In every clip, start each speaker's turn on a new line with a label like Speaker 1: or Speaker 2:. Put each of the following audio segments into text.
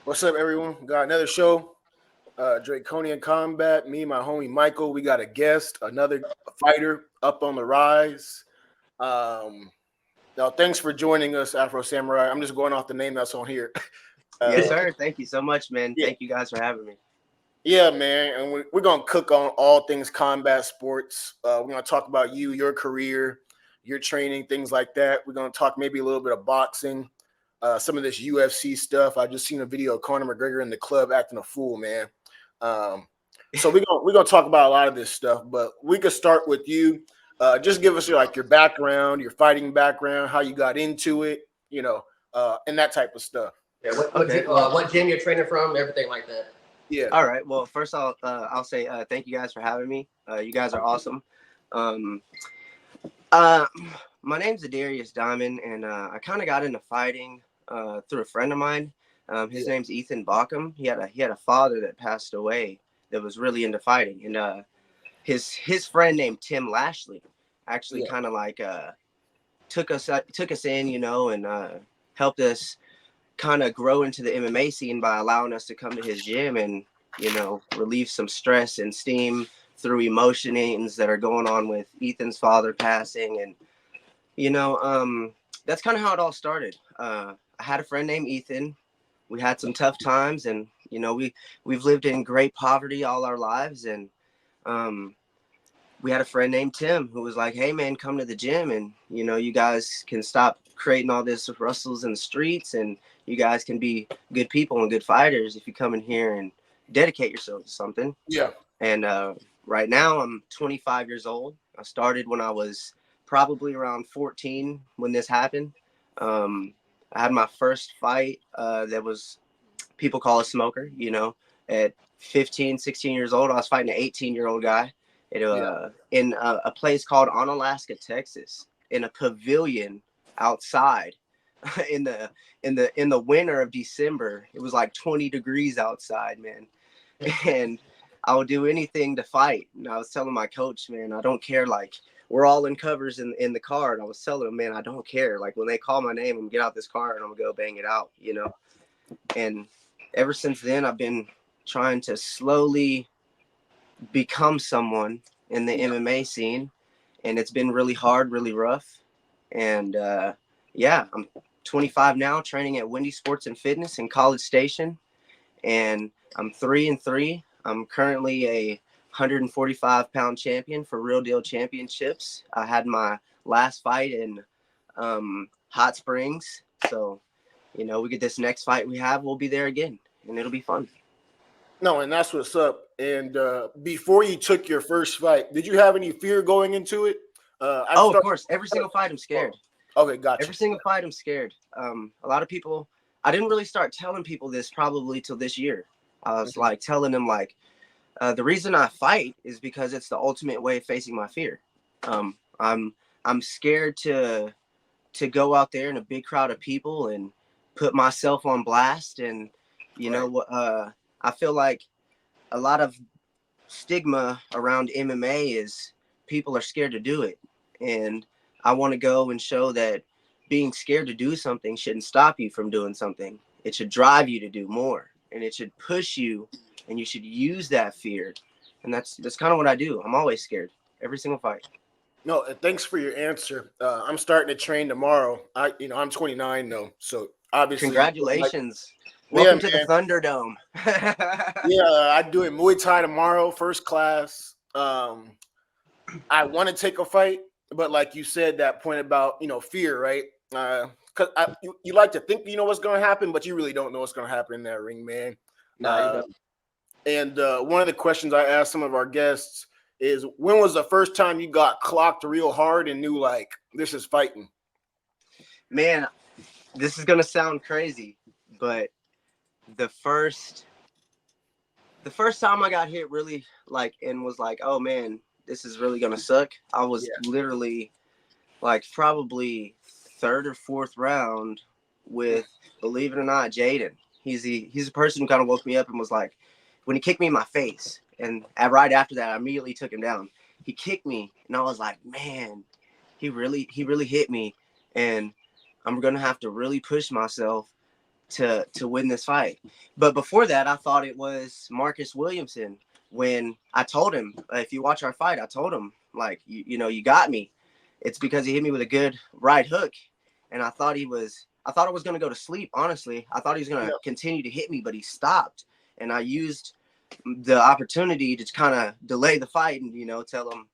Speaker 1: What's up, everyone? Got another show, Draconian Combat. Me and my homie Michael. We got a guest, another fighter up on the rise. Um, Now, thanks for joining us, Afro Samurai. I'm just going off the name that's on here.
Speaker 2: Yes,
Speaker 1: Uh,
Speaker 2: sir. Thank you so much, man.
Speaker 1: yeah,
Speaker 2: Thank you guys for having me.
Speaker 1: yeah, man. And we're gonna cook on all things combat sports. We're gonna talk about you, your career, your training, things like that. We're gonna talk maybe a little bit of boxing, some of this UFC stuff. I just seen a video of Conor McGregor in the club acting a fool, man. Um, so we're gonna talk about a lot of this stuff, but we could start with you. Just give us your background, your fighting background, how you got into it, and that type of stuff.
Speaker 3: Yeah,
Speaker 2: Okay. Well,
Speaker 3: what gym you're training from, everything like that.
Speaker 1: Yeah,
Speaker 2: all right. Well, first I'll say thank you guys for having me. You guys are awesome. Um, uh, my name's Adarius Diamond, and I kind of got into fighting through a friend of mine. His
Speaker 1: yeah,
Speaker 2: name's Ethan Bauckham. He had a father that passed away that was really into fighting, and his friend named Tim Lashley actually
Speaker 1: yeah.
Speaker 2: kind of like took us in, and helped us kind of grow into the MMA scene by allowing us to come to his gym and relieve some stress and steam through emotions that are going on with Ethan's father passing. And that's kind of how it all started. I had a friend named Ethan. We had some tough times, and we've lived in great poverty all our lives. And um, we had a friend named Tim who was like, "Hey man, come to the gym, and you guys can stop creating all this rustles in the streets, and you guys can be good people and good fighters if you come in here and dedicate yourself to something."
Speaker 1: Yeah.
Speaker 2: And right now I'm 25 years old. I started when I was probably around 14 when this happened. um, I had my first fight that was, people call a smoker, at 15, 16 years old. I was fighting an 18-year-old guy
Speaker 1: Yeah.
Speaker 2: in a place called Onalaska, Texas, in a pavilion outside in the winter of December. It was like 20 degrees outside, man. And I would do anything to fight. And I was telling my coach, man, I don't care. Like, we're all in covers in the car. And I was telling him, man, I don't care. Like, when they call my name, I'm gonna get out this car and I'm gonna go bang it out. And ever since then, I've been trying to slowly become someone in the
Speaker 1: Yeah.
Speaker 2: MMA scene, and it's been really hard, really rough. And yeah, I'm 25 now, training at Wendy Sports and Fitness in College Station, and I'm 3-3. I'm currently a 145-pound champion for Real Deal Championships. I had my last fight in Hot Springs, so we get this next fight we have, we'll be there again, and it'll be fun.
Speaker 1: No, and that's what's up. And before you took your first fight, did you have any fear going into it? I've
Speaker 2: Oh, of
Speaker 1: started.
Speaker 2: course, every single fight I'm scared.
Speaker 1: Okay, gotcha.
Speaker 2: Every single fight I'm scared. A lot of people, I didn't really start telling people this probably till this year. I was like telling them like, the reason I fight is because it's the ultimate way of facing my fear. Um, I'm I'm scared to go out there in a big crowd of people and put myself on blast. And
Speaker 1: Right.
Speaker 2: I feel like a lot of stigma around MMA is people are scared to do it. And I want to go and show that being scared to do something shouldn't stop you from doing something. It should drive you to do more, and it should push you, and you should use that fear. And that's kind of what I do. I'm always scared every single fight.
Speaker 1: No, thanks for your answer. I'm starting to train tomorrow. I'm 29 though, so obviously, like,
Speaker 2: Congratulations.
Speaker 1: yeah,
Speaker 2: Welcome to the
Speaker 1: man.
Speaker 2: Thunderdome.
Speaker 1: Yeah, I do it Muay Thai tomorrow, first class. I want to take a fight, but like you said, that point about fear, right? Because you like to think you know what's going to happen, but you really don't know what's going to happen in that ring, man.
Speaker 2: Nah, you
Speaker 1: Uh,
Speaker 2: don't.
Speaker 1: and one of the questions I asked some of our guests is, when was the first time you got clocked real hard and knew like this is fighting?
Speaker 2: Man, this is gonna sound crazy, but the first the first time I got hit really like and was like, oh man, this is really gonna suck. I was
Speaker 1: Yeah.
Speaker 2: literally like probably third or fourth round with, believe it or not, Jaden. He's a person who kind of woke me up and was like, when he kicked me in my face, and right after that, I immediately took him down. He kicked me, and I was like, man, he really hit me, and I'm gonna have to really push myself to win this fight. But before that, I thought it was Marcus Williamson. When I told him, if you watch our fight, I told him, like, you got me. It's because he hit me with a good right hook, and I thought it was going to go to sleep. Honestly, I thought he was going to continue to hit me, but he stopped, and I used the opportunity to kind of delay the fight and tell him,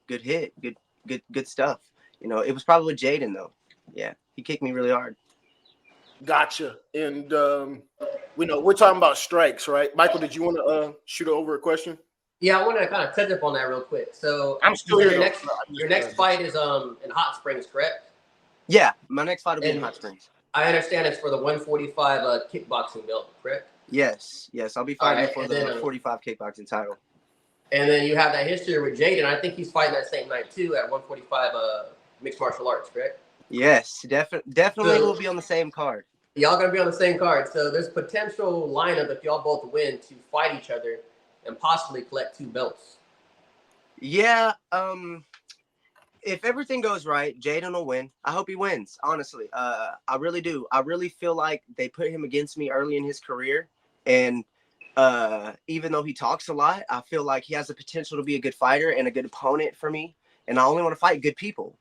Speaker 2: good hit, good stuff. It was probably Jaden though. Yeah, he kicked me really hard.
Speaker 1: Gotcha. And we're talking about strikes, right? Michael, did you want to shoot over a question?
Speaker 3: Yeah, I want to kind of touch up on that real quick. So
Speaker 1: I'm still here.
Speaker 3: Your next fight is in Hot Springs, correct?
Speaker 2: Yeah, my next fight will be in Hot Springs.
Speaker 3: I understand it's for the 145 kickboxing belt, correct?
Speaker 2: Yes, I'll be fighting for the 45 kickboxing title.
Speaker 3: And then you have that history with Jaden. I think he's fighting that same night too at 145 mixed martial arts, correct?
Speaker 2: Yes, definitely will be on the same card.
Speaker 3: Y'all gonna be on the same card. So there's potential lineup if y'all both win to fight each other and possibly collect 2 belts.
Speaker 2: Yeah, if everything goes right, Jaden will win. I hope he wins, honestly. I really do. I really feel like they put him against me early in his career. And even though he talks a lot, I feel like he has the potential to be a good fighter and a good opponent for me. And I only want to fight good people.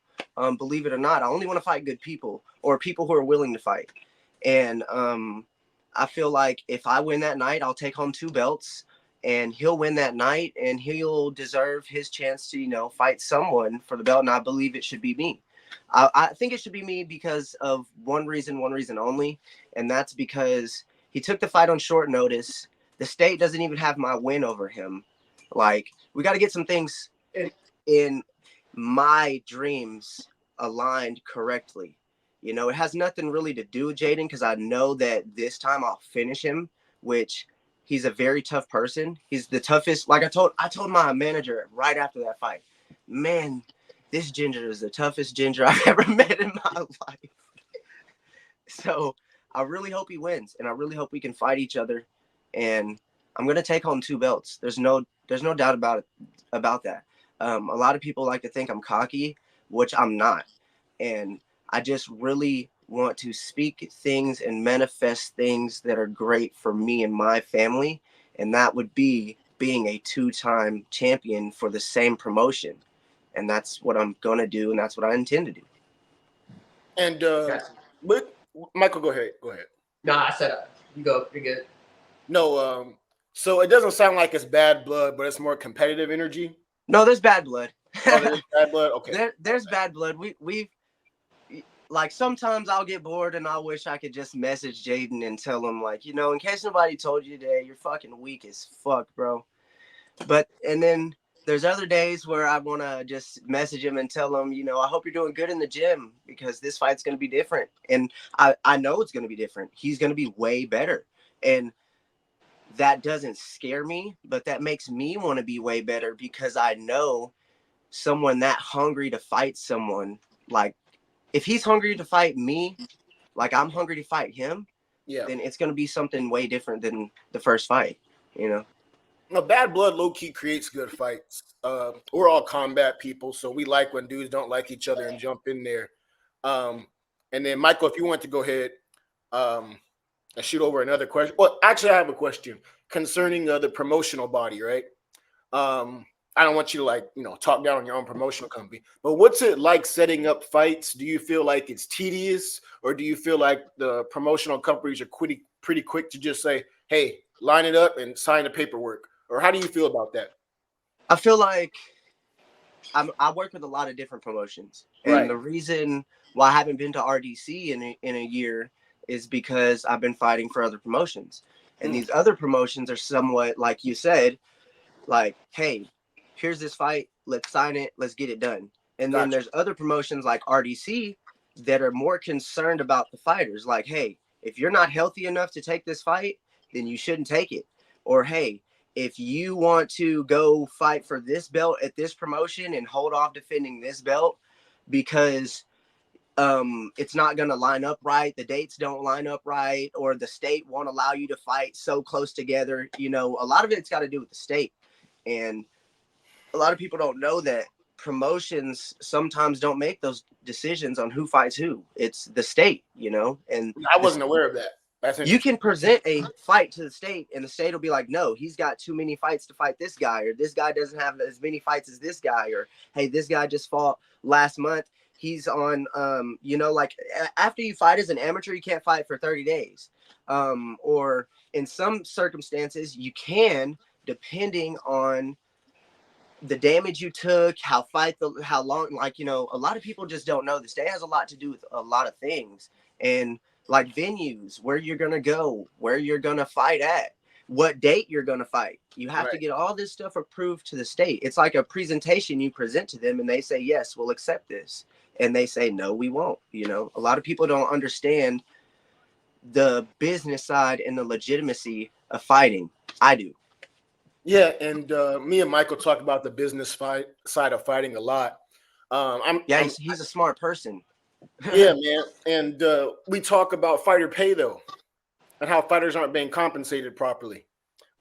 Speaker 2: Believe it or not, I only want to fight good people or people who are willing to fight. And I feel like if I win that night, I'll take home 2 belts. And he'll win that night, and he'll deserve his chance to, fight someone for the belt. And I believe it should be me. I think it should be me because of one reason only, and that's because he took the fight on short notice. The state doesn't even have my win over him. Like, we got to get some things in my dreams aligned correctly. It has nothing really to do with Jaden because I know that this time I'll finish him, which he's a very tough person. He's the toughest. Like I told my manager right after that fight, man, this ginger is the toughest ginger I've ever met in my life. So I really hope he wins, and I really hope we can fight each other. And I'm gonna take home 2 belts. There's no doubt about that. A lot of people like to think I'm cocky, which I'm not. And I just really want to speak things and manifest things that are great for me and my family. And that would be being a 2-time champion for the same promotion. And that's what I'm going to do. And that's what I intend to do.
Speaker 1: And but Michael, go ahead.
Speaker 3: No, I said you go. You're good.
Speaker 1: No, so it doesn't sound like it's bad blood, but it's more competitive energy.
Speaker 2: No, there's bad blood.
Speaker 1: Oh, there's bad blood? Okay.
Speaker 2: There's bad blood. We've like, sometimes I'll get bored and I wish I could just message Jaden and tell him, like, in case nobody told you today, you're fucking weak as fuck, bro. And then there's other days where I want to just message him and tell him, I hope you're doing good in the gym because this fight's going to be different. And I know it's going to be different. He's going to be way better. And that doesn't scare me, but that makes me want to be way better because I know someone that hungry to fight someone, like, if he's hungry to fight me, like I'm hungry to fight him, then it's going to be something way different than the first fight, No,
Speaker 1: bad blood low-key creates good fights. We're all combat people, so we like when dudes don't like each other and jump in there. And then, Michael, if you want to go ahead and shoot over another question. Well, actually, I have a question concerning the promotional body, right? I don't want you to talk down on your own promotional company, but what's it like setting up fights? Do you feel like it's tedious, or do you feel like the promotional companies are pretty quick to just say, hey, line it up and sign the paperwork? Or how do you feel about that?
Speaker 2: I feel like I work with a lot of different promotions. And the reason why I haven't been to RDC in a year is because I've been fighting for other promotions. And these other promotions are somewhat, like you said, like, hey, here's this fight, let's sign it, let's get it done. And then there's other promotions like RDC that are more concerned about the fighters. Like, hey, if you're not healthy enough to take this fight, then you shouldn't take it. Or, hey, if you want to go fight for this belt at this promotion and hold off defending this belt because it's not going to line up right, the dates don't line up right, or the state won't allow you to fight so close together. A lot of it's got to do with the state. And a lot of people don't know that promotions sometimes don't make those decisions on who fights who. It's the state, And
Speaker 1: I wasn't aware of that. That's
Speaker 2: You
Speaker 1: interesting.
Speaker 2: can present a fight to the state, and the state will be like, no, he's got too many fights to fight this guy, or this guy doesn't have as many fights as this guy, or hey, this guy just fought last month. He's on, like after you fight as an amateur, you can't fight for 30 days. Or in some circumstances, you can, depending on the damage you took, how long, a lot of people just don't know. The state has a lot to do with a lot of things, and like venues, where you're going to go, where you're going to fight at, what date you're going to fight. You have to get all this stuff approved to the state. It's like a presentation you present to them, and they say, yes, we'll accept this. And they say, no, we won't. A lot of people don't understand the business side and the legitimacy of fighting. I do.
Speaker 1: Yeah, and me and Michael talk about the business side of fighting a lot.
Speaker 2: He's a smart person.
Speaker 1: Yeah, man. And we talk about fighter pay, though, and how fighters aren't being compensated properly.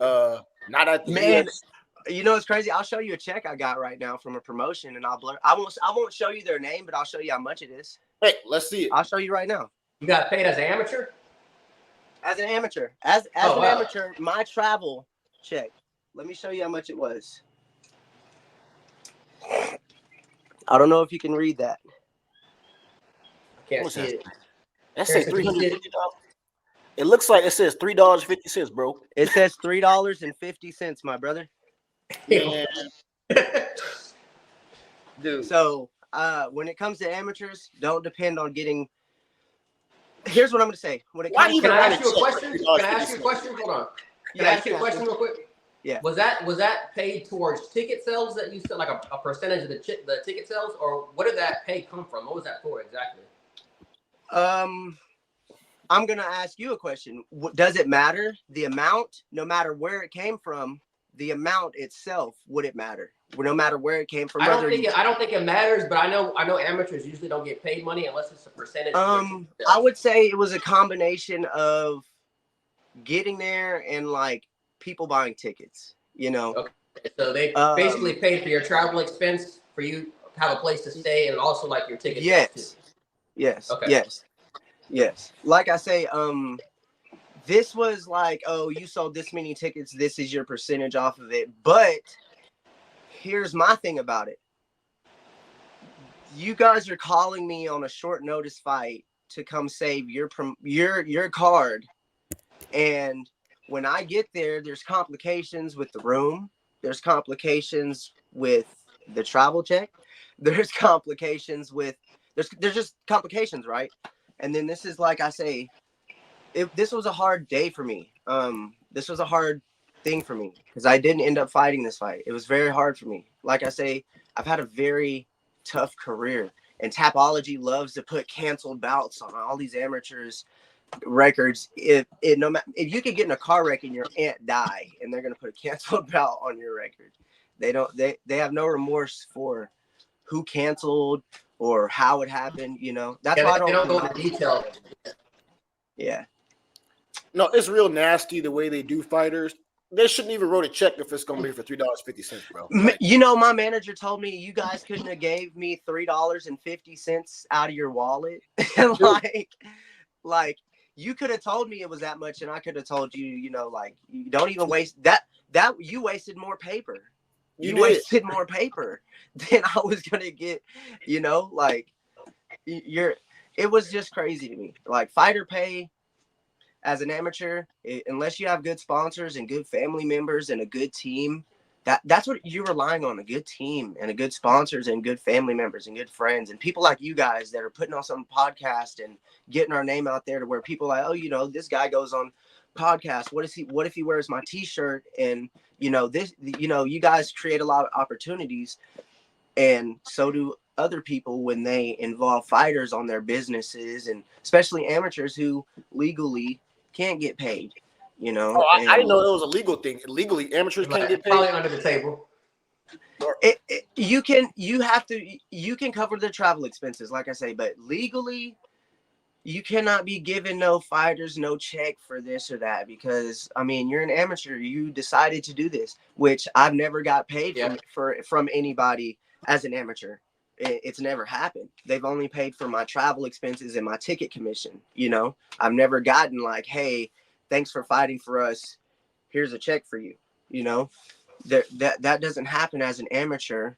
Speaker 1: Not at the
Speaker 2: US. It's crazy. I'll show you a check I got right now from a promotion, and I won't show you their name, but I'll show you how much it is.
Speaker 1: Hey, let's see it.
Speaker 2: I'll show you right now.
Speaker 3: You got paid as an amateur?
Speaker 2: As an amateur. As an amateur, my travel check. Let me show you how much it was. I don't know if you can read that.
Speaker 3: I can't see it.
Speaker 1: That says $350. It looks like it says $3.50, bro.
Speaker 2: It says $3.50, my brother.
Speaker 1: Yeah. Dude.
Speaker 2: So when it comes to amateurs, don't depend on getting. Here's what I'm gonna say. Can
Speaker 3: I ask you a question? Hold on. Can I ask you a question real quick?
Speaker 2: Yeah.
Speaker 3: Was that paid towards ticket sales that you said, like a percentage of the ticket sales, or what did that pay come from? What was that for exactly?
Speaker 2: I'm gonna ask you a question. Does it matter the amount? No matter where it came from, the amount itself, would it matter? No matter where it came from.
Speaker 3: I don't think it matters, but I know amateurs usually don't get paid money unless it's a percentage.
Speaker 2: I would say it was a combination of getting there and like people buying tickets.
Speaker 3: Okay. So they basically paid for your travel expense for you to have a place to stay, and also like your ticket.
Speaker 2: Yes.
Speaker 3: Okay.
Speaker 2: Yes. Like I say, this was like, oh, you sold this many tickets, this is your percentage off of it. But here's my thing about it. You guys are calling me on a short notice fight to come save your card. And when I get there, there's complications with the room. There's complications with the travel check. There's complications with, there's just complications, right? And then this is, like I say, this was a hard day for me. This was a hard thing for me because I didn't end up fighting this fight. It was very hard for me. Like I say, I've had a very tough career, and Tapology loves to put canceled bouts on all these amateurs records. If you could get in a car wreck and your aunt die, and they're gonna put a canceled bout on your record. They have no remorse for who canceled or how it happened. That's why
Speaker 3: they don't go into detail.
Speaker 2: Yeah.
Speaker 1: No, it's real nasty the way they do fighters. They shouldn't even wrote a check if it's gonna be for $3.50, bro.
Speaker 2: My manager told me you guys couldn't have gave me $3.50 out of your wallet. like you could have told me it was that much, and I could have told you, you don't even waste that you wasted more paper. You wasted more paper than I was gonna get. It was just crazy to me. Like fighter pay as an amateur, unless you have good sponsors and good family members and a good team, that's what you're relying on, a good team and a good sponsors and good family members and good friends and people like you guys that are putting on some podcast and getting our name out there to where people are like, oh, this guy goes on podcast. What if he wears my t-shirt? And you guys create a lot of opportunities, and so do other people when they involve fighters on their businesses, and especially amateurs who legally can't get paid. I
Speaker 1: didn't know it was a legal thing. Legally, amateurs can't get paid.
Speaker 3: Probably under the table.
Speaker 2: You can cover the travel expenses, like I say, but legally, you cannot be giving no fighters no check for this or that, because you're an amateur. You decided to do this, which I've never got paid from anybody as an amateur. It's never happened. They've only paid for my travel expenses and my ticket commission. You know, I've never gotten like, hey, thanks for fighting for us. Here's a check for you. You know, that doesn't happen as an amateur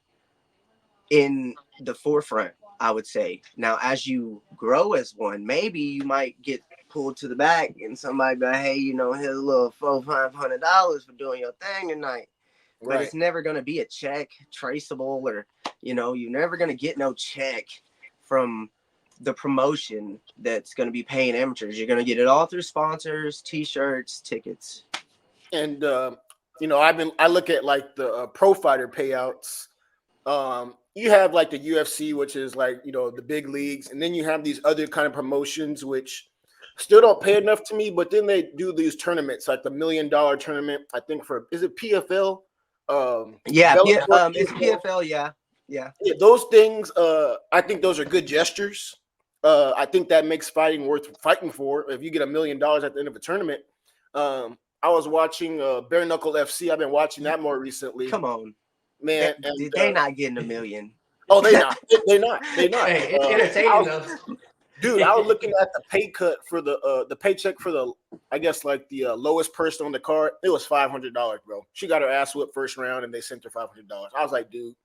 Speaker 2: in the forefront, I would say. Now, as you grow as one, maybe you might get pulled to the back and somebody be like, hey, you know, here's a little $400-500 for doing your thing tonight. But
Speaker 1: Right.
Speaker 2: it's never going to be a check traceable, or, you know, you're never going to get no check from the promotion that's going to be paying amateurs. You're going to get it all through sponsors, t-shirts, tickets.
Speaker 1: And you know, I look at like the pro fighter payouts. You have like the UFC, which is like, you know, the big leagues, and then you have these other kind of promotions which still don't pay enough to me, but then they do these tournaments like the $1 million tournament, I think, for, is it PFL?
Speaker 2: Yeah,
Speaker 1: Bellator,
Speaker 2: it's PFL. Yeah.
Speaker 1: yeah, those things, I think those are good gestures. I think that makes fighting worth fighting for. If you get $1 million at the end of a tournament, I was watching Bare Knuckle FC. I've been watching that more recently,
Speaker 2: Come on.
Speaker 1: man. And
Speaker 2: They not getting $1 million.
Speaker 1: oh, they not. They not. They not.
Speaker 3: Hey, it's entertaining though.
Speaker 1: Dude, I was looking at the pay cut for the paycheck for the, I guess, like the lowest person on the card. It was $500, bro. She got her ass whipped first round, and they sent her $500. I was like, dude,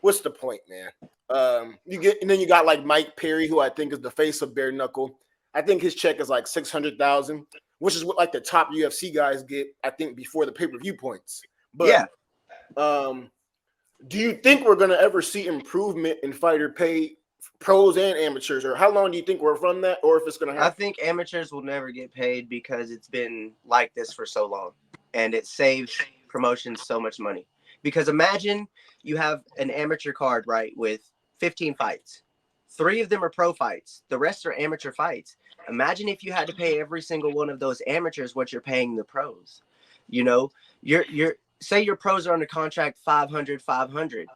Speaker 1: what's the point, man? You get, and then you got like Mike Perry, who I think is the face of Bare Knuckle. I think his check is like 600,000, which is what like the top UFC guys get, I think, before the pay-per-view points. But
Speaker 2: Yeah.
Speaker 1: Do you think we're gonna ever see improvement in fighter pay, pros and amateurs, or how long do you think we're from that, or if it's gonna happen?
Speaker 2: I think amateurs will never get paid because it's been like this for so long, and it saves promotions so much money. Because imagine you have an amateur card, right, with 15 fights. 3 of them are pro fights. The rest are amateur fights. Imagine if you had to pay every single one of those amateurs what you're paying the pros. You know, you're say your pros are under contract 500.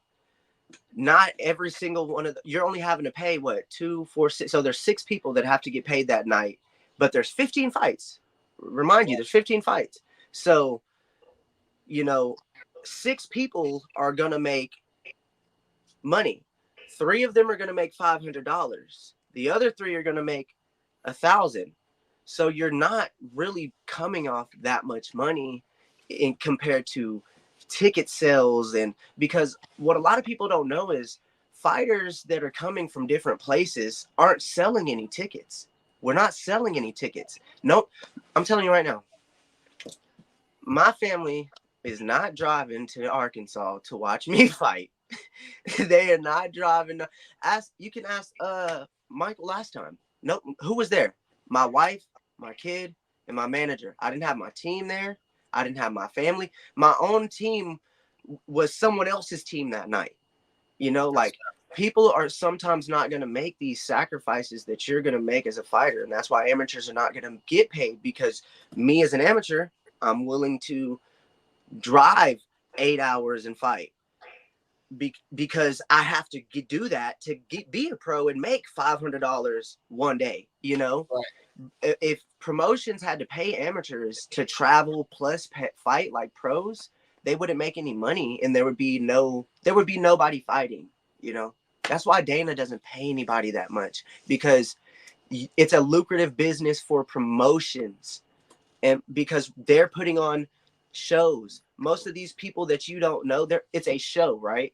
Speaker 2: Not every single one of you're only having to pay what 2, 4, 6. So there's 6 people that have to get paid that night, but there's 15 fights. Remind you, there's 15 fights. So, you know, 6 people are gonna make money. 3 of them are gonna make $500. The other 3 are gonna make 1,000. So you're not really coming off that much money in compared to ticket sales. And because what a lot of people don't know is fighters that are coming from different places aren't selling any tickets. We're not selling any tickets. Nope. I'm telling you right now, my family is not driving to Arkansas to watch me fight. They are not driving. You can ask Michael last time. Nope. Who was there? My wife, my kid, and my manager. I didn't have my team there. I didn't have my family. My own team was someone else's team that night. You know, like people are sometimes not going to make these sacrifices that you're going to make as a fighter. And that's why amateurs are not going to get paid, because me as an amateur, I'm willing to drive 8 hours and fight because I have to do that to be a pro and make $500 one day, you know? Right. If promotions had to pay amateurs to travel plus fight like pros, they wouldn't make any money, and there would be nobody fighting, you know? That's why Dana doesn't pay anybody that much, because it's a lucrative business for promotions, and because they're putting on shows. Most of these people that you don't know, it's a show, right?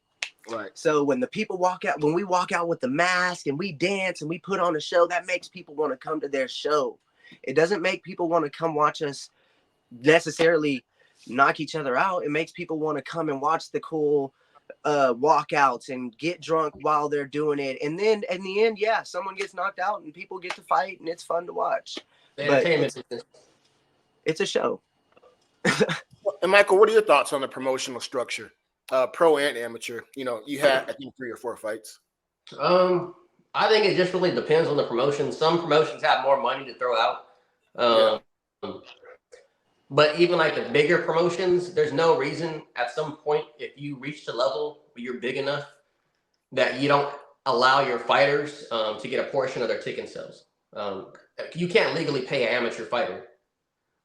Speaker 2: Right. So when we walk out with the mask and we dance and we put on a show, that makes people want to come to their show. It doesn't make people want to come watch us necessarily knock each other out. It makes people want to come and watch the cool walkouts and get drunk while they're doing it. And then in the end, yeah, someone gets knocked out and people get to fight and it's fun to watch. But it's a show.
Speaker 1: And Michael, what are your thoughts on the promotional structure? Pro and amateur. You know, you had, I think, 3 or 4 fights.
Speaker 3: I think it just really depends on the promotion. Some promotions have more money to throw out. But even like the bigger promotions, there's no reason at some point, if you reach the level where you're big enough, that you don't allow your fighters to get a portion of their ticket sales. You can't legally pay an amateur fighter.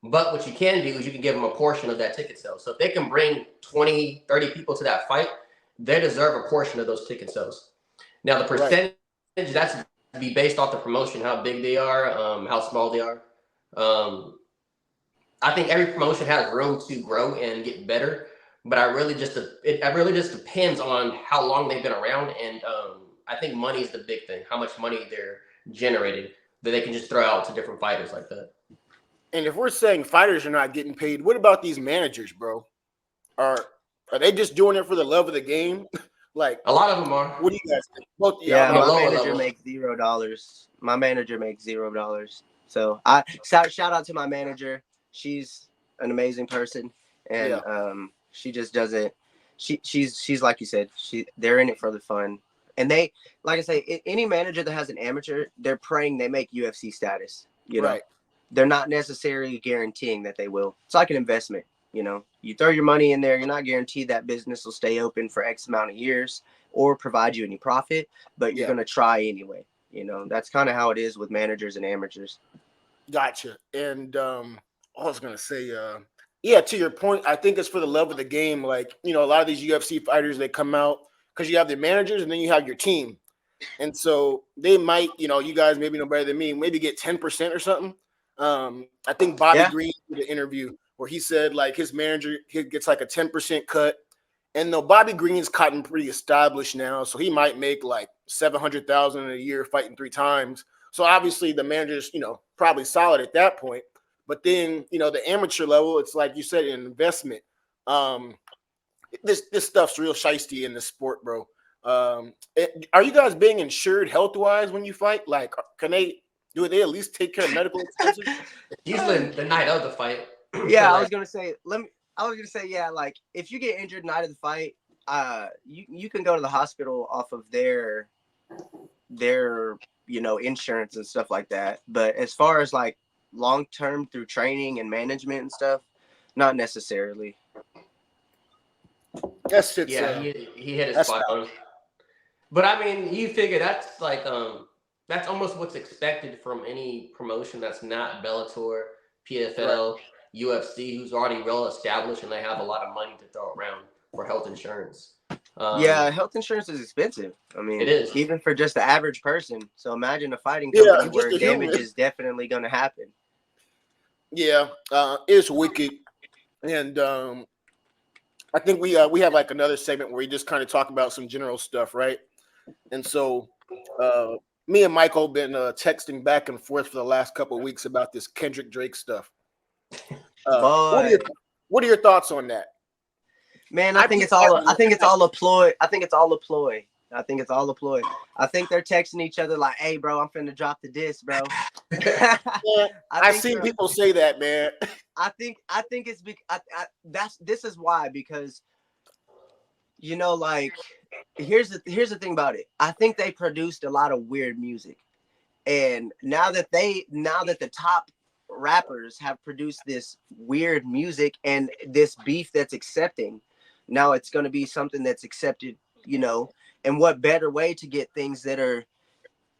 Speaker 3: But what you can do is you can give them a portion of that ticket sales. So if they can bring 20, 30 people to that fight, they deserve a portion of those ticket sales. Now the percentage that's be based off the promotion, how big they are, how small they are. I think every promotion has room to grow and get better, but it really just depends on how long they've been around, and I think money is the big thing. How much money they're generating that they can just throw out to different fighters like that.
Speaker 1: And if we're saying fighters are not getting paid, what about these managers, bro? Are they just doing it for the love of the game? Like,
Speaker 3: a lot of them are.
Speaker 1: What do you guys think? Both
Speaker 2: yeah,
Speaker 3: on a
Speaker 2: my
Speaker 3: lower
Speaker 2: manager
Speaker 3: level.
Speaker 2: makes $0. My manager makes $0. So I shout out to my manager. She's an amazing person, and she just doesn't. She's like you said. They're in it for the fun, and they, like I say, any manager that has an amateur, they're praying they make UFC status. You know, they're not necessarily guaranteeing that they will. It's like an investment. You know, you throw your money in there, you're not guaranteed that business will stay open for X amount of years or provide you any profit, but you're going to try anyway. You know, that's kind of how it is with managers and amateurs.
Speaker 1: Gotcha. And I was going to say, to your point, I think it's for the love of the game. Like, you know, a lot of these UFC fighters, they come out because you have the managers and then you have your team. And so they might, you know, you guys maybe know better than me, maybe get 10% or something. I think Bobby Green did an interview where he said like his manager he gets like a 10% cut. And though Bobby Green's gotten pretty established now, so he might make like $700,000 a year fighting 3 times. So obviously the manager's, you know, probably solid at that point. But then, you know, the amateur level, it's like you said, an investment. This stuff's real shiesty in the sport, bro. Are you guys being insured health-wise when you fight? Like, do they at least take care of medical expenses?
Speaker 3: Usually the night of the fight.
Speaker 2: Yeah, so I was gonna say, like if you get injured night of the fight, you can go to the hospital off of their you know insurance and stuff like that. But as far as like long term through training and management and stuff, not necessarily.
Speaker 1: That's it.
Speaker 3: Yeah, he hit his spot on. But I mean, you figure that's like that's almost what's expected from any promotion that's not Bellator, PFL, UFC, who's already well established and they have a lot of money to throw around for health insurance.
Speaker 2: Health insurance is expensive. I mean,
Speaker 3: it is
Speaker 2: even for just the average person. So imagine a fighting company where damage is definitely going to happen.
Speaker 1: Yeah, it's wicked, and I think we have like another segment where we just kind of talk about some general stuff, right? And so me and Michael been texting back and forth for the last couple of weeks about this Kendrick Drake stuff. What are your thoughts on that?
Speaker 2: Man, I think it's all a ploy. I think it's all a ploy. I think they're texting each other like, "Hey, bro, I'm finna drop the disc, bro."
Speaker 1: I've seen people say that, man.
Speaker 2: I think it's this is why, because you know, like here's the thing about it. I think they produced a lot of weird music, and now that the top rappers have produced this weird music and this beef that's accepting, now it's going to be something that's accepted, you know. And what better way to get things that are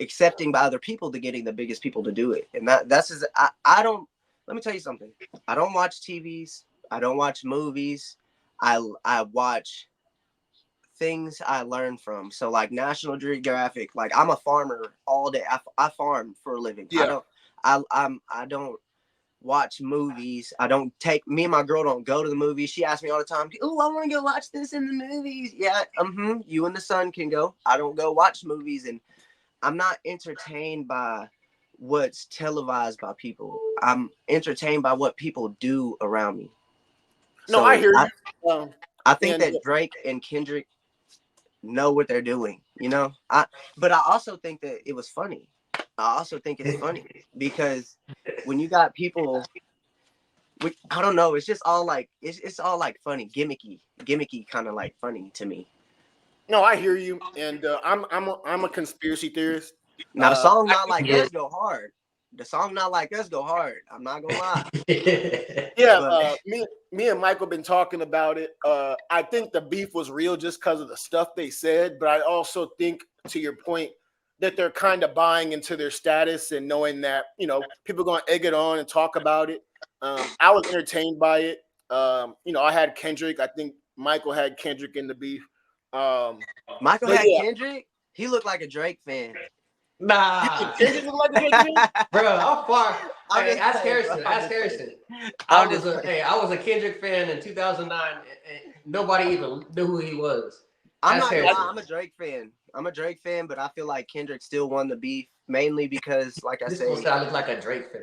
Speaker 2: accepting by other people to getting the biggest people to do it? And I don't. Let me tell you something. I don't watch TVs. I don't watch movies. I watch things I learn from. So like National Geographic. Like I'm a farmer all day. I farm for a living.
Speaker 1: Yeah.
Speaker 2: I don't watch movies. Me and my girl don't go to the movies. She asks me all the time, "Oh, I want to go watch this in the movies." Yeah, you and the son can go. I don't go watch movies, and I'm not entertained by what's televised by people. I'm entertained by what people do around me.
Speaker 1: No, so I hear you.
Speaker 2: I think that Drake and Kendrick know what they're doing, you know. But I also think that it was funny. I also think it's funny because when you got people, I don't know, it's just all like it's all like funny, gimmicky kind of like funny to me.
Speaker 1: No, I hear you, and I'm a conspiracy theorist.
Speaker 2: Now the song Not Like Us go hard. The song Not Like Us go hard. I'm not gonna lie.
Speaker 1: Yeah, me and Michael been talking about it. I think the beef was real just because of the stuff they said, but I also think, to your point, that they're kind of buying into their status and knowing that, you know, people are going to egg it on and talk about it. I was entertained by it. You know, I had Kendrick. I think Michael had Kendrick in the beef.
Speaker 2: Michael had Kendrick? He looked like a Drake fan.
Speaker 3: Nah,
Speaker 1: Kendrick look like a Drake fan?
Speaker 3: bro, I'm far.
Speaker 2: I'm
Speaker 3: Hey,
Speaker 2: just
Speaker 3: ask
Speaker 2: playing, bro.
Speaker 3: Harrison.
Speaker 2: I'm
Speaker 3: Ask
Speaker 2: just
Speaker 3: Harrison.
Speaker 2: I'm just playing.
Speaker 3: I was a Kendrick fan in 2009, and nobody even knew who he was.
Speaker 2: I'm
Speaker 3: Ask
Speaker 2: not gonna lie,
Speaker 3: Harrison.
Speaker 2: I'm a Drake fan. I'm a Drake fan, but I feel like Kendrick still won the beef mainly because, like I
Speaker 3: This
Speaker 2: say,
Speaker 3: one sound look like a Drake fan.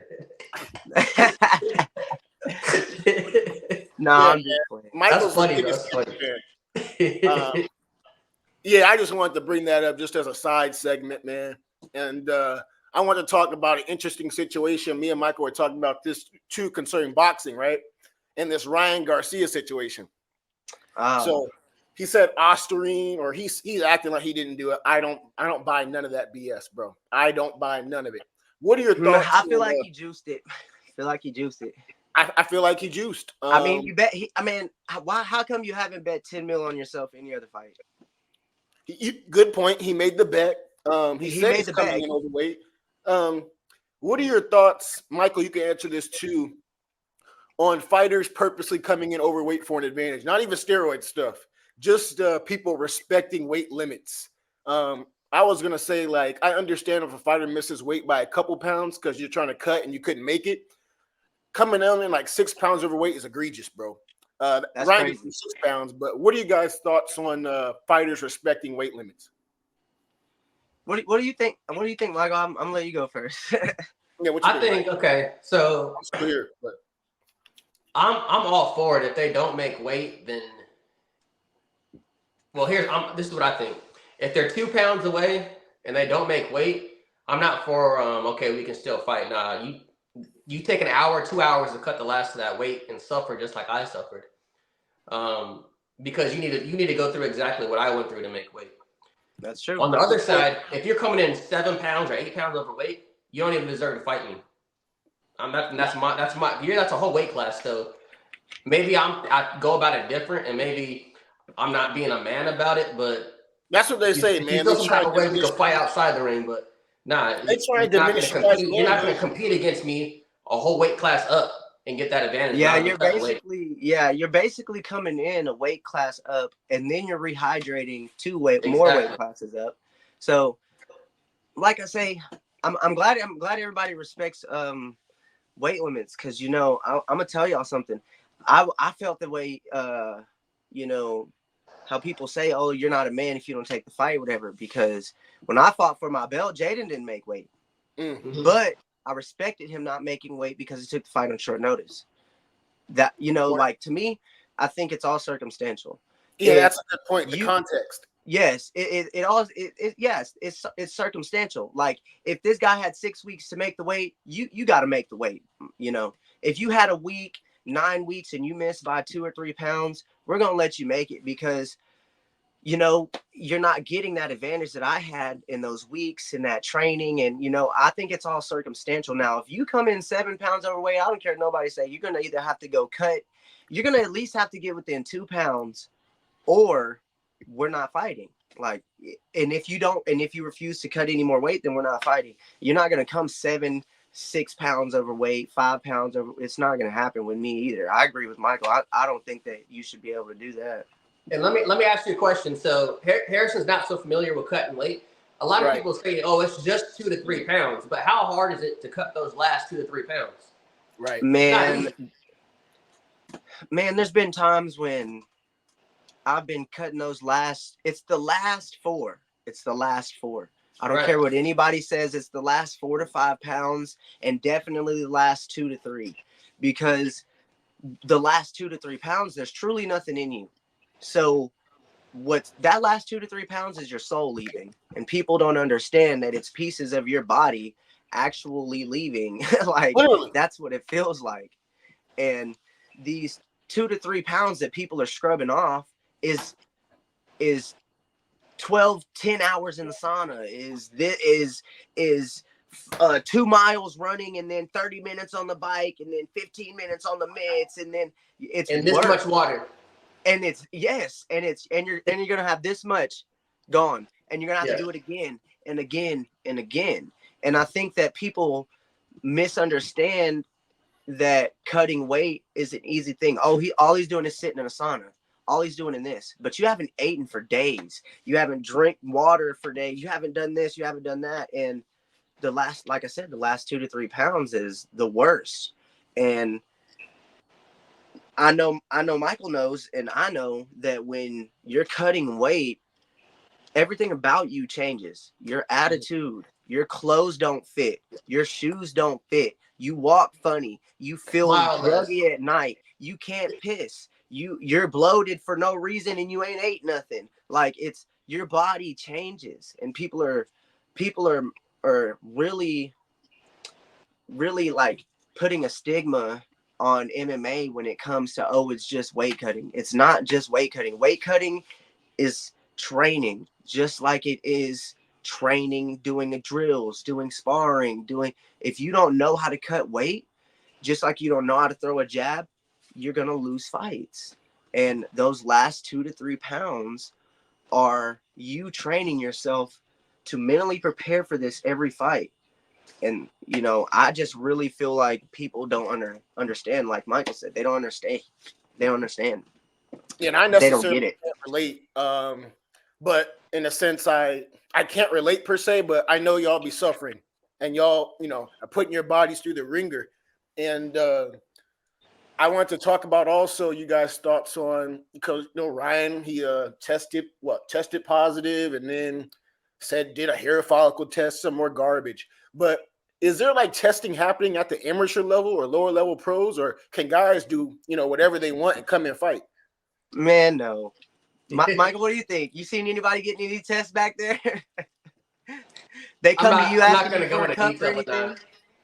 Speaker 2: no,
Speaker 1: Yeah,
Speaker 2: I'm just playing.
Speaker 1: Michael's
Speaker 3: funny,
Speaker 1: the
Speaker 3: bro.
Speaker 1: biggest
Speaker 3: That's
Speaker 1: Kendrick fan. Yeah, I just wanted to bring that up just as a side segment, man. And I want to talk about an interesting situation. Me and Michael were talking about this too concerning boxing, right? And this Ryan Garcia situation. So he said Ostarine, or he's acting like he didn't do it. I don't buy none of that BS, bro. I don't buy none of it. What are your thoughts?
Speaker 2: I feel like he juiced it.
Speaker 1: I feel like he juiced.
Speaker 2: I mean, you bet. Why? How come you haven't bet 10 mil on yourself any other fight?
Speaker 1: Good point. He made the bet. He said he's coming in overweight. What are your thoughts, Michael? You can answer this too. On fighters purposely coming in overweight for an advantage, not even steroid stuff, just people respecting weight limits. I was gonna say, like, I understand if a fighter misses weight by a couple pounds because you're trying to cut and you couldn't make it. Coming in like 6 pounds overweight is egregious, bro.
Speaker 2: That's
Speaker 1: Ryan
Speaker 2: crazy.
Speaker 1: 6 pounds, but what are you guys' thoughts on fighters respecting weight limits?
Speaker 2: What do you think? What do you think, Michael? I'm gonna let you go first.
Speaker 1: Yeah,
Speaker 3: I think okay. So
Speaker 1: I'm still here, but
Speaker 3: I'm all for it. If they don't make weight, then well, this is what I think. If they're 2 pounds away and they don't make weight, I'm not for okay, we can still fight. Nah, you take an hour, 2 hours to cut the last of that weight and suffer just like I suffered. Because you need to go through exactly what I went through to make weight.
Speaker 2: That's true.
Speaker 3: On the other side, if you're coming in 7 pounds or 8 pounds overweight, you don't even deserve to fight me. That's a whole weight class. So maybe I go about it different, and maybe I'm not being a man about it. But
Speaker 1: that's what they say, man.
Speaker 3: There's some type of way we can fight outside the ring, but nah,
Speaker 1: you're not
Speaker 3: going to compete against me a whole weight class up and get that advantage.
Speaker 2: Yeah, you're basically coming in a weight class up, and then you're rehydrating more weight classes up. So, like I say, I'm glad everybody respects weight limits, because I'm gonna tell y'all something. I felt the way how people say, oh, you're not a man if you don't take the fight, whatever. Because when I fought for my belt, Jaden didn't make weight, but I respected him not making weight because he took the fight on short notice. That like, to me, I think it's all circumstantial.
Speaker 1: Yeah, that's a good point. The context.
Speaker 2: Yes, it's circumstantial. Like, if this guy had 6 weeks to make the weight, you got to make the weight. If you had a week, 9 weeks, and you missed by 2 or 3 pounds, we're gonna let you make it, because you're not getting that advantage that I had in those weeks in that training. And I think it's all circumstantial. Now, if you come in 7 pounds overweight, I don't care what nobody say, you're gonna either have to go cut, you're gonna at least have to get within 2 pounds, or we're not fighting. Like, and if you refuse to cut any more weight, then we're not fighting. You're not gonna come 6 pounds overweight, 5 pounds over. It's not gonna happen with me either. I agree with Michael. I don't think that you should be able to do that.
Speaker 3: And let me ask you a question. So Harrison's not so familiar with cutting weight. A lot of people say, oh, it's just 2 to 3 pounds. But how hard is it to cut those last 2 to 3 pounds?
Speaker 1: Right.
Speaker 2: Man, there's been times when I've been cutting those it's the last 4. I don't care what anybody says. It's the last 4 to 5 pounds, and definitely the last 2 to 3, because the last 2 to 3 pounds, there's truly nothing in you. So what's that last 2 to 3 pounds is your soul leaving, and people don't understand that it's pieces of your body actually leaving. Like, that's what it feels like. And these 2 to 3 pounds that people are scrubbing off is 10 hours in the sauna, is 2 miles running, and then 30 minutes on the bike, and then 15 minutes on the mitts, and then it's
Speaker 3: this much water.
Speaker 2: And you're gonna have this much gone, and you're gonna have to do it again and again and again. And I think that people misunderstand that cutting weight is an easy thing. Oh, all he's doing is sitting in a sauna. all he's doing in this, but you haven't eaten for days. You haven't drank water for days. You haven't done this. You haven't done that. And like I said, the last 2 to 3 pounds is the worst. And I know Michael knows, and I know that when you're cutting weight, everything about you changes. Your attitude, your clothes don't fit, your shoes don't fit. You walk funny. You feel druggy at night. You can't piss. You're bloated for no reason, and you ain't ate nothing. Like, it's your body changes, and people are really like putting a stigma on MMA when it comes to, oh, it's just weight cutting. It's not just weight cutting. Weight cutting is training, just like it is training, doing the drills, doing sparring, if you don't know how to cut weight, just like you don't know how to throw a jab, you're going to lose fights. And those last 2 to 3 pounds are you training yourself to mentally prepare for this every fight. And, I just really feel like people don't understand. Like Michael said, they don't understand. They don't understand.
Speaker 1: Yeah, and I necessarily can't relate. But in a sense, I can't relate per se, but I know y'all be suffering. And y'all, are putting your bodies through the ringer. And I want to talk about also you guys' thoughts on, because, Ryan, he tested positive, and then did a hair follicle test, some more garbage. But is there like testing happening at the amateur level or lower level pros, or can guys do, whatever they want and come and fight?
Speaker 2: Man, no. Michael, what do you think? You seen anybody getting any tests back there? They come to you asking for a cup or anything?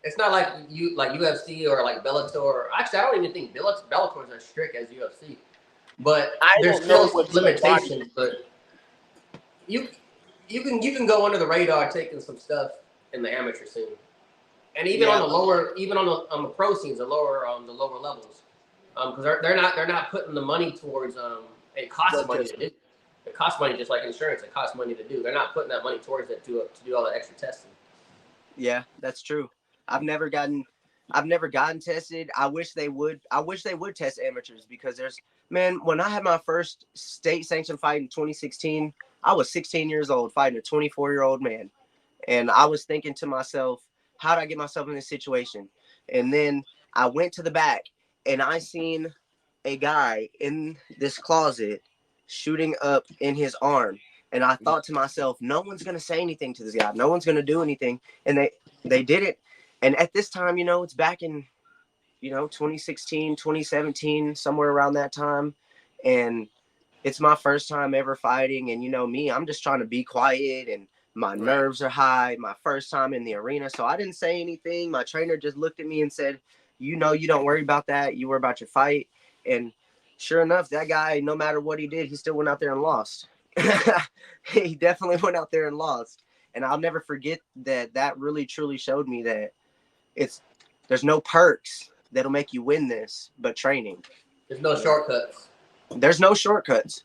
Speaker 3: It's not like UFC or like Bellator. Actually, I don't even think Bellator is as strict as UFC. But there's still limitations. But you can go under the radar taking some stuff in the amateur scene, and even on the pro scenes, the lower levels, because they're not putting the money towards it costs money to do. It costs money just like insurance. It costs money to do. They're not putting that money towards it to do all that extra testing.
Speaker 2: Yeah, that's true. I've never gotten tested. I wish they would test amateurs, because when I had my first state sanctioned fight in 2016, I was 16 years old fighting a 24-year-old man. And I was thinking to myself, how did I get myself in this situation? And then I went to the back and I seen a guy in this closet shooting up in his arm. And I thought to myself, no one's going to say anything to this guy. No one's going to do anything. And they did it. And at this time, it's back in, 2016, 2017, somewhere around that time. And it's my first time ever fighting. And me, I'm just trying to be quiet, and my nerves are high. My first time in the arena. So I didn't say anything. My trainer just looked at me and said, you don't worry about that. You worry about your fight. And sure enough, that guy, no matter what he did, he still went out there and lost. He definitely went out there and lost. And I'll never forget that really truly showed me that there's no perks that'll make you win this, but training.
Speaker 3: There's no shortcuts.
Speaker 2: There's no shortcuts.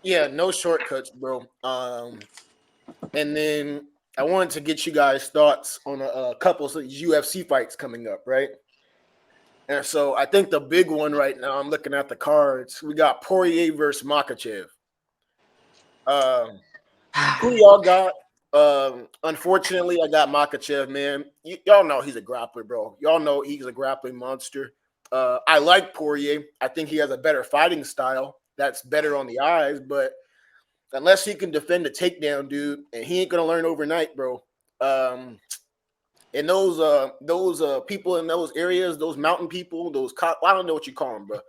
Speaker 1: Yeah, no shortcuts, bro. And then I wanted to get you guys' thoughts on a couple of UFC fights coming up, right? And so I think the big one right now, I'm looking at the cards. We got Poirier versus Makhachev. Who y'all got? Unfortunately, I got Makhachev, man. Y'all know he's a grappler, bro. Y'all know he's a grappling monster. I like Poirier. I think he has a better fighting style that's better on the eyes, but unless he can defend a takedown, dude, and he ain't gonna learn overnight, bro. And those people in those areas, those mountain people, I don't know what you call them, bro.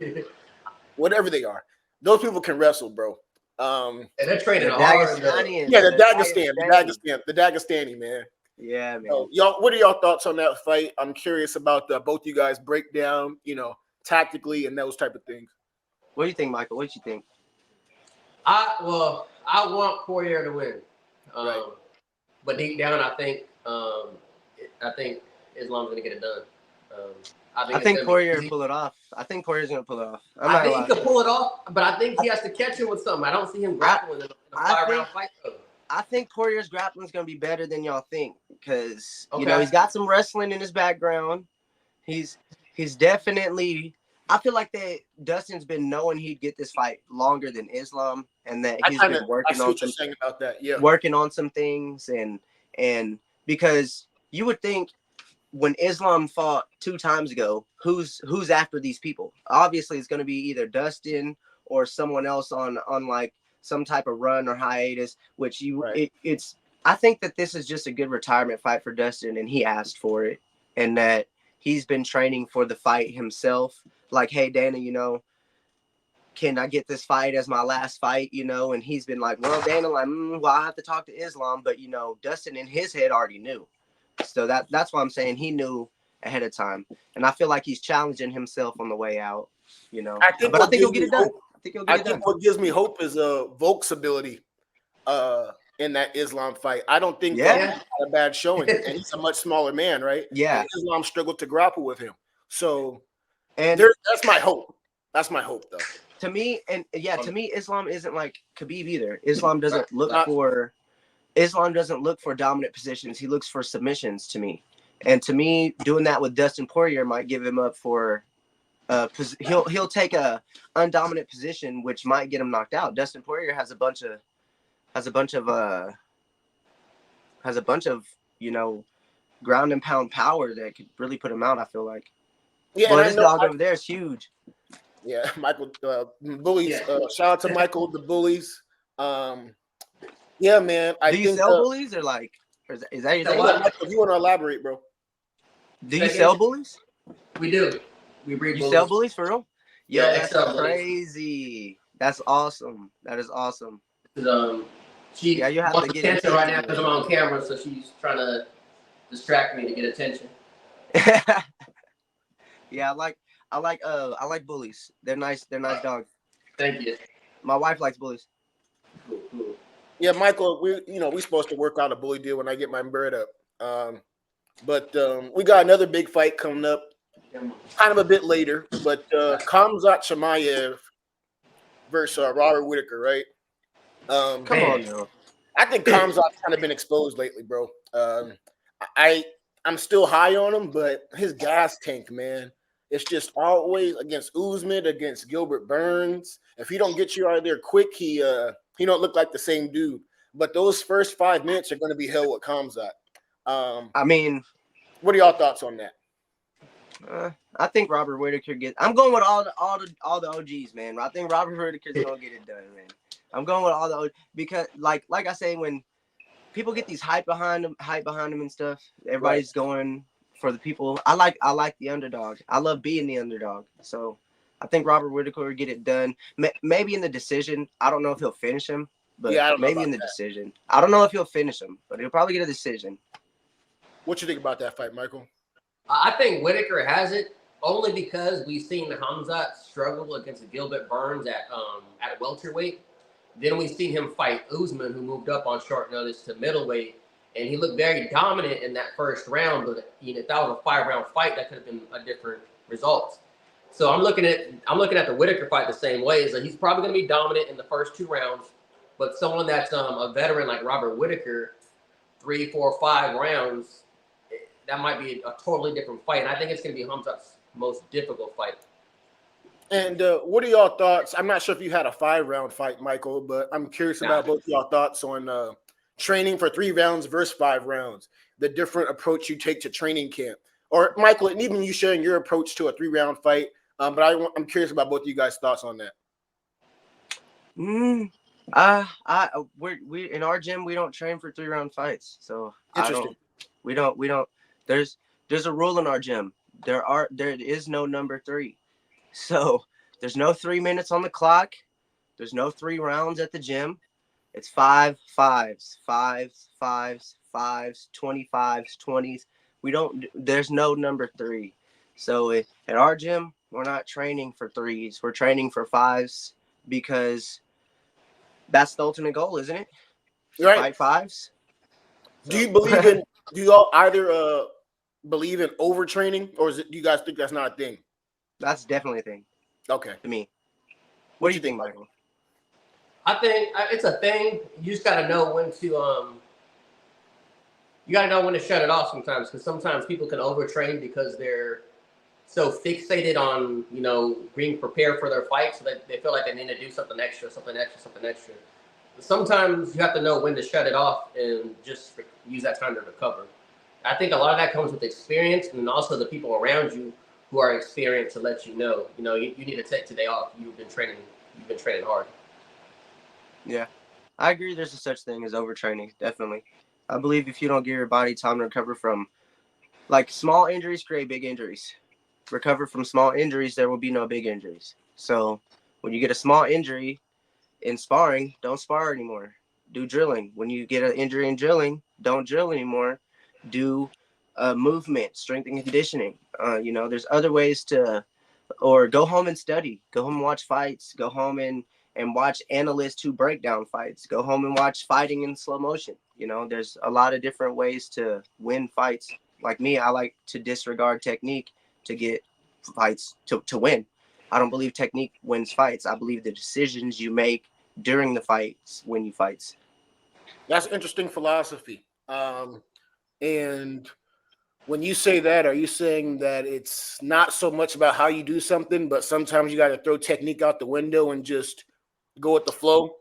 Speaker 1: Whatever they are, those people can wrestle, bro.
Speaker 3: And they're training
Speaker 1: hard. Yeah, the Dagestani, man.
Speaker 2: Yeah, man.
Speaker 1: So, y'all, what are y'all thoughts on that fight? I'm curious about both you guys breakdown, tactically and those type of things.
Speaker 2: What do you think, Michael? What do you think?
Speaker 3: I want Poirier to win,
Speaker 1: right.
Speaker 3: But deep down, I think Islam's gonna get it done.
Speaker 2: I think Poirier will pull it off. I think Poirier's gonna pull it off.
Speaker 3: I think he can pull it off, but I think he has to catch him with something. I don't see him grappling in a 5-round fight, though.
Speaker 2: I think Poirier's grappling is gonna be better than y'all think, because he's got some wrestling in his background. He's definitely. I feel like that Dustin's been knowing he'd get this fight longer than Islam, and that he's been
Speaker 1: I
Speaker 2: working
Speaker 1: see
Speaker 2: on
Speaker 1: what you're saying about that. Yeah.
Speaker 2: working on some things, and because you would think when Islam fought 2 times ago, who's after these people? Obviously, it's going to be either Dustin or someone else on like some type of run or hiatus. Which it's. I think that this is just a good retirement fight for Dustin, and he asked for it, and that he's been training for the fight himself. Like, hey, Dana, can I get this fight as my last fight? And he's been like, well, Dana, like, well, I have to talk to Islam, but Dustin in his head already knew. So that's why I'm saying he knew ahead of time, and I feel like he's challenging himself on the way out.
Speaker 1: I think
Speaker 2: he'll get it done. I think
Speaker 1: what gives me hope is Volk's ability in that Islam fight. I don't think Volk had a bad showing, and he's a much smaller man, right?
Speaker 2: Yeah,
Speaker 1: and Islam struggled to grapple with him. So,
Speaker 2: and
Speaker 1: that's my hope. That's my hope, though.
Speaker 2: To me, Islam isn't like Khabib either. Islam doesn't look for dominant positions. He looks for submissions to me. And to me, doing that with Dustin Poirier might give him up for he'll take a undominant position, which might get him knocked out. Dustin Poirier has a bunch of ground and pound power that could really put him out, I feel like.
Speaker 1: Yeah,
Speaker 2: this dog over there is huge.
Speaker 1: Yeah, Michael Bullies. Shout out to Michael the Bullies. Yeah, man.
Speaker 2: Do you sell bullies or like? Or is that your thing?
Speaker 1: Michael, you want to elaborate, bro?
Speaker 2: Do you sell bullies?
Speaker 3: We do. We breed bullies.
Speaker 2: You sell bullies for real? Yo,
Speaker 3: Yeah,
Speaker 2: that's crazy. That's awesome. That is awesome.
Speaker 3: She
Speaker 2: you have
Speaker 3: wants
Speaker 2: to get
Speaker 3: attention right now because I'm on camera, so she's trying to distract me to get attention.
Speaker 2: Yeah, I like bullies. They're nice. They're nice dogs.
Speaker 3: Thank you.
Speaker 2: My wife likes bullies.
Speaker 3: Cool.
Speaker 1: Yeah, Michael, we're supposed to work out a bully deal when I get my bird up. But we got another big fight coming up, kind of a bit later. But Khamzat Chimaev versus Robert Whitaker, right?
Speaker 2: Come on, now.
Speaker 1: I think Khamzat's kind of been exposed lately, bro. I'm still high on him, but his gas tank, man. It's just always against Usman, against Gilbert Burns. If he don't get you out of there quick, he don't look like the same dude. But those first 5 minutes are going to be hell with Khamzat.
Speaker 2: I mean,
Speaker 1: what are y'all thoughts on that?
Speaker 2: I think Robert Whitaker I'm going with all the OGs, man. I think Robert Whitaker's gonna get it done, man. I'm going with all the OGs because, like I say, when people get these hype behind them and stuff, everybody's going for the people. I like the underdog. I love being the underdog. So I think Robert Whitaker will get it done. Maybe in the decision. I don't know if he'll finish him, but maybe in the decision. I don't know if he'll finish him, but he'll probably get a decision.
Speaker 1: What you think about that fight, Michael?
Speaker 3: I think Whitaker has it only because we've seen Khamzat struggle against Gilbert Burns at welterweight. Then we've seen him fight Usman, who moved up on short notice to middleweight, and he looked very dominant in that first round. But if that was a 5-round fight, that could have been a different result. So I'm looking at the Whitaker fight the same way. So he's probably going to be dominant in the first 2 rounds, but someone that's a veteran like Robert Whitaker, 3, 4, 5 rounds, that might be a totally different fight. And I think it's going to be Khamzat's most difficult fight.
Speaker 1: And what are y'all thoughts? I'm not sure if you had a 5-round fight, Michael, but I'm curious about both y'all thoughts on training for 3 rounds versus 5 rounds, the different approach you take to training camp. Or, Michael, and even you sharing your approach to a 3-round fight. But I'm curious about both of you guys' thoughts on that.
Speaker 2: We in our gym, we don't train for 3-round fights. So
Speaker 1: Interesting.
Speaker 2: We don't. There's a rule in our gym. There is no number 3. So there's no 3 minutes on the clock. There's no 3 rounds at the gym. It's 5 5s, 5s, 5s, 5s, 25s, 20s. There's no number 3. So at our gym, we're not training for 3s. We're training for 5s because that's the ultimate goal, isn't it?
Speaker 1: Right.
Speaker 2: Fight 5s.
Speaker 1: So. Do you all either believe in overtraining, or do you guys think that's not a thing?
Speaker 2: That's definitely a thing.
Speaker 1: Okay.
Speaker 2: To me. What do you think, Michael?
Speaker 3: I think it's a thing. You just gotta know when to shut it off sometimes, because sometimes people can overtrain because they're so fixated on, you know, being prepared for their fight, so that they feel like they need to do something extra. Sometimes you have to know when to shut it off and just use that time to recover. I think a lot of that comes with experience, and also the people around you who are experienced to let you know, you need to take today off. You've been training hard.
Speaker 2: Yeah, I agree. There's a such thing as overtraining. Definitely. I believe if you don't give your body time to recover from, like, small injuries create big injuries. Recover from small injuries, there will be no big injuries. So when you get a small injury in sparring, don't spar anymore. Do drilling. When you get an injury in drilling, don't drill anymore. Do movement, strength and conditioning. There's other ways to, or go home and study. Go home and watch fights. Go home and watch analysts who break down fights. Go home and watch fighting in slow motion. There's a lot of different ways to win fights. Like me, I like to disregard technique to get fights to win. I don't believe technique wins fights. I believe the decisions you make during the fights win you fights.
Speaker 1: That's interesting philosophy. And when you say that, are you saying that it's not so much about how you do something, but sometimes you got to throw technique out the window and just go with the flow?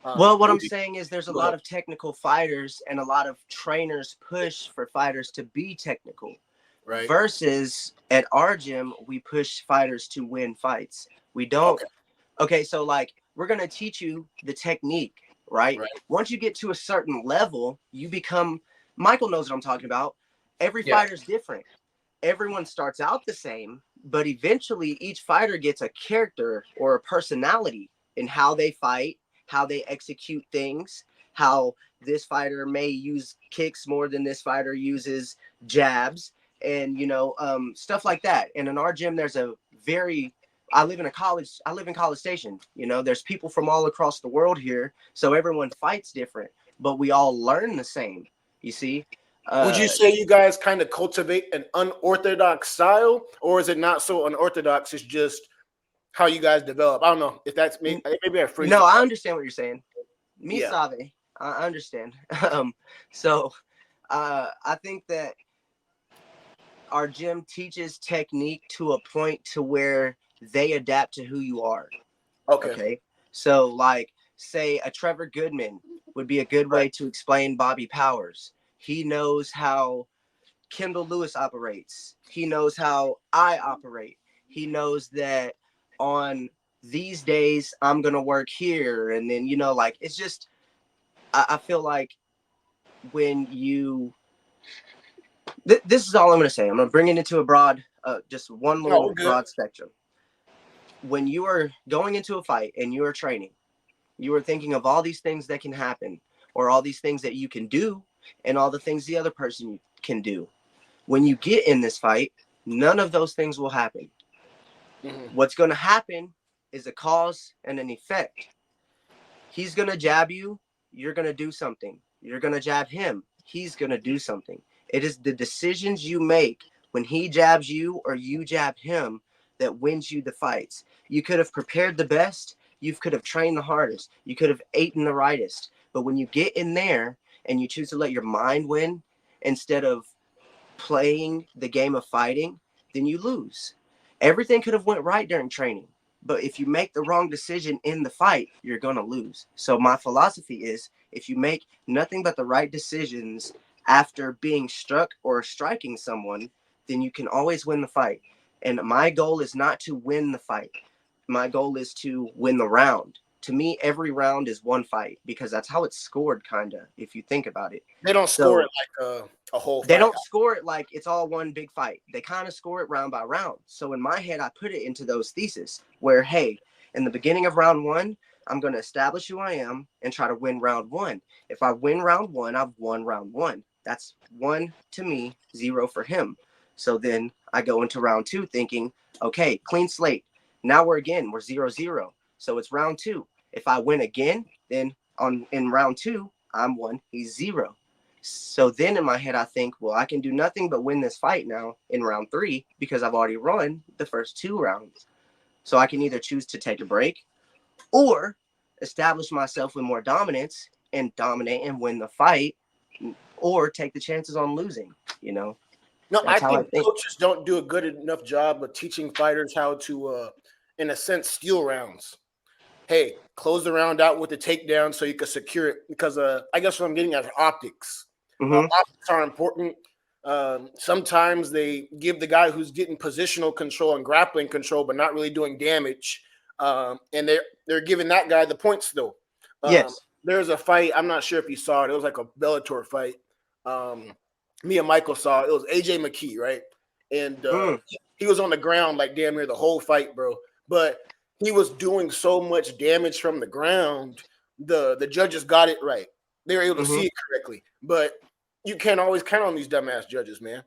Speaker 2: Well, what I'm saying is there's a lot of technical fighters, and a lot of trainers push for fighters to be technical. Right. Versus at our gym, we push fighters to win fights. We don't. Okay, so like, we're going to teach you the technique, right? Once you get to a certain level, you become, Michael knows what I'm talking about. Every fighter's different. Everyone starts out the same, but eventually each fighter gets a character or a personality in how they fight, how they execute things, how this fighter may use kicks more than this fighter uses jabs, and stuff like that. And in our gym, there's I live in College Station. There's people from all across the world here, so everyone fights different, but we all learn the same. You see?
Speaker 1: Would you say you guys kind of cultivate an unorthodox style, or is it not so unorthodox? It's just how you guys develop. I don't know if that's maybe I phrase.
Speaker 2: No, I understand what you're saying.
Speaker 1: Yeah.
Speaker 2: I understand. I think that our gym teaches technique to a point to where they adapt to who you are. Okay. So, like, say a Trevor Goodman would be a good way to explain Bobby Powers. He knows how Kendall Lewis operates. He knows how I operate. He knows that on these days I'm going to work here. And then, it's just, I feel like when you, this is all I'm going to say. I'm going to bring it into a broad, just one little broad spectrum. When you are going into a fight and you are training, you are thinking of all these things that can happen, or all these things that you can do, and all the things the other person can do. When you get in this fight, none of those things will happen. Mm-hmm. What's going to happen is a cause and an effect. He's going to jab you. You're going to do something. You're going to jab him. He's going to do something. It is the decisions you make when he jabs you or you jab him that wins you the fights. You could have prepared the best. You could have trained the hardest. You could have eaten the rightest. But when you get in there and you choose to let your mind win instead of playing the game of fighting, then you lose. Everything could have went right during training, but if you make the wrong decision in the fight, you're going to lose. So my philosophy is, if you make nothing but the right decisions after being struck or striking someone, then you can always win the fight. And my goal is not to win the fight. My goal is to win the round. To me, every round is one fight, because that's how it's scored, kind of, if you think about it.
Speaker 1: They don't score it like a whole fight.
Speaker 2: They don't score it like it's all one big fight. They kind of score it round by round. So in my head, I put it into those theses where, hey, in the beginning of round one, I'm going to establish who I am and try to win round one. If I win round one, I've won round one. That's 1 to me, 0 for him. So then I go into round two thinking, okay, clean slate. Now we're 0-0. So it's round two. If I win again, then in round two, I'm 1, he's 0. So then in my head, I think, well, I can do nothing but win this fight now in round 3 because I've already run the first 2 rounds. So I can either choose to take a break or establish myself with more dominance and dominate and win the fight, or take the chances on losing,
Speaker 1: No, I
Speaker 2: That's how I
Speaker 1: think
Speaker 2: think.
Speaker 1: coaches don't do a good enough job of teaching fighters how to, in a sense, steal rounds. Hey, close the round out with the takedown so you can secure it. Because I guess what I'm getting at is optics.
Speaker 2: Hmm.
Speaker 1: Optics are important. Sometimes they give the guy who's getting positional control and grappling control, but not really doing damage, and they're giving that guy the points though.
Speaker 2: Yes.
Speaker 1: There's a fight. I'm not sure if you saw it. It was like a Bellator fight. Me and Michael saw it. It was AJ McKee, right? And he was on the ground like damn near the whole fight, bro. But he was doing so much damage from the ground. The judges got it right. They were able to see it correctly. But you can't always count on these dumbass judges, man.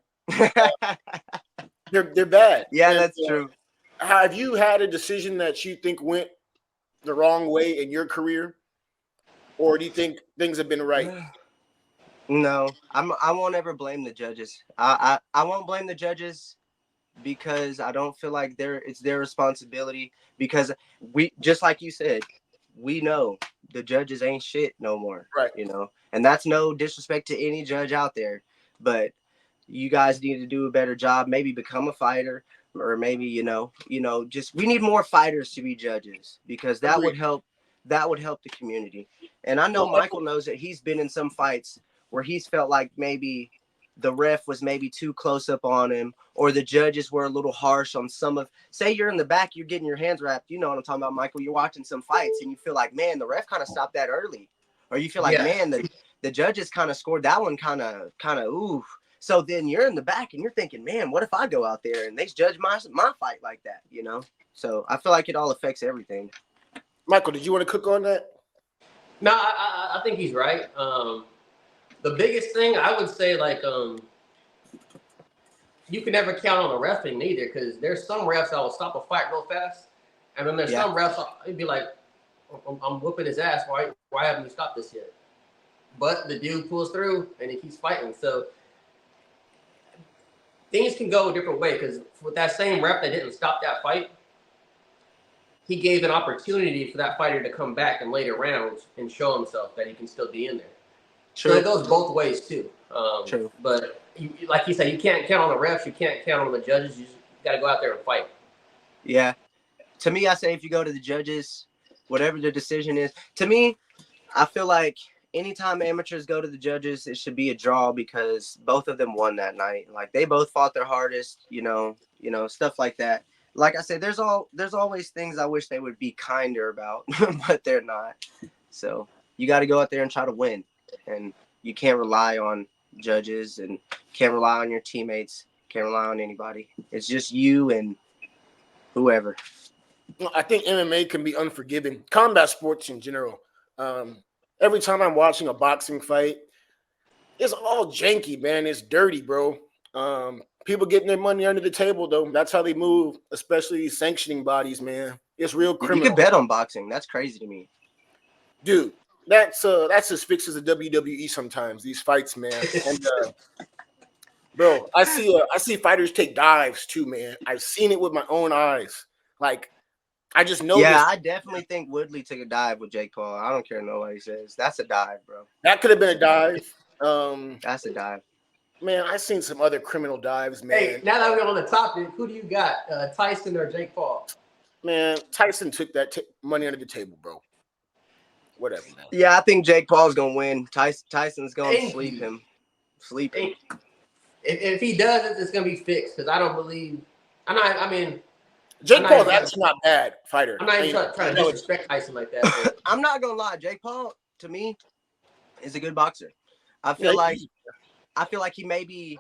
Speaker 1: They're bad.
Speaker 2: Yeah,
Speaker 1: And,
Speaker 2: that's true.
Speaker 1: Have you had a decision that you think went the wrong way in your career, or do you think things have been right?
Speaker 2: No, I won't ever blame the judges. I won't blame the judges because I don't feel like it's their responsibility, because we, just like you said, we know the judges ain't shit no more.
Speaker 1: Right.
Speaker 2: You know, and that's no disrespect to any judge out there, but you guys need to do a better job. Maybe become a fighter, or maybe just we need more fighters to be judges, because that
Speaker 1: Agreed.
Speaker 2: would help. That would help the community. And I know Michael knows that he's been in some fights where he's felt like maybe the ref was maybe too close up on him, or the judges were a little harsh on some of, say you're in the back, you're getting your hands wrapped. You know what I'm talking about, Michael? You're watching some fights and you feel like, man, the ref kind of stopped that early. Or you feel like, man, the judges kind of scored that one kind of, ooh. So then you're in the back and you're thinking, man, what if I go out there and they judge my fight like that, you know? So I feel like it all affects everything.
Speaker 1: Michael, did you want to cook on that?
Speaker 3: No, I think he's right. The biggest thing I would say, like, you can never count on the refing either, because there's some refs that will stop a fight real fast, and then there's some refs it'd be like, I'm whooping his ass. Why haven't you stopped this yet? But the dude pulls through and he keeps fighting. So things can go a different way, because with that same ref that didn't stop that fight, he gave an opportunity for that fighter to come back in later rounds and show himself that he can still be in there. True. So it goes both ways too. True. But like you said, you can't count on the refs. You can't count on the judges. You just got to go out there and fight.
Speaker 2: Yeah. To me, I say if you go to the judges, whatever the decision is, to me, I feel like anytime amateurs go to the judges, it should be a draw, because both of them won that night. Like, they both fought their hardest, stuff like that. Like I said, there's always things I wish they would be kinder about, but they're not. So you got to go out there and try to win, and you can't rely on judges and can't rely on your teammates, can't rely on anybody. It's just you and whoever.
Speaker 1: I think MMA can be unforgiving. Combat sports in general. Every time I'm watching a boxing fight, it's all janky, man. It's dirty, bro. People getting their money under the table, though. That's how they move, especially these sanctioning bodies, man. It's real criminal.
Speaker 2: You could bet on boxing. That's crazy to me.
Speaker 1: Dude, that's as fixed as the WWE sometimes, these fights, man. And bro, I see fighters take dives too, man. I've seen it with my own eyes. Like, I just know.
Speaker 2: Yeah, I definitely think Woodley took a dive with Jake Paul. I don't care what nobody says. That's a dive, bro.
Speaker 1: That could have been a dive.
Speaker 2: That's a dive.
Speaker 1: Man, I've seen some other criminal dives, man.
Speaker 3: Hey, now that we're on the topic, who do you got, Tyson or Jake Paul?
Speaker 1: Man, Tyson took that money under the table, bro. Whatever, man.
Speaker 2: Yeah, I think Jake Paul's gonna win. Tyson's gonna sleep him.
Speaker 3: If he does, it's gonna be fixed, because I don't believe. I mean,
Speaker 1: Jake Paul's actually not bad fighter.
Speaker 3: I'm not even trying to disrespect Tyson like that. But.
Speaker 2: I'm not gonna lie, Jake Paul to me is a good boxer. I feel like he maybe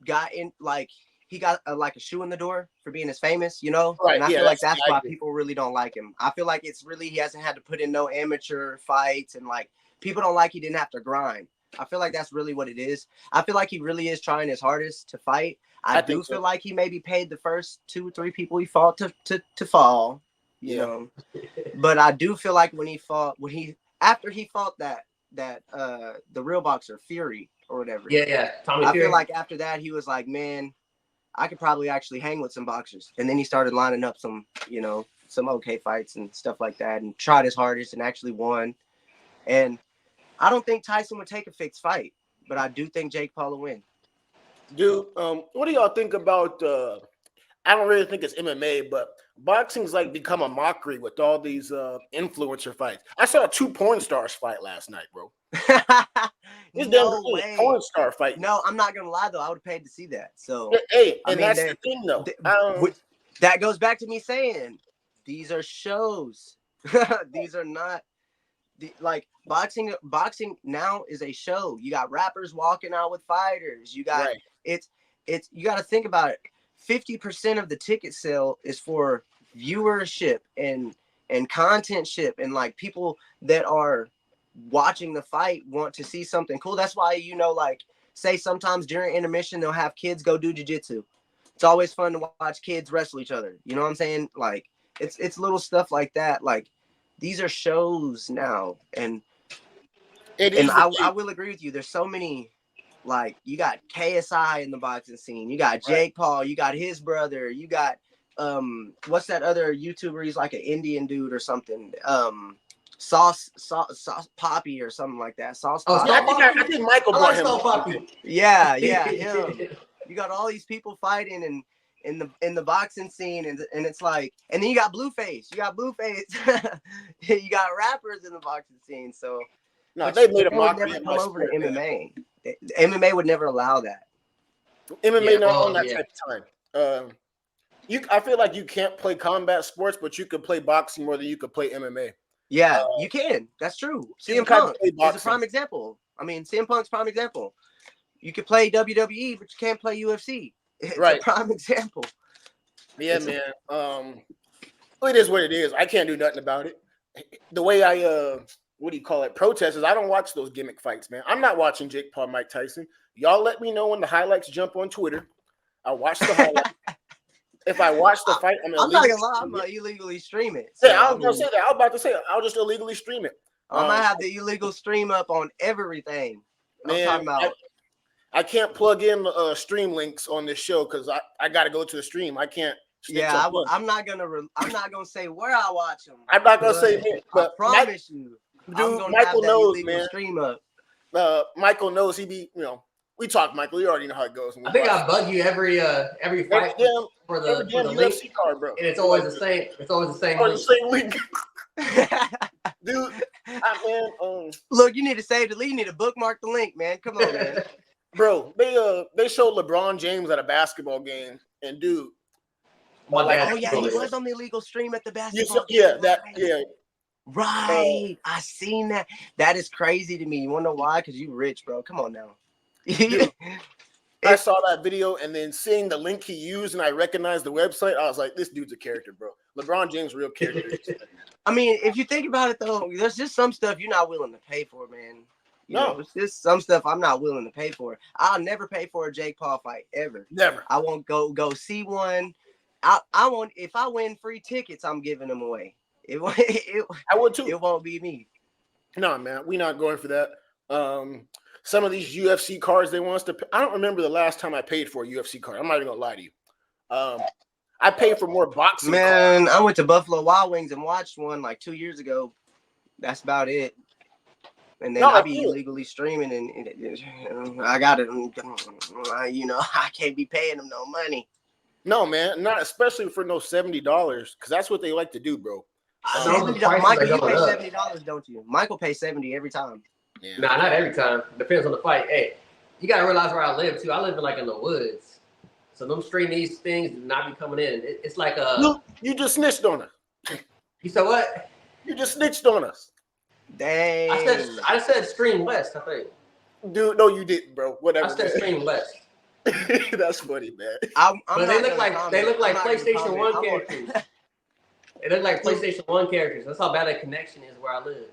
Speaker 2: got in, like, he got like a shoe in the door for being as famous, you know?
Speaker 1: Right,
Speaker 2: and I feel like that's why people really don't like him. I feel like it's really, he hasn't had to put in no amateur fights, and like, people don't like he didn't have to grind. I feel like that's really what it is. I feel like he really is trying his hardest to fight. I do feel like he maybe paid the first 2-3 people he fought to fall, you know. But I do feel like after he fought that the real boxer Fury or whatever.
Speaker 3: Yeah, Tommy Fury.
Speaker 2: I feel like after that he was like, man, I could probably actually hang with some boxers. And then he started lining up some okay fights and stuff like that, and tried his hardest and actually won. And I don't think Tyson would take a fixed fight, but I do think Jake Paul will win.
Speaker 1: Dude, what do y'all think about? I don't really think it's MMA, but boxing's like become a mockery with all these influencer fights. I saw 2 porn stars fight last night, bro. This damn
Speaker 2: No
Speaker 1: thing is
Speaker 2: way.
Speaker 1: porn star fight.
Speaker 2: No, I'm not gonna lie though. I would have paid to see that. So
Speaker 1: Hey,
Speaker 2: I
Speaker 1: and
Speaker 2: mean,
Speaker 1: that's the thing though.
Speaker 2: that goes back to me saying these are shows. These are not like boxing. Boxing now is a show. You got rappers walking out with fighters. You got it's you got to think about it. 50% of the ticket sale is for viewership and contentship, and like people that are watching the fight want to see something cool. That's why, you know, like say sometimes during intermission they'll have kids go do jiu-jitsu. It's always fun to watch kids wrestle each other. You know what I'm saying? Like it's little stuff like that. Like these are shows now, and I will agree with you. There's so many. Like you got KSI in the boxing scene. You got Jake Paul. You got his brother. You got what's that other YouTuber? He's like an Indian dude or something. Sauce Poppy or something like that. Sauce Poppy.
Speaker 1: I think Michael brought him.
Speaker 2: Poppy. Yeah, him. You got all these people fighting and in the boxing scene, and it's like, and then you got Blueface. You got rappers in the boxing scene. So
Speaker 1: no, they made a
Speaker 2: mockery. Never come over to MMA. MMA would never allow that.
Speaker 1: MMA not on that type of time. I feel like you can't play combat sports, but you could play boxing more than you could play MMA.
Speaker 2: Yeah, you can. That's true. CM Punk is a prime example. I mean, CM Punk's prime example. You could play WWE, but you can't play UFC. It's a prime example.
Speaker 1: Yeah, man. It is what it is. I can't do nothing about it. The way I protest is I don't watch those gimmick fights, man. I'm not watching Jake Paul, Mike Tyson. Y'all let me know when the highlights jump on Twitter. I'll watch the highlights. If I watch the fight, I'm not gonna lie. I'm gonna illegally stream it. So, yeah, I was gonna say that. I was about to say I'll just illegally stream it.
Speaker 2: I might have the illegal stream up on everything.
Speaker 1: Man, I'm talking about. I can't plug in stream links on this show because I got to go to the stream. I can't.
Speaker 2: Yeah, I'm not gonna say where I watch them.
Speaker 1: I'm not gonna say it, but
Speaker 2: I promise you,
Speaker 1: dude. Michael knows, man. Stream up. Michael knows. He be, we talk, Michael. You already know how it goes.
Speaker 3: I think I bug you every fight for the link
Speaker 1: UFC card, bro.
Speaker 3: And it's always the same. It's always the same.
Speaker 1: Or the same link. Dude,
Speaker 2: look, you need to save the link. You need to bookmark the link, man. Come on, man.
Speaker 1: Bro, they showed LeBron James at a basketball game, and dude.
Speaker 2: He was on the illegal stream at the basketball game. Right. I seen that. That is crazy to me. You wanna know why? Because you rich, bro. Come on now.
Speaker 1: Dude, I saw that video, and then seeing the link he used, and I recognized the website. I was like, "This dude's a character, bro. LeBron James, real character."
Speaker 2: I mean, if you think about it, though, there's just some stuff you're not willing to pay for, man. You know, it's just some stuff I'm not willing to pay for. I'll never pay for a Jake Paul fight ever.
Speaker 1: Never.
Speaker 2: I won't go see one. I won't. If I win free tickets, I'm giving them away. I
Speaker 1: would too.
Speaker 2: It won't be me.
Speaker 1: No, man, we're not going for that. Some of these UFC cards they want us to pay. I don't remember the last time I paid for a UFC card. I'm not even gonna lie to you. I paid for more boxing.
Speaker 2: Man, cards. I went to Buffalo Wild Wings and watched one like 2 years ago. That's about it. And then I be illegally streaming, and I got it. I can't be paying them no money.
Speaker 1: No, man, not especially for no $70, because that's what they like to do, bro.
Speaker 2: Michael, you pay $70, don't you? Michael pays $70 every time.
Speaker 3: Yeah. Nah, not every time. Depends on the fight. Hey, you gotta realize where I live too. I live in the woods, so them these things do not be coming in. It's like
Speaker 1: Look, you just snitched on us.
Speaker 3: You said what?
Speaker 1: You just snitched on us.
Speaker 2: Dang.
Speaker 3: I said Stream West, I think.
Speaker 1: Dude, no, you didn't, bro. Whatever.
Speaker 3: I said Stream West.
Speaker 1: That's funny, man.
Speaker 3: But they look like PlayStation 1 characters. They look like PlayStation 1 characters. That's how bad a connection is where I live.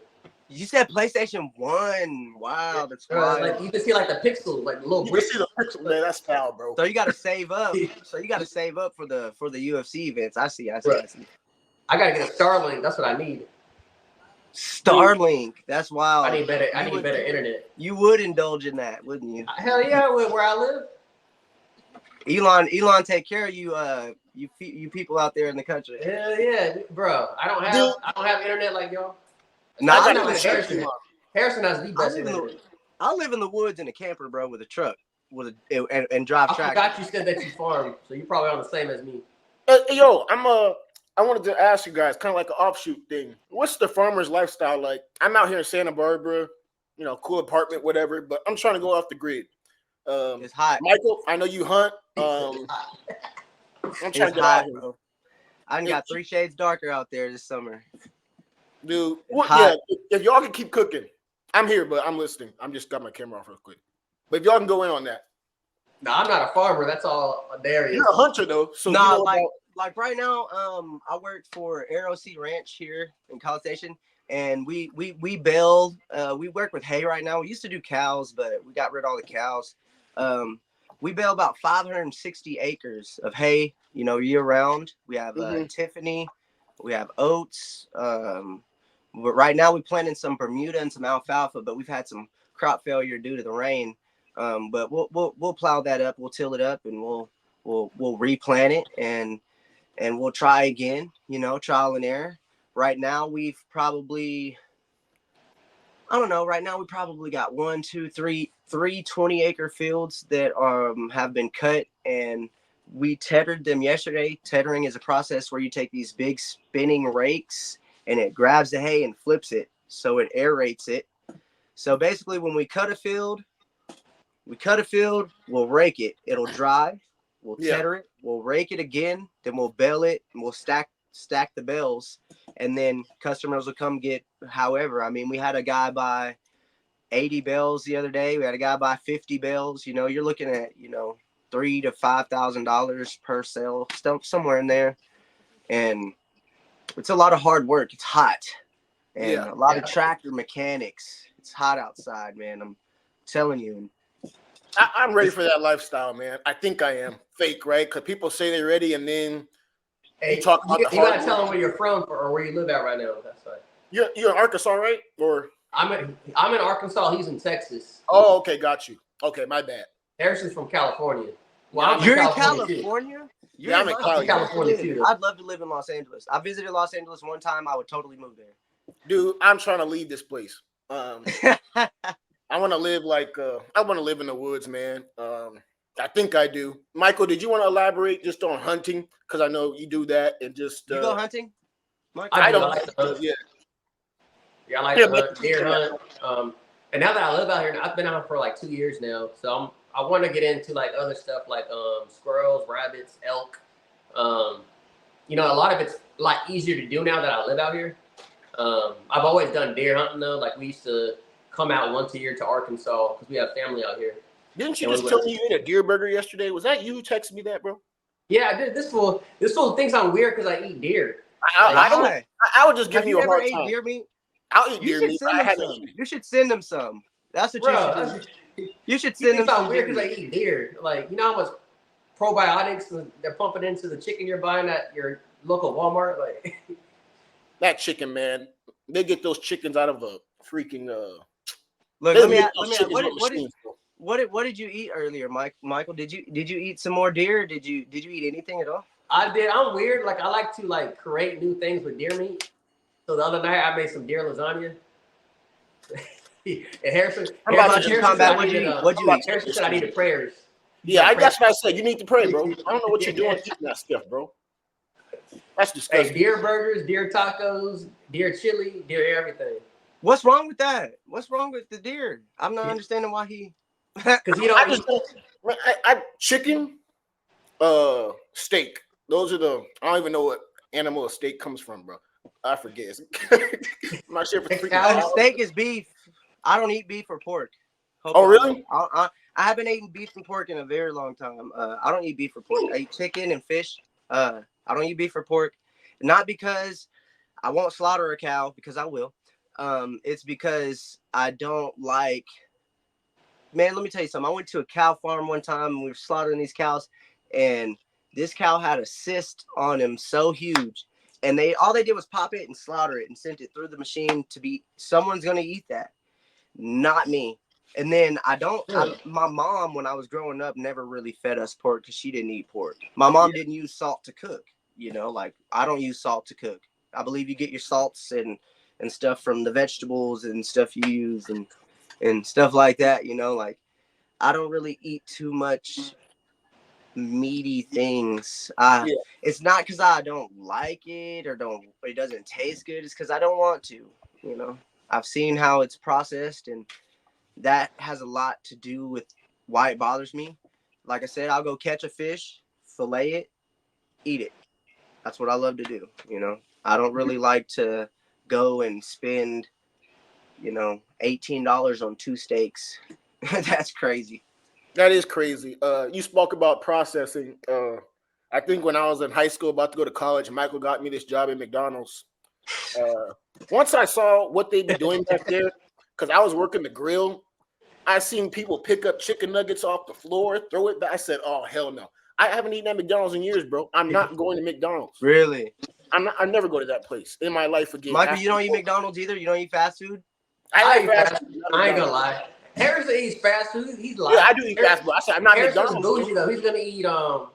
Speaker 2: You said PlayStation 1. Wow, that's wild.
Speaker 3: Like you can see like the pixels, like the little bricks.
Speaker 1: You can see the pixels, man. That's foul, bro.
Speaker 2: So you got to save up. For the UFC events. I see.
Speaker 3: I gotta get a Starlink. That's what I need.
Speaker 2: Starlink. That's wild.
Speaker 3: I need better internet.
Speaker 2: You would indulge in that, wouldn't you?
Speaker 3: Hell yeah, where I live.
Speaker 2: Elon, take care of you. You people out there in the country.
Speaker 3: Hell yeah, bro. I don't have internet like y'all.
Speaker 2: No,
Speaker 3: I got Harrison has the best internet.
Speaker 2: I live in the woods in a camper, bro, with a truck. and drive
Speaker 3: I
Speaker 2: track.
Speaker 3: forgot you said that you farm, so you're probably on the same as me.
Speaker 1: Yo, I wanted to ask you guys, kind of like an offshoot thing. What's the farmer's lifestyle like? I'm out here in Santa Barbara, cool apartment, whatever. But I'm trying to go off the grid.
Speaker 2: It's hot.
Speaker 1: Michael, I know you hunt. I'm trying to
Speaker 2: It's
Speaker 1: get
Speaker 2: hot,
Speaker 1: out here,
Speaker 2: bro. I done got 3 shades darker out there this summer.
Speaker 1: dude.
Speaker 2: It's
Speaker 1: Yeah,
Speaker 2: hot.
Speaker 1: if y'all can keep cooking, I'm here, but I'm listening. I'm just got my camera off real quick. But if y'all can go in on that.
Speaker 3: No, I'm not a farmer. That's all Adarius.
Speaker 1: You're a hunter though, so
Speaker 2: Nah,
Speaker 1: you know
Speaker 2: like right now, I work for Arrow Sea Ranch here in College Station, and we bale. We work with hay right now. We used to do cows, but we got rid of all the cows. We bale about 560 acres of hay, year round. We have Tiffany, we have oats. But right now we planting some Bermuda and some alfalfa, but we've had some crop failure due to the rain. But we'll plow that up, we'll till it up, and we'll replant it and we'll try again, trial and error. Right now we've probably, I don't know, right now we probably got 1, 2, 3 20-acre fields that have been cut, and we tethered them yesterday. Tethering is a process where you take these big spinning rakes and it grabs the hay and flips it so it aerates it. So basically when we cut a field, we'll rake it. It'll dry. We'll tether it. We'll rake it again. Then we'll bale it, and we'll stack the bales. And then customers will come get however. I mean, we had a guy buy 80 bales the other day. We had a guy buy 50 bales. You're looking at $3,000 to $5,000 per sale, somewhere in there. And it's a lot of hard work. It's hot, and a lot of tractor mechanics. It's hot outside, man. I'm telling you.
Speaker 1: I'm ready for that lifestyle, man. I think I am. Fake, right? Because people say they're ready, and then
Speaker 3: you
Speaker 1: talk about
Speaker 3: you gotta tell them where you're from or where you live at right now. That's right.
Speaker 1: You're in Arkansas, right? Or
Speaker 3: I'm in Arkansas. He's in Texas.
Speaker 1: oh, okay, got you. Okay, my bad.
Speaker 3: Harrison's from California. Well,
Speaker 2: you're in California?
Speaker 1: Yeah, I'm in
Speaker 3: California too.
Speaker 2: I'd love to live in Los Angeles. I visited Los Angeles one time. I would totally move there.
Speaker 1: Dude, I'm trying to leave this place. I want to live I want to live in the woods, man. I think I do. Michael, did you want to elaborate just on hunting? Because I know you do that, and just
Speaker 2: you go hunting.
Speaker 3: Michael? I like to hunt. Yeah, I like to hunt, deer hunt. And now that I live out here, I've been out for like 2 years now, so I want to get into like other stuff like squirrels, rabbits, elk. A lot of it's a lot easier to do now that I live out here. I've always done deer hunting though. Like we used to come out once a year to Arkansas because we have family out here.
Speaker 1: Didn't you just tell me you ate a deer burger yesterday? Was that you who texted me that, bro?
Speaker 3: Yeah, I did. This fool thinks I'm weird because I eat deer.
Speaker 1: I would just give you a hard time.
Speaker 2: Ate deer meat?
Speaker 1: I'll eat deer meat.
Speaker 2: You should send them some. That's what you should do. You should send them some.
Speaker 3: Weird because I eat deer. Like, you know how much probiotics they're pumping into the chicken you're buying at your local Walmart? Like
Speaker 1: that chicken, man. They get those chickens out of a freaking
Speaker 2: Look, let me ask, what did you eat earlier, Michael? Did you eat some more deer? Or did you eat anything at all?
Speaker 3: I did. I'm weird. Like I like to create new things with deer meat. So the other night I made some deer lasagna. And Harrison said I needed prayers.
Speaker 1: Yeah, that's what I said. You need to pray, bro. I don't know what you're doing eating that stuff, bro. That's disgusting.
Speaker 3: Hey, deer burgers, deer tacos, deer chili, deer everything.
Speaker 2: What's wrong with that? What's wrong with the deer? I'm not understanding why he.
Speaker 3: Because he don't.
Speaker 1: I chicken, steak. Those are I don't even know what animal a steak comes from, bro. I forget. I'm not sure if
Speaker 2: steak is beef. I don't eat beef or pork.
Speaker 1: Really?
Speaker 2: I haven't eaten beef and pork in a very long time. I don't eat beef or pork. I eat chicken and fish. I don't eat beef or pork. Not because I won't slaughter a cow, because I will. It's because I don't like. Man, let me tell you something. I went to a cow farm one time and we were slaughtering these cows, and this cow had a cyst on him so huge, and all they did was pop it and slaughter it and sent it through the machine to be. Someone's gonna eat that, not me. And then my mom, when I was growing up, never really fed us pork because she didn't eat pork. My mom didn't use salt to cook. I don't use salt to cook. I believe you get your salts and stuff from the vegetables and stuff you use and stuff like that. I don't really eat too much meaty things.
Speaker 1: Yeah.
Speaker 2: It's not because I don't like it or it doesn't taste good. It's because I don't want to. You know, I've seen how it's processed, and that has a lot to do with why it bothers me. Like I said, I'll go catch a fish, fillet it, eat it. That's what I love to do. You know, I don't really like to go and spend, $18 on 2 steaks. That's crazy.
Speaker 1: That is crazy. You spoke about processing. I think when I was in high school, about to go to college, Michael got me this job at McDonald's. Once I saw what they be doing back there, because I was working the grill, I seen people pick up chicken nuggets off the floor, throw it back. I said, "Oh hell no! I haven't eaten at McDonald's in years, bro. I'm not going to McDonald's.
Speaker 2: Really?
Speaker 1: I never go to that place in my life again."
Speaker 2: Michael, you don't eat McDonald's either? You don't eat fast food?
Speaker 3: I eat fast food. I ain't gonna lie. Harrison eats fast food. He's lying.
Speaker 1: Yeah, I do eat fast food. I said I'm not
Speaker 3: Harrison's
Speaker 1: McDonald's.
Speaker 3: bougie though.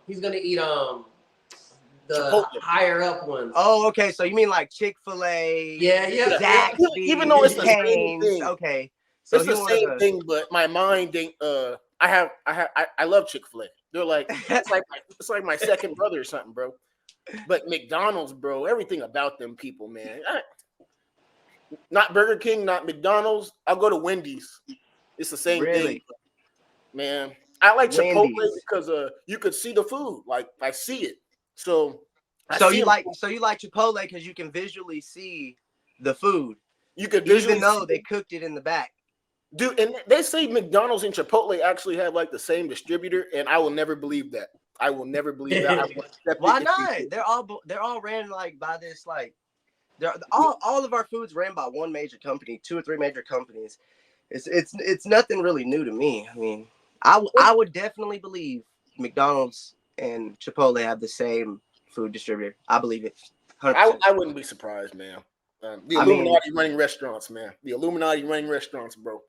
Speaker 3: He's gonna eat the
Speaker 1: Chipotle.
Speaker 3: higher up ones.
Speaker 2: Oh, okay. So you mean like Chick-fil-A?
Speaker 3: Yeah.
Speaker 2: Zaxby's,
Speaker 1: Even though it's the same
Speaker 2: Cane's.
Speaker 1: thing.
Speaker 2: Okay. So
Speaker 1: It's the same thing, but my mind ain't. I love Chick-fil-A. They're like it's like my second brother or something, bro. But McDonald's, bro, everything about them people, man. Not Burger King, not McDonald's. I'll go to Wendy's. It's the same thing, man. I like Chipotle because you could see the food, like I see it. So
Speaker 2: you like Chipotle because you can visually see the food.
Speaker 1: You could visually
Speaker 2: even though they cooked it in the back.
Speaker 1: Dude, and they say McDonald's and Chipotle actually have like the same distributor, and I will never believe that. I will never believe that.
Speaker 2: Why not? They're all ran like by this like they're all of our foods ran by one major company, 2 or 3 major companies. It's nothing really new to me. I mean, I would definitely believe McDonald's and Chipotle have the same food distributor. I believe it. 100%.
Speaker 1: I wouldn't be surprised, man. The Illuminati running restaurants, man. The Illuminati running restaurants, bro.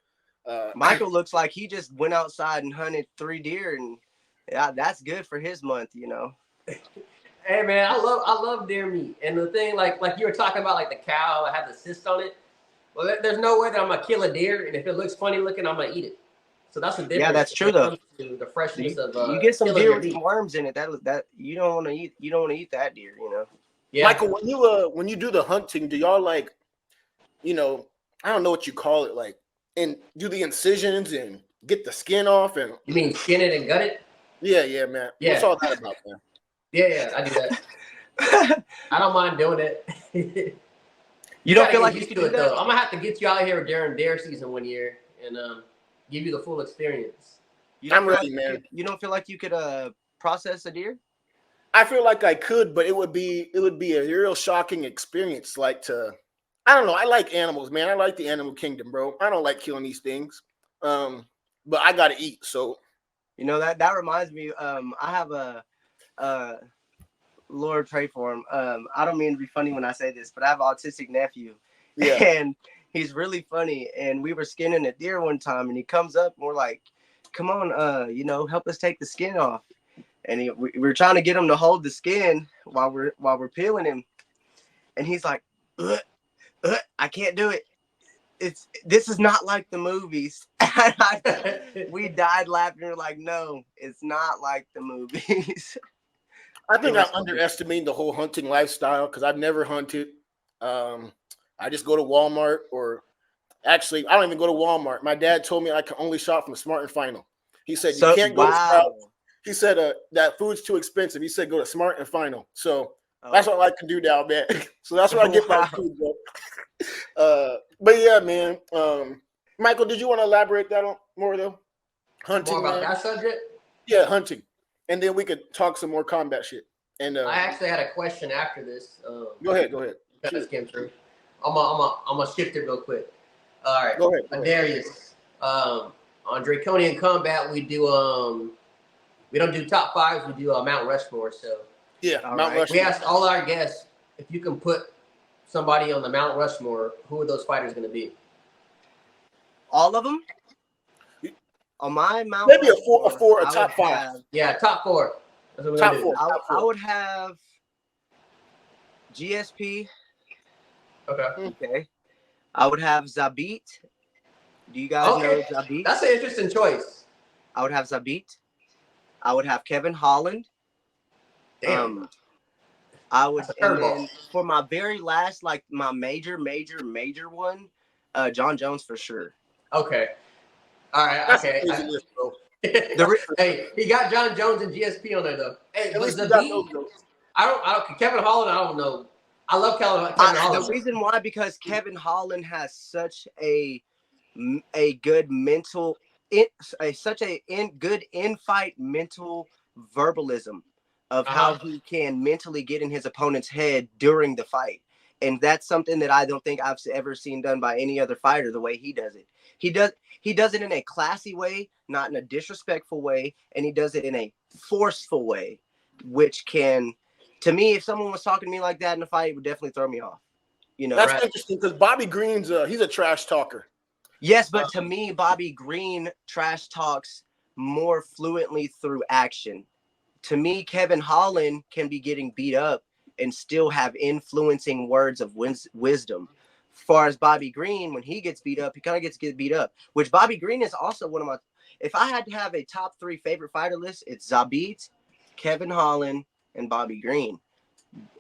Speaker 2: Michael looks like he just went outside and hunted 3 deer, and yeah, that's good for his month, you know.
Speaker 3: Hey man, I love deer meat, and the thing like you were talking about, like the cow, I have the cyst on it. Well, there's no way that I'm gonna kill a deer, and if it looks funny looking, I'm gonna eat it. So that's the difference.
Speaker 2: Yeah, that's true though.
Speaker 3: The freshness of
Speaker 2: you get some deer with some worms in it. That you don't want to eat. You don't want to eat that deer, you know.
Speaker 3: Yeah.
Speaker 1: Michael, when you do the hunting, do y'all like, I don't know what you call it, like, and do the incisions and get the skin off and?
Speaker 3: You mean skin it and gut it?
Speaker 1: Yeah, man.
Speaker 3: Yeah.
Speaker 1: What's all that about, man?
Speaker 3: Yeah, I do that. I don't mind doing it.
Speaker 2: You don't feel like
Speaker 3: you can do it though. I'm gonna have to get you out here during deer season one year and give you the full experience.
Speaker 1: I'm ready, man.
Speaker 2: You don't feel like you could process a deer?
Speaker 1: I feel like I could, but it would be a real shocking experience. Like I don't know. I like animals, man. I like the animal kingdom, bro. I don't like killing these things, but I gotta eat. So,
Speaker 2: that reminds me. I have a Lord pray for him. I don't mean to be funny when I say this, but I have an autistic nephew, and he's really funny. And we were skinning a deer one time, and he comes up, and we're like, "Come on, help us take the skin off." And we're trying to get him to hold the skin while we're peeling him, and he's like, "I can't do it. This is not like the movies." We died laughing. We're like, "No, it's not like the movies."
Speaker 1: I think I'm underestimating the whole hunting lifestyle because I've never hunted. I just go to Walmart, or actually, I don't even go to Walmart. My dad told me I can only shop from Smart and Final. He said you can't go to Sprouts. He said that food's too expensive. He said go to Smart and Final. So that's what I can do now, man. So that's where I get my food, bro. But yeah, man. Michael, did you want to elaborate that on more though? Hunting.
Speaker 3: More about that subject?
Speaker 1: Yeah, hunting. And then we could talk some more combat shit. And
Speaker 3: I actually had a question after this.
Speaker 1: Go ahead.
Speaker 3: That came through. I'm gonna shift it real quick. All right.
Speaker 1: Go ahead.
Speaker 3: Adarius. On Draconian Combat, we do we don't do top 5s. We do Mount Rushmore. So
Speaker 1: yeah, Mount Rushmore.
Speaker 3: We asked all our guests if you can put somebody on the Mount Rushmore, who are those fighters going to be?
Speaker 2: All of them. On my Mount
Speaker 1: maybe
Speaker 2: Rushmore,
Speaker 1: a top 5.
Speaker 3: Yeah, top 4. That's what we're
Speaker 1: top
Speaker 3: gonna
Speaker 1: 4.
Speaker 3: do.
Speaker 2: I would have GSP. Okay. I would have Zabit. Do you guys know Zabit?
Speaker 3: That's an interesting choice.
Speaker 2: I would have Zabit. I would have Kevin Holland.
Speaker 3: Damn.
Speaker 2: I would,
Speaker 3: That's a
Speaker 2: and
Speaker 3: curveball.
Speaker 2: then for my very last, like my major one, John Jones for sure.
Speaker 3: Okay. All right.
Speaker 1: That's
Speaker 3: Okay.
Speaker 1: a crazy list, bro.
Speaker 3: Hey, he got John Jones and GSP on there though. Hey,
Speaker 1: At
Speaker 3: but
Speaker 1: least you got those
Speaker 3: Zabit,
Speaker 1: notes.
Speaker 3: I don't. Kevin Holland, I don't know. I love Kevin
Speaker 2: The
Speaker 3: Holland.
Speaker 2: reason why, because Kevin Holland has such a good mental, good in-fight mental verbalism of how he can mentally get in his opponent's head during the fight. And that's something that I don't think I've ever seen done by any other fighter the way he does it. He does it in a classy way, not in a disrespectful way, and he does it in a forceful way, which can, to me, if someone was talking to me like that in a fight, it would definitely throw me off. You know,
Speaker 1: That's interesting because Bobby Green's he's a trash talker.
Speaker 2: Yes, but to me, Bobby Green trash talks more fluently through action. To me, Kevin Holland can be getting beat up and still have influencing words of wisdom. As far as Bobby Green, when he gets beat up, he kind of gets beat up, which Bobby Green is also one of my, if I had to have a top 3 favorite fighter list, it's Zabit, Kevin Holland, and Bobby Green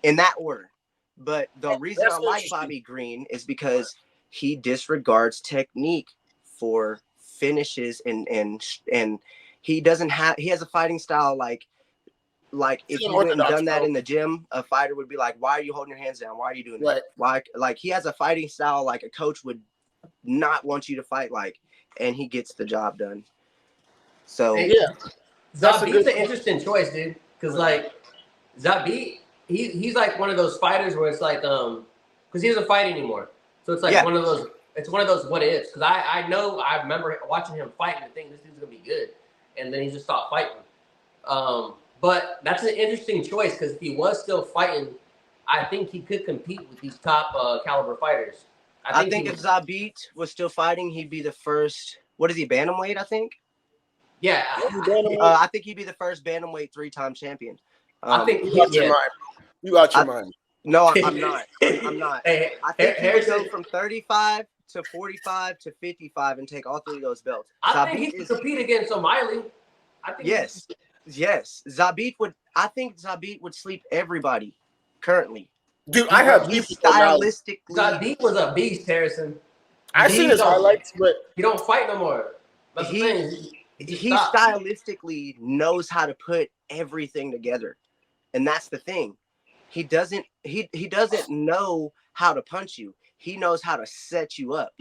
Speaker 2: in that order. But the reason I like Bobby Green is because he disregards technique for finishes and he doesn't have, he has a fighting style like if you went and done that in the gym, a fighter would be like, why are you holding your hands down? Why are you doing that? Why? Like, he has a fighting style like a coach would not want you to fight like, and he gets the job done. So
Speaker 1: yeah,
Speaker 3: Zabit's an interesting choice, dude. Because like Zabit, he's like one of those fighters where it's like because he doesn't fight anymore, so it's like one of those. It's one of those what ifs. Because I remember watching him fight and thinking this dude's gonna be good, and then he just stopped fighting. But that's an interesting choice because if he was still fighting, I think he could compete with these top caliber fighters.
Speaker 2: I think if Zabit was still fighting, he'd be the first. What is he, bantamweight? I think.
Speaker 3: Yeah,
Speaker 2: I think he'd be the first bantamweight 3-time champion.
Speaker 3: I think
Speaker 1: you out your mind.
Speaker 2: No, I'm not. I'm not.
Speaker 3: Hey,
Speaker 2: I think he would go from 35 to 45 to 55 and take all 3 of those belts.
Speaker 3: I think he could compete against O'Malley. I think
Speaker 2: Yes. Zabit would. I think Zabit would sleep everybody currently.
Speaker 1: Dude, I have
Speaker 2: stylistically.
Speaker 3: Zabit was a beast, Harrison.
Speaker 1: I seen his highlights, but
Speaker 3: he don't fight no more. That's the thing.
Speaker 2: He stylistically knows how to put everything together, and that's the thing. He doesn't know how to punch you. He knows how to set you up,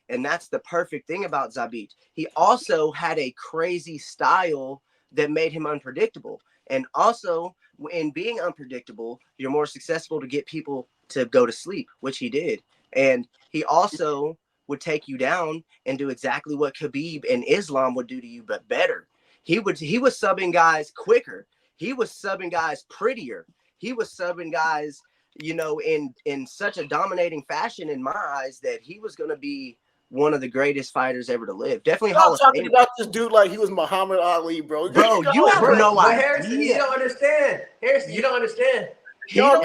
Speaker 2: and that's the perfect thing about Zabit. He also had a crazy style that made him unpredictable. And also, in being unpredictable, you're more successful to get people to go to sleep, which he did. And he also would take you down and do exactly what Khabib and Islam would do to you, but better. He was subbing guys quicker. He was subbing guys prettier. He was subbing guys, in such a dominating fashion in my eyes that he was going to be one of the greatest fighters ever to live. Definitely Hall of Fame.
Speaker 1: Talking about this dude like he was Muhammad Ali, bro.
Speaker 2: Bro, you have no idea.
Speaker 3: Harrison, you don't understand. Harrison, you don't understand.
Speaker 2: You don't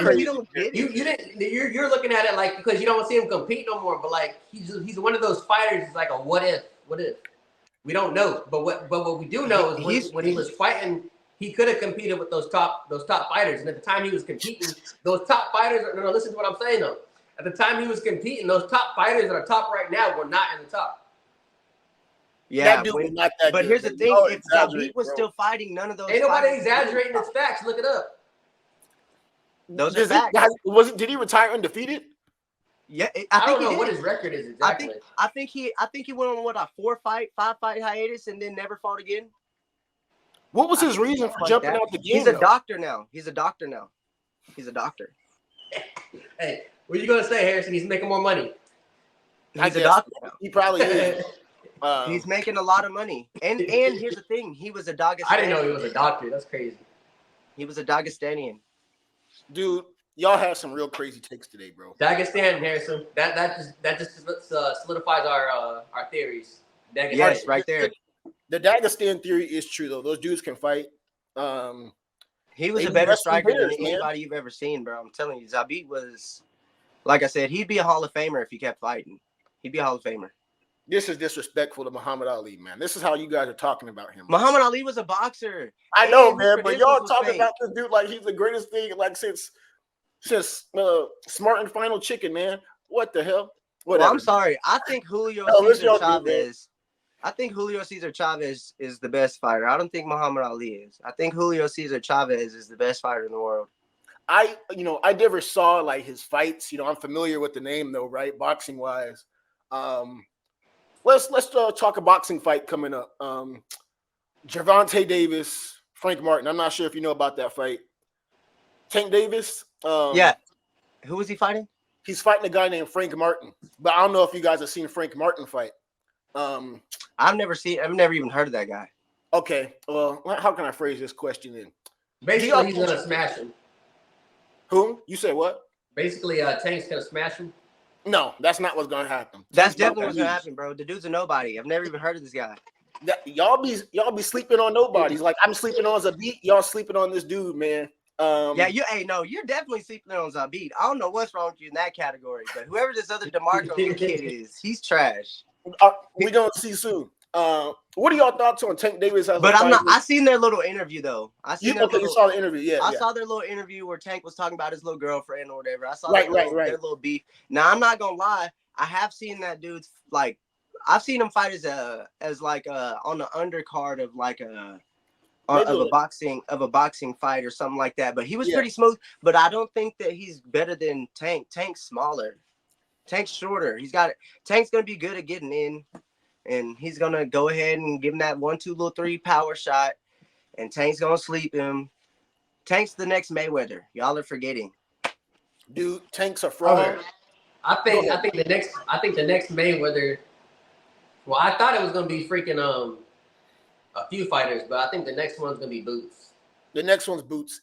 Speaker 2: get it.
Speaker 3: You didn't. You're looking at it like because you don't see him compete no more. But like he's one of those fighters. It's like a what if? What if? We don't know. But what we do know is when he was fighting, he could have competed with those top fighters. And at the time he was competing, those top fighters. No, listen to what I'm saying though. At the time he was competing, those top fighters that are top right now were not in the top.
Speaker 2: Yeah, but here's the thing: if Zabit was still fighting, none of those.
Speaker 3: Ain't nobody exaggerating. It's facts. Look it up.
Speaker 2: Those are facts.
Speaker 1: Did he retire undefeated?
Speaker 2: Yeah,
Speaker 3: I don't know what his record is exactly.
Speaker 2: I think he went on a 5-fight hiatus and then never fought again.
Speaker 1: What was his reason for jumping out the game?
Speaker 2: He's a doctor now. He's a doctor.
Speaker 3: Hey, what are you gonna say, Harrison? He's making more money.
Speaker 2: He's a doctor now.
Speaker 1: He probably is.
Speaker 2: He's making a lot of money. And here's the thing: he was a Dagestanian.
Speaker 3: I didn't know he was a doctor. That's crazy.
Speaker 2: He was a Dagestanian.
Speaker 1: Dude, y'all have some real crazy takes today, bro.
Speaker 3: Dagestan, Harrison. That just solidifies our theories. Dagestan.
Speaker 2: Yes, right there.
Speaker 1: The Dagestan theory is true though. Those dudes can fight.
Speaker 2: He was a better striker than anybody you've ever seen, bro. I'm telling you, Zabit was, like I said, he'd be a Hall of Famer if he kept fighting. He'd be a Hall of Famer.
Speaker 1: This is disrespectful to Muhammad Ali, man. This is how you guys are talking about him.
Speaker 2: Muhammad Ali was a boxer.
Speaker 1: I know,
Speaker 2: and his
Speaker 1: man, but y'all
Speaker 2: credentials was
Speaker 1: talking
Speaker 2: fake.
Speaker 1: about this dude like he's the greatest thing, like since Smart and Final Chicken, man. What the hell?
Speaker 2: Well,
Speaker 1: Whatever.
Speaker 2: I'm sorry. I think Julio
Speaker 1: what's
Speaker 2: Cesar
Speaker 1: y'all do, man?
Speaker 2: Chavez. I think Julio Cesar Chavez is the best fighter. I don't think Muhammad Ali is. I think Julio Cesar Chavez is the best fighter in the world.
Speaker 1: I never saw like his fights. I'm familiar with the name though, right? Boxing wise. Let's talk a boxing fight coming up. Gervonta Davis, Frank Martin. I'm not sure if you know about that fight. Tank Davis.
Speaker 2: Yeah. Who was he fighting?
Speaker 1: He's fighting a guy named Frank Martin. But I don't know if you guys have seen Frank Martin fight.
Speaker 2: I've never even heard of that guy.
Speaker 1: Okay. Well, how can I phrase this question in?
Speaker 3: Basically, he's gonna smash him.
Speaker 1: Who? You say what?
Speaker 3: Basically, Tank's gonna smash him.
Speaker 1: No, that's not what's gonna happen.
Speaker 2: That's definitely what's gonna happen, bro. The dude's a nobody. I've never even heard of this guy.
Speaker 1: Y'all be sleeping on nobodies. Like I'm sleeping on Zabit. Y'all sleeping on this dude, man.
Speaker 2: Yeah, you're definitely sleeping on Zabit. I don't know what's wrong with you in that category, but whoever this other DeMarco kid is, he's trash.
Speaker 1: We're gonna see soon. What are y'all thoughts on Tank Davis?
Speaker 2: But I'm not. I seen their little interview though.
Speaker 1: You saw the interview, yeah.
Speaker 2: I saw their little interview where Tank was talking about his little girlfriend or whatever. I saw
Speaker 1: their
Speaker 2: little beef. Now I'm not gonna lie. I have seen that dude's like. I've seen him fight as like on the undercard of like of a boxing fight or something like that. But he was pretty smooth. But I don't think that he's better than Tank. Tank's smaller. Tank's shorter. Tank's gonna be good at getting in, and he's gonna go ahead and give him that 1, 2, little 3 power shot, and Tank's gonna sleep him. Tank's the next Mayweather. Y'all are forgetting.
Speaker 1: Dude, Tank's a fraud.
Speaker 3: I think the next Mayweather. Well, I thought it was gonna be freaking a few fighters, but I think the next one's gonna be Boots.
Speaker 1: The next one's Boots.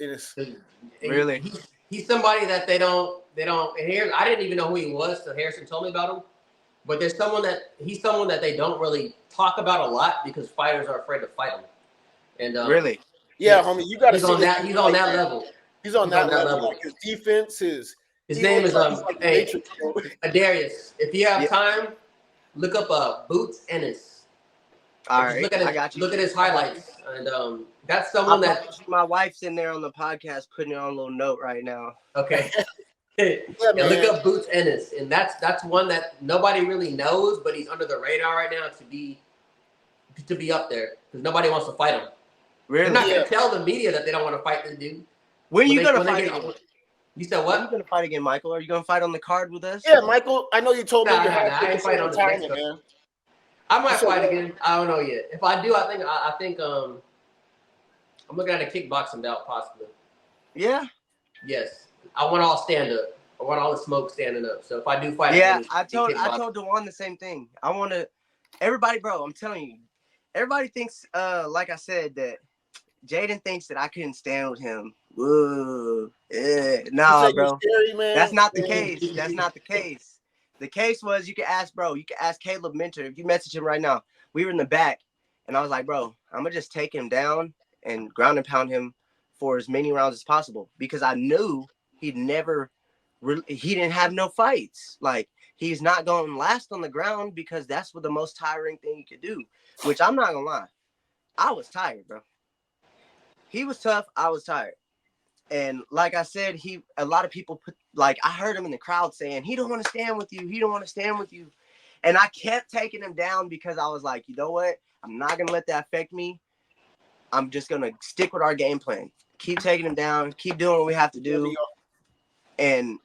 Speaker 2: Really?
Speaker 3: He's somebody that they don't. And here, I didn't even know who he was till Harrison told me about him. But he's someone that they don't really talk about a lot because fighters are afraid to fight him. And
Speaker 2: really,
Speaker 1: yeah, homie, you got to see
Speaker 3: he's on that level.
Speaker 1: He's on that level. Like his defense, his
Speaker 3: name is Adarius. If you have time, look up Boots Ennis.
Speaker 2: All right, I got you.
Speaker 3: Look at his highlights, and that's someone
Speaker 2: my wife's in there on the podcast putting it on a little note right now.
Speaker 3: Okay. Look up Boots Ennis, and that's one that nobody really knows, but he's under the radar right now to be up there because nobody wants to fight him.
Speaker 2: Really?
Speaker 3: They're not gonna tell the media that they don't want to fight this dude.
Speaker 2: When are you gonna fight again?
Speaker 3: You said what?
Speaker 2: Are you gonna fight again, Michael? Are you gonna fight on the card with us?
Speaker 1: Yeah, Michael. I know you told me
Speaker 3: I ain't fight on the next
Speaker 1: man.
Speaker 3: I might fight again. I don't know yet. If I do, I think I'm looking at a kickboxing belt possibly.
Speaker 2: Yeah.
Speaker 3: Yes. I want all stand up. I want all the smoke standing up. So if I do fight,
Speaker 2: I told Dewan the same thing. I want to. Everybody, bro. I'm telling you, everybody thinks, like I said, that Jaden thinks that I couldn't stand with him. Whoa, nah, bro.
Speaker 1: Scary,
Speaker 2: that's not the case. That's not the case. The case was you can ask Caleb Minter. If you message him right now, we were in the back, and I was like, bro, I'm gonna just take him down and ground and pound him for as many rounds as possible because I knew he didn't have no fights. Like he's not going to last on the ground because that's what the most tiring thing you could do. Which I'm not gonna lie, I was tired, bro. He was tough. I was tired. And like I said, a lot of people I heard him in the crowd saying, he don't want to stand with you. He don't want to stand with you. And I kept taking him down because I was like, you know what? I'm not going to let that affect me. I'm just going to stick with our game plan. Keep taking him down. Keep doing what we have to do. And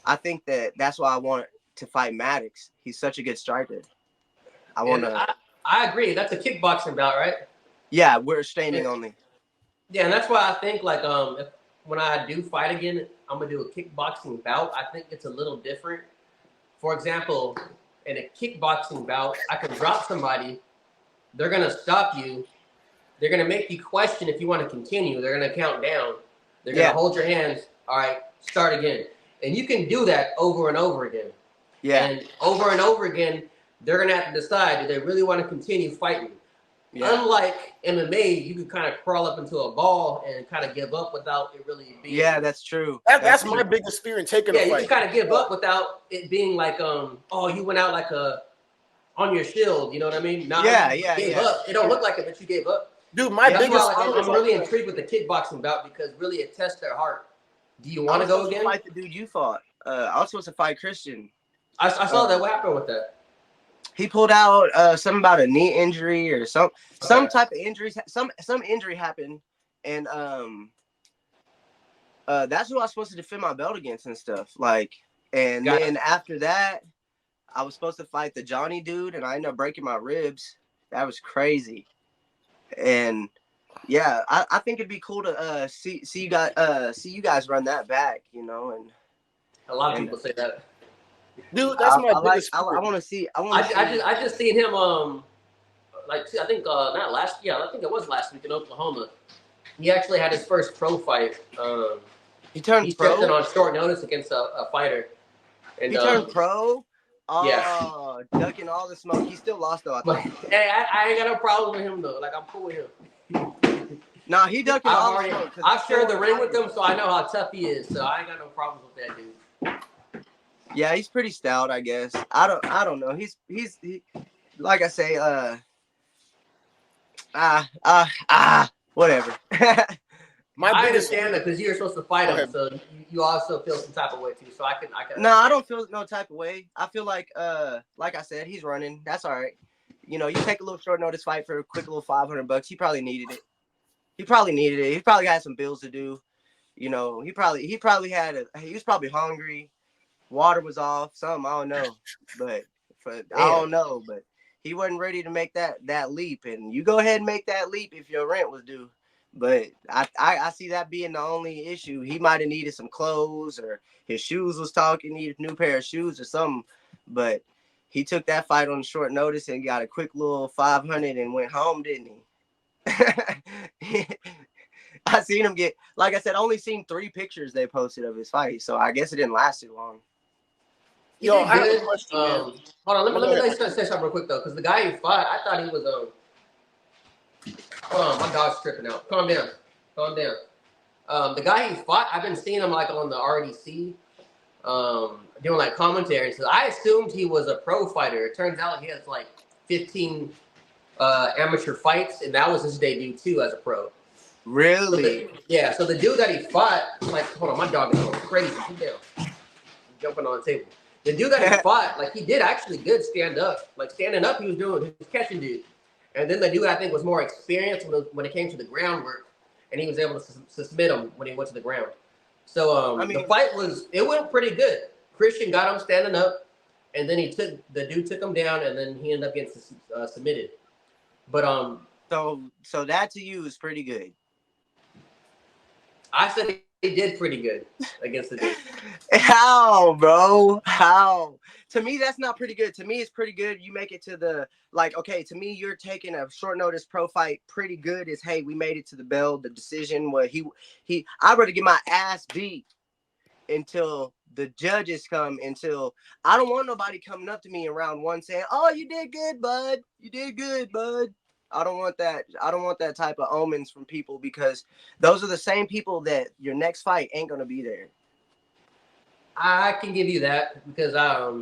Speaker 2: I think that's why I want to fight Maddox. He's such a good striker.
Speaker 3: I agree. That's a kickboxing bout, right?
Speaker 2: Yeah, we're standing only.
Speaker 3: Yeah, and that's why I think when I do fight again, I'm gonna do a kickboxing bout. I think it's a little different. For example, in a kickboxing bout, I can drop somebody. They're gonna stop you. They're gonna make you question if you want to continue. They're gonna count down. They're gonna hold your hands. All right, start again. And you can do that over and over again.
Speaker 2: Yeah.
Speaker 3: And over again, they're gonna have to decide: do they really want to continue fighting? Yeah. Unlike MMA, you can kind of crawl up into a ball and kind of give up without it really being.
Speaker 2: Yeah, that's true.
Speaker 1: That's my biggest fear in taking a fight.
Speaker 3: You can kind of give up without it being like, you went out like a on your shield. You know what I mean? Now you gave up. It don't look like it, but you gave up.
Speaker 1: Dude, my
Speaker 3: That's
Speaker 1: biggest
Speaker 3: why, like, I'm really intrigued with the kickboxing bout because really it tests their heart. Do you want to go again?
Speaker 2: Fight the dude you fought. I was supposed to fight Christian.
Speaker 3: I saw that. What happened with that?
Speaker 2: He pulled out something about a knee injury or some type of injuries. Some injury happened, and that's who I was supposed to defend my belt against and stuff. Like, and then after that, I was supposed to fight the Johnny dude, and I ended up breaking my ribs. That was crazy. And yeah, I think it'd be cool to see you guys run that back, you know. And
Speaker 3: a lot of people say that.
Speaker 1: Dude, that's my biggest.
Speaker 2: I want to see.
Speaker 3: I just seen him like I think not last. Yeah, I think it was last week in Oklahoma. He actually had his first pro fight.
Speaker 2: He turned pro
Speaker 3: on short notice against a fighter. And,
Speaker 2: he turned pro. Oh,
Speaker 3: yeah.
Speaker 2: Ducking all the smoke. He still lost though. I think.
Speaker 3: Hey, I ain't got no problem with him though. Like I'm cool with him.
Speaker 2: Nah, he ducking all the smoke.
Speaker 3: I've shared the ring with him, so I know how tough he is. So I ain't got no problems with that dude.
Speaker 2: Yeah, he's pretty stout, I guess. I don't know. He's like I say, whatever.
Speaker 3: I understand that because you're supposed to fight him, so you also feel some type of way too. So I can.
Speaker 2: No, I don't feel no type of way. I feel like I said, he's running. That's all right. You know, you take a little short notice fight for a quick little $500. He probably needed it. He probably had some bills to do. You know, he was probably hungry. Water was off. Something I don't know, but I don't know. But he wasn't ready to make that leap. And you go ahead and make that leap if your rent was due. But I see that being the only issue. He might have needed some clothes, or his shoes was talking, needed a new pair of shoes or something. But he took that fight on short notice and got a quick little 500 and went home, didn't he? I seen him get, like I said, only seen 3 pictures they posted of his fight, so I guess it didn't last too long.
Speaker 3: Yo, I have a question. Hold on, let me say something real quick though, because the guy who fought, I thought he was hold on, my dog's tripping out. Calm down. The guy who fought, I've been seeing him like on the RDC, doing like commentary. So I assumed he was a pro fighter. It turns out he has like 15 amateur fights, and that was his debut too as a pro.
Speaker 2: Really?
Speaker 3: So the dude that he fought, like, hold on, my dog is going crazy. Sit down. I'm jumping on the table. The dude that he fought, like, he did actually good stand up. Like, standing up, he was catching dude. And then the dude, I think, was more experienced when it came to the groundwork, and he was able to submit him when he went to the ground. So the fight went pretty good. Christian got him standing up, and then the dude took him down, and then he ended up getting submitted. But
Speaker 2: so that to you is pretty good.
Speaker 3: I said he did pretty good against the dude.
Speaker 2: How, bro? How? To me, that's not pretty good. To me, it's pretty good. You make it to the, like, okay, to me, you're taking a short notice pro fight. Pretty good is, hey, we made it to the bell. The decision where I'd rather get my ass beat until the judges come, until I don't want nobody coming up to me in round 1 saying, oh, you did good, bud. You did good, bud. I don't want that. I don't want that type of omens from people, because those are the same people that your next fight ain't going to be there.
Speaker 3: I can give you that, because I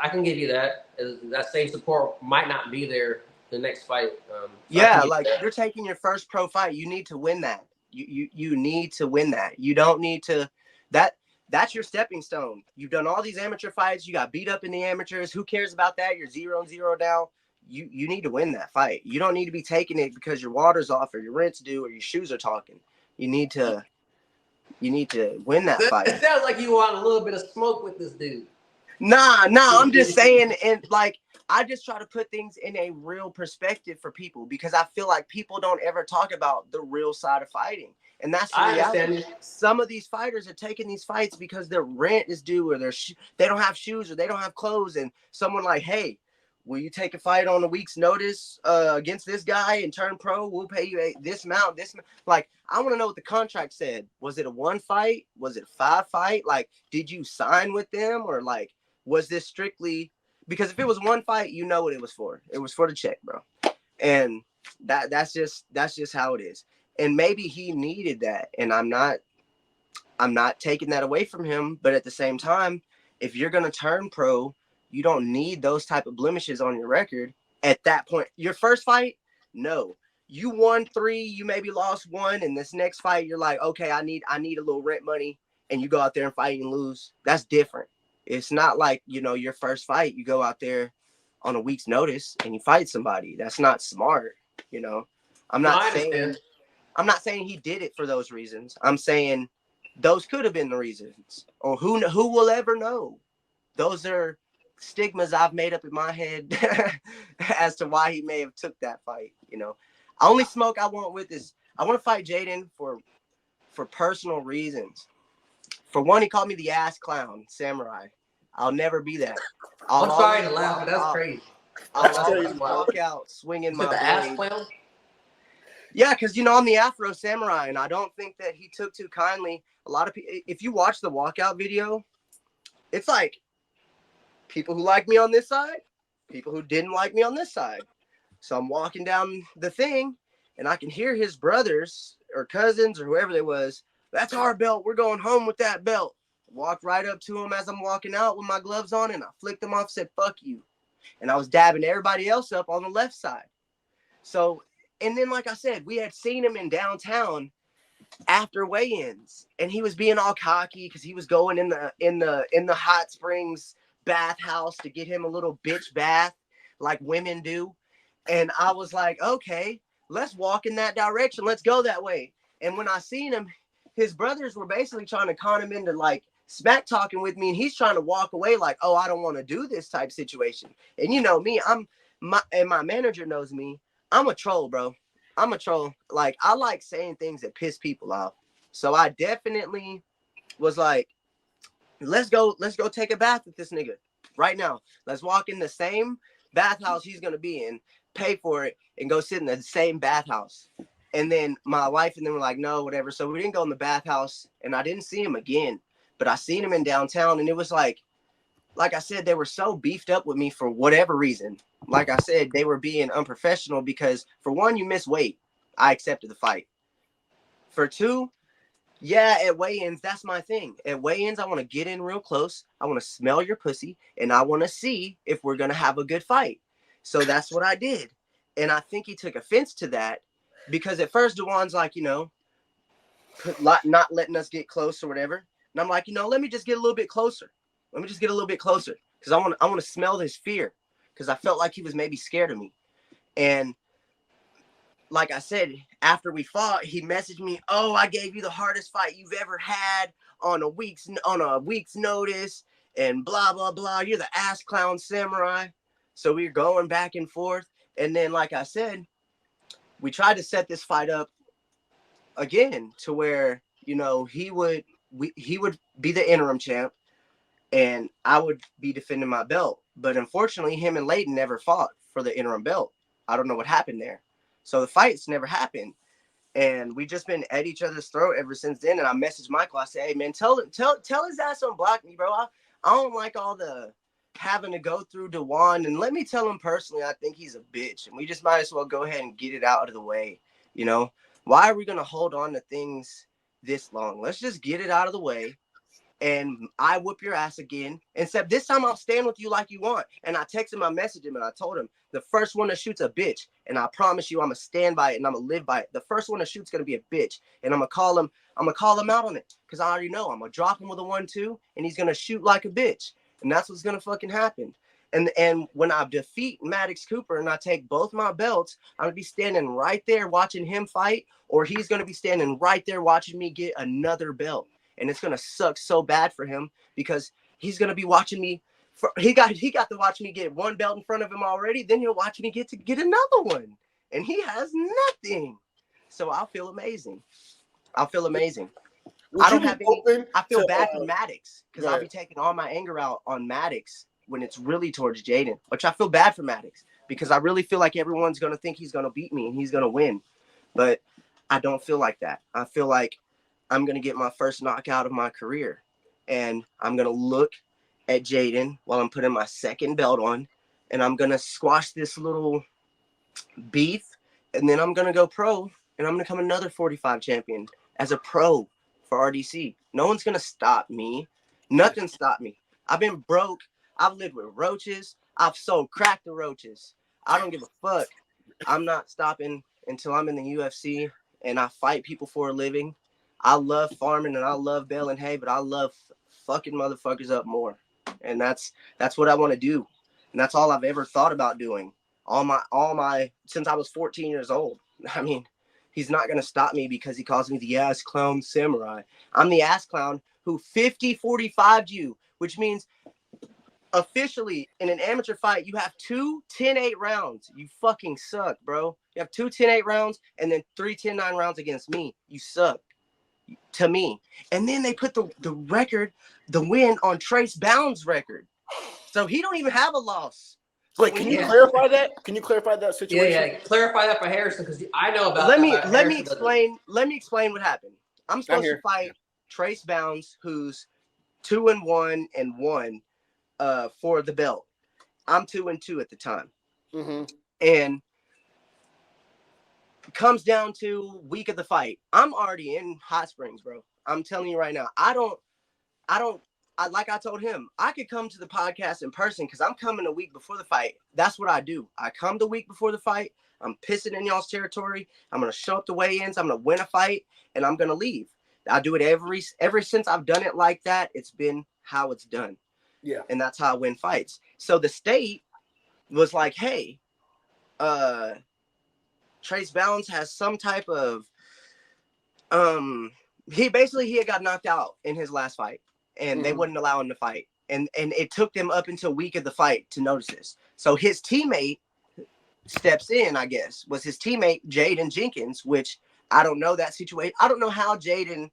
Speaker 3: can give you that. That same support might not be there the next fight.
Speaker 2: Like you're taking your first pro fight. You need to win that. You need to win that. You don't need to. That's your stepping stone. You've done all these amateur fights. You got beat up in the amateurs. Who cares about that? You're 0-0 now. You need to win that fight. You don't need to be taking it because your water's off or your rent's due or your shoes are talking. You need to win that fight.
Speaker 3: It sounds like you want a little bit of smoke with this dude.
Speaker 2: Nah, I'm just saying, and like, I just try to put things in a real perspective for people, because I feel like people don't ever talk about the real side of fighting. And that's the reality. Some of these fighters are taking these fights because their rent is due, or they don't have shoes, or they don't have clothes. And someone like, hey, will you take a fight on a week's notice against this guy and turn pro? We'll pay you this amount. Like, I want to know what the contract said. Was it a 1 fight? Was it a 5 fight? Like, did you sign with them, or like, was this strictly because if it was 1 fight, you know what it was for. It was for the check, bro. And that's just how it is. And maybe he needed that. And I'm not taking that away from him. But at the same time, if you're gonna turn pro, You don't need those type of blemishes on your record at that point. Your first fight, no. You won 3, you maybe lost 1, and this next fight, you're like, okay, I need a little rent money, and you go out there and fight and lose. That's different. It's not like, your first fight, you go out there on a week's notice and you fight somebody. That's not smart, I'm not saying he did it for those reasons. I'm saying those could have been the reasons, or who will ever know. Those are stigmas I've made up in my head as to why he may have took that fight. Only smoke I want with is I want to fight Jaden for personal reasons. For one, he called me the ass clown samurai. I'll never be that.
Speaker 3: I'm sorry to laugh, but that's crazy.
Speaker 2: I'll always walk out swinging my
Speaker 3: the ass
Speaker 2: blade.
Speaker 3: clown?
Speaker 2: Yeah, because I'm the Afro samurai, and I don't think that he took too kindly. A lot of people, if you watch the walkout video, it's like people who like me on this side, people who didn't like me on this side. So I'm walking down the thing, and I can hear his brothers or cousins or whoever they was. That's our belt. We're going home with that belt. Walked right up to him as I'm walking out with my gloves on, and I flicked them off, said, fuck you. And I was dabbing everybody else up on the left side. So, and then, like I said, we had seen him in downtown after weigh-ins, and he was being all cocky because he was going in the hot springs bathhouse to get him a little bitch bath like women do. And I was like, okay, let's walk in that direction. Let's go that way. And when I seen him, his brothers were basically trying to con him into like smack talking with me, and he's trying to walk away like, oh, I don't want to do this type situation. And you know me, my manager knows me. I'm a troll, bro. I'm a troll. Like, I like saying things that piss people off. So I definitely was like, let's go take a bath with this nigga right now. Let's walk in the same bathhouse he's gonna be in, pay for it, and go sit in the same bathhouse. And then my wife and them were like, no, whatever. So we didn't go in the bathhouse, and I didn't see him again. But I seen him in downtown, and it was like I said, they were so beefed up with me for whatever reason. Like I said, they were being unprofessional because, for one, you miss weight. I accepted the fight. For two, yeah, at weigh-ins, that's my thing. At weigh-ins, I want to get in real close. I want to smell your pussy, and I want to see if we're going to have a good fight. So that's what I did. And I think he took offense to that because at first, Dewan's like, not letting us get close or whatever. And I'm like, let me just get a little bit closer. Let me just get a little bit closer because I want to smell his fear because I felt like he was maybe scared of me. And like I said, after we fought, he messaged me, oh, I gave you the hardest fight you've ever had on a week's notice and blah, blah, blah. You're the ass clown samurai. So we were going back and forth. And then, like I said, we tried to set this fight up again to where, he would be the interim champ and I would be defending my belt. But unfortunately, him and Layden never fought for the interim belt. I don't know what happened there. So the fights never happened. And we just been at each other's throat ever since then. And I messaged Michael. I said, hey, man, tell his ass don't block me, bro. I don't like all the having to go through Dewan. And let me tell him personally, I think he's a bitch. And we just might as well go ahead and get it out of the way. Why are we going to hold on to things this long? Let's just get it out of the way. And I whoop your ass again. Except this time I'll stand with you like you want. And I texted him, I messaged him, and I told him, the first one that shoots a bitch. And I promise you, I'm going to stand by it and I'm going to live by it. The first one that shoots going to be a bitch. And I'm going to call him out on it. Because I already know I'm going to drop him with a 1-2. And he's going to shoot like a bitch. And that's what's going to fucking happen. And when I defeat Maddox Cooper and I take both my belts, I'm going to be standing right there watching him fight. Or he's going to be standing right there watching me get another belt. And it's going to suck so bad for him because he's going to be watching me. He got to watch me get one belt in front of him already. Then he'll watch me get another one. And he has nothing. So I'll feel amazing. I feel bad for Maddox because I'll be taking all my anger out on Maddox when it's really towards Jaden, which I feel bad for Maddox because I really feel like everyone's going to think he's going to beat me and he's going to win. But I don't feel like that. I feel like I'm going to get my first knockout of my career. And I'm going to look at Jaden while I'm putting my second belt on. And I'm going to squash this little beef. And then I'm going to go pro. And I'm going to become another 45 champion as a pro for RDC. No one's going to stop me. Nothing stopped me. I've been broke. I've lived with roaches. I've sold crack to roaches. I don't give a fuck. I'm not stopping until I'm in the UFC and I fight people for a living. I love farming and I love baling hay, but I love fucking motherfuckers up more. And that's what I want to do. And that's all I've ever thought about doing. All my since I was 14 years old. I mean, he's not gonna stop me because he calls me the ass clown samurai. I'm the ass clown who 50-45'd you, which means officially in an amateur fight, you have 2 10-8 rounds. You fucking suck, bro. You have 2 10-8 rounds and then 3 10-9 rounds against me. You suck to me. And then they put the record, the win on Trace Bounds' record. So he don't even have a loss. So
Speaker 1: wait, can you clarify that? Can you clarify that situation?
Speaker 3: Yeah. Clarify that for Harrison because I know about
Speaker 2: let
Speaker 3: that.
Speaker 2: me explain what happened. I'm supposed to fight Trace Bounds, who's 2-1 and 1 for the belt. I'm 2-2 at the time.
Speaker 1: Mm-hmm.
Speaker 2: And comes down to week of the fight. I'm already in Hot Springs, bro. I'm telling you right now. Like I told him, I could come to the podcast in person because I'm coming a week before the fight. That's what I do. I come the week before the fight. I'm pissing in y'all's territory. I'm going to show up to weigh-ins. I'm going to win a fight, and I'm going to leave. I do it ever since I've done it like that. It's been how it's done.
Speaker 1: Yeah.
Speaker 2: And that's how I win fights. So the state was like, hey, Trace Bounds has some type of he had got knocked out in his last fight and they wouldn't allow him to fight. And it took them up until week of the fight to notice this. So his teammate steps in, I guess, was his teammate Jaden Jenkins, which I don't know that situation. I don't know how Jaden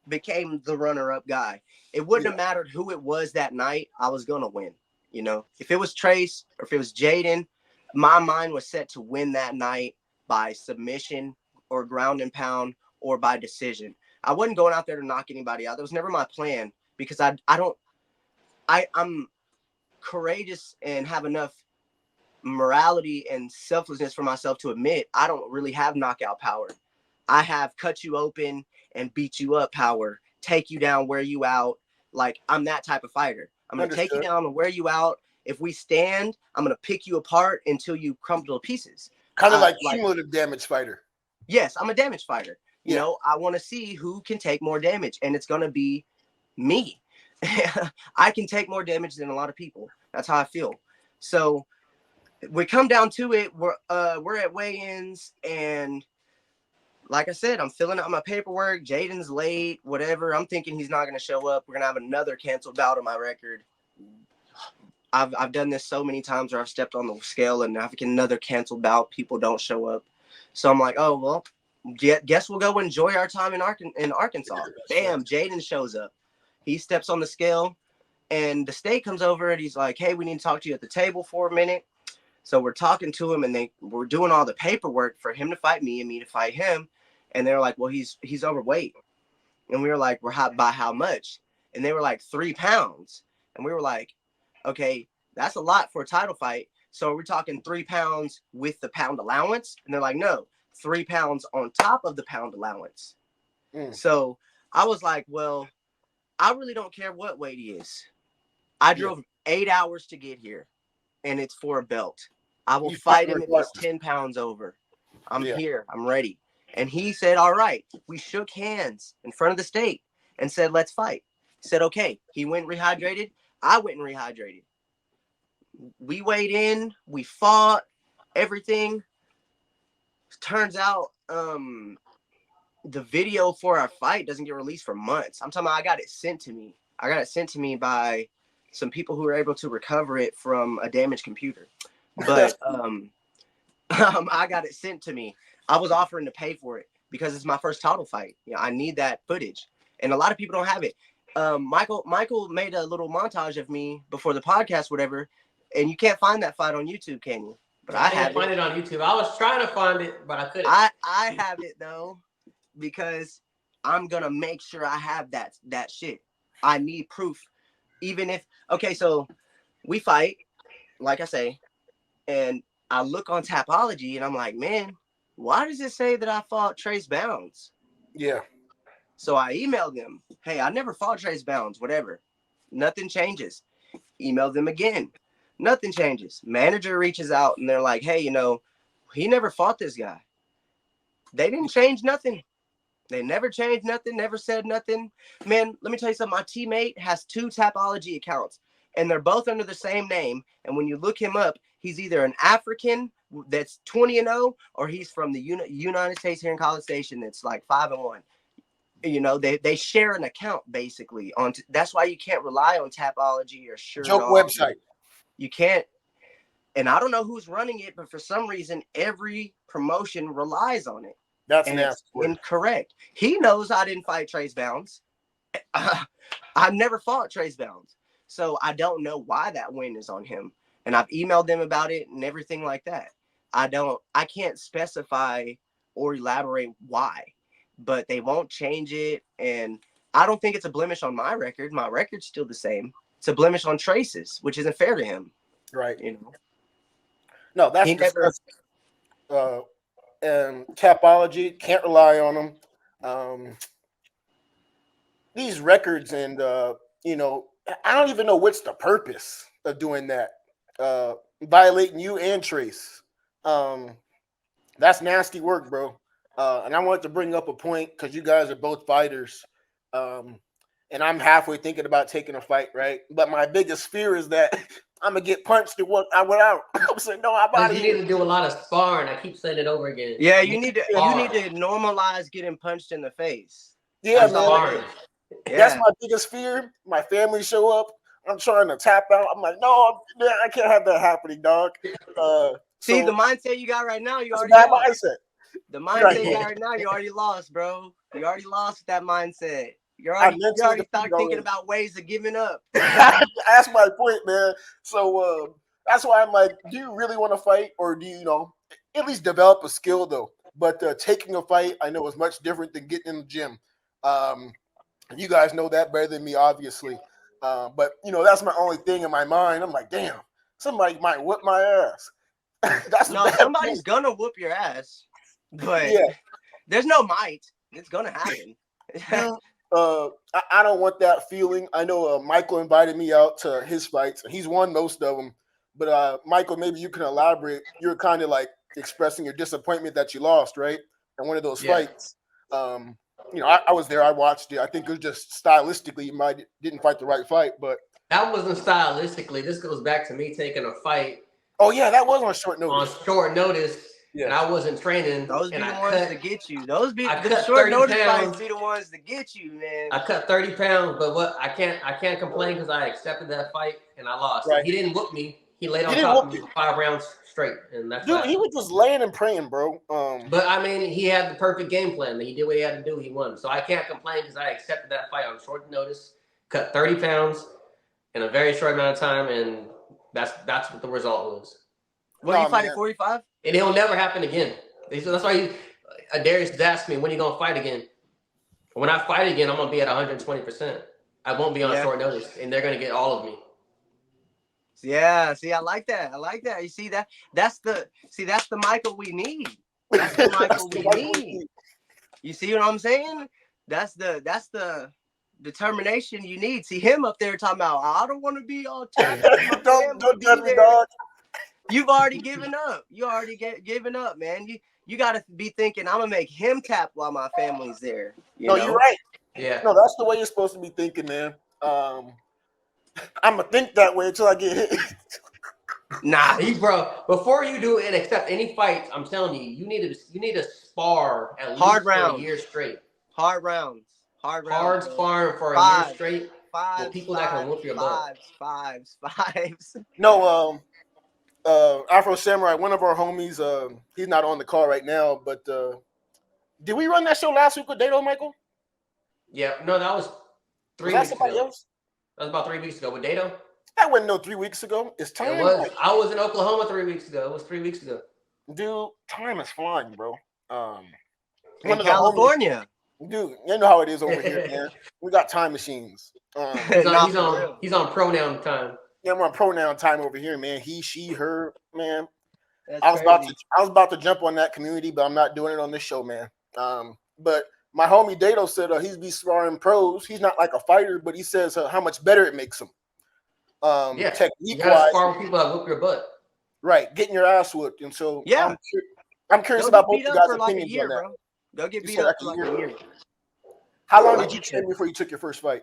Speaker 2: became the runner-up guy. It wouldn't have mattered who it was that night. I was gonna win. You know, if it was Trace or if it was Jaden, my mind was set to win that night by submission or ground and pound or by decision. I wasn't going out there to knock anybody out. That was never my plan because I'm courageous and have enough morality and selflessness for myself to admit I don't really have knockout power. I have cut you open and beat you up power, take you down, wear you out. Like, I'm that type of fighter. I'm going to take you down and wear you out. If we stand, I'm going to pick you apart until you crumble to pieces.
Speaker 1: Kind of like cumulative damage fighter.
Speaker 2: Yes, I'm a damage fighter. You know, I want to see who can take more damage, and it's going to be me. I can take more damage than a lot of people. That's how I feel. So we come down to it. We're at weigh-ins, and like I said, I'm filling out my paperwork. Jaden's late, whatever. I'm thinking he's not going to show up. We're going to have another canceled bout on my record. I've done this so many times where I've stepped on the scale and I've get another canceled bout. People don't show up. So I'm like, oh, well, guess we'll go enjoy our time in Arkansas. Bam, Jaden shows up. He steps on the scale and the state comes over and he's like, hey, we need to talk to you at the table for a minute. So we're talking to him and we're doing all the paperwork for him to fight me and me to fight him. And they're like, well, he's overweight. And we were like, by how much? And they were like 3 pounds. And we were like, okay, that's a lot for a title fight. So we're talking 3 pounds with the pound allowance. And they're like, no, 3 pounds on top of the pound allowance. So I was like, well, I really don't care what weight he is. I drove 8 hours to get here and it's for a belt. I will fight him if he's 10 pounds over. I'm here. I'm ready. And he said, all right. We shook hands in front of the state and said, let's fight. He said, okay. He went rehydrated. I went and rehydrated. We weighed in. We fought. Everything. Turns out the video for our fight doesn't get released for months. I'm talking about I got it sent to me. I got it sent to me by some people who were able to recover it from a damaged computer. But I got it sent to me. I was offering to pay for it because it's my first title fight. You know, I need that footage. And a lot of people don't have it. Michael made a little montage of me before the podcast, whatever. And you can't find that fight on YouTube, can you? But I
Speaker 3: can't find it on YouTube. I was trying to find it, but I couldn't.
Speaker 2: I have it though, because I'm gonna make sure I have that shit. I need proof. Even if so we fight, like I say, and I look on Tapology and I'm like, man, why does it say that I fought Trace Bounds?
Speaker 1: Yeah.
Speaker 2: So I emailed them, hey, I never fought Trace Bounds, whatever. Nothing changes. Email them again. Nothing changes. Manager reaches out and they're like, hey, he never fought this guy. They didn't change nothing. They never changed nothing, never said nothing. Man, let me tell you something. My teammate has 2 Tapology accounts, and they're both under the same name. And when you look him up, he's either an African that's 20-0, or he's from the United States here in College Station that's like 5-1. They share an account basically. That's why you can't rely on Tapology or Sure
Speaker 1: Joke
Speaker 2: Dog.
Speaker 1: website.
Speaker 2: You can't. And I don't know who's running it, but for some reason, every promotion relies on it.
Speaker 1: That's
Speaker 2: and
Speaker 1: nasty.
Speaker 2: It's incorrect. He knows I didn't fight Trace Bounds. I've never fought Trace Bounds. So I don't know why that win is on him. And I've emailed them about it and everything like that. I can't specify or elaborate why, but they won't change it. And I don't think it's a blemish on my record. My record's still the same. It's a blemish on Trace's, which isn't fair to him.
Speaker 1: Right. No, that's disgusting. And Tapology, can't rely on them. These records and, I don't even know what's the purpose of doing that. Violating you and Trace. That's nasty work, bro. And I wanted to bring up a point because you guys are both fighters. And I'm halfway thinking about taking a fight, right? But my biggest fear is that I'm gonna get punched and I went out. I'm saying, no, I'm out of here.
Speaker 3: You need to do a lot of sparring. I keep saying it over again.
Speaker 2: Yeah, you need to normalize getting punched in the face.
Speaker 1: Yeah, man. Yeah. That's my biggest fear. My family show up. I'm trying to tap out. I'm like, no, I can't have that happening, dog.
Speaker 2: See, the mindset you got right now, you already lost.
Speaker 1: Mindset.
Speaker 2: The mindset you got right now, you already lost, bro. You already lost that mindset. You already start thinking about ways of giving up.
Speaker 1: That's my point, man. So that's why I'm like, do you really want to fight, or do you, at least develop a skill though? But taking a fight, I know, is much different than getting in the gym. You guys know that better than me, obviously. But that's my only thing in my mind. I'm like, damn, somebody might whip my ass.
Speaker 2: Somebody's gonna whoop your ass, but there's no might. It's gonna happen.
Speaker 1: I don't want that feeling. I know Michael invited me out to his fights. He's won most of them. But Michael, maybe you can elaborate. You're kind of like expressing your disappointment that you lost, right? In one of those fights. I was there. I watched it. I think it was just stylistically, you didn't fight the right fight. But
Speaker 3: that wasn't stylistically. This goes back to me taking a fight.
Speaker 1: Oh, yeah, that was on short notice.
Speaker 3: On short notice. Yeah. And I wasn't training.
Speaker 2: Those be the ones to get you. The short notice fights be the ones to get you, man.
Speaker 3: I cut 30 pounds, but I can't complain because I accepted that fight and I lost. Right. He didn't whoop me. He laid on top of me for 5 rounds straight, and that's
Speaker 1: he was just laying and praying, bro.
Speaker 3: But I mean, he had the perfect game plan. He did what he had to do. He won, so I can't complain because I accepted that fight on short notice, cut 30 pounds in a very short amount of time, and that's what the result was.
Speaker 2: What, you fight at 45?
Speaker 3: And it'll never happen again. That's why Adarius has asked me, when are you going to fight again? When I fight again, I'm going to be at 120%. I won't be on short notice, and they're going to get all of me.
Speaker 2: Yeah, see, I like that. You see that? That's the Michael we need. That's the Michael we need. You see what I'm saying? That's the determination you need. See him up there talking about, I don't want to be all
Speaker 1: don't judge me, dog.
Speaker 2: You've already given up. You already given up, man. You got to be thinking, I'm gonna make him tap while my family's there.
Speaker 1: You're right.
Speaker 3: Yeah.
Speaker 1: No, that's the way you're supposed to be thinking, man. I'm gonna think that way until I get hit.
Speaker 3: Nah, bro. Before you do and accept any fights, I'm telling you, you need to spar at least
Speaker 2: hard
Speaker 3: for a year straight.
Speaker 2: Hard rounds.
Speaker 3: Hard sparring for a year straight. With people that can whoop your butt.
Speaker 2: Fives.
Speaker 1: No, Afro Samurai, one of our homies, he's not on the call right now, but did we run that show last week with Dato, Michael?
Speaker 3: Yeah, no, that was 3 weeks ago. Else? That was about 3 weeks ago with Dato.
Speaker 1: That wasn't 3 weeks ago. It's time.
Speaker 3: It was. I was in Oklahoma 3 weeks ago. It was 3 weeks ago.
Speaker 1: Dude, time is flying, bro.
Speaker 2: In California.
Speaker 1: Dude, you know how it is over here, man. We got time machines.
Speaker 3: He's on pronoun time.
Speaker 1: Yeah, I'm on pronoun time over here, man. He, she, her, man. I was about to jump on that community, but I'm not doing it on this show, man. But my homie Dato said he's be sparring pros. He's not like a fighter, but he says how much better it makes him.
Speaker 3: Yeah,
Speaker 1: technique
Speaker 3: you gotta
Speaker 1: wise,
Speaker 3: spar with people that whoop your butt.
Speaker 1: right? Getting your ass whooped, and so
Speaker 2: Yeah.
Speaker 1: I'm curious
Speaker 2: Go
Speaker 1: about
Speaker 2: get
Speaker 1: both
Speaker 2: beat
Speaker 1: you
Speaker 2: up
Speaker 1: guys'
Speaker 2: for like a
Speaker 1: opinions on
Speaker 2: year,
Speaker 1: that.
Speaker 2: bro. Go get
Speaker 1: You
Speaker 2: beat
Speaker 1: said
Speaker 2: up
Speaker 1: like
Speaker 2: for
Speaker 1: a
Speaker 2: like
Speaker 1: year.
Speaker 2: a year.
Speaker 1: How long
Speaker 2: Like
Speaker 1: did you
Speaker 2: you
Speaker 1: train
Speaker 2: said.
Speaker 1: before you took your first fight?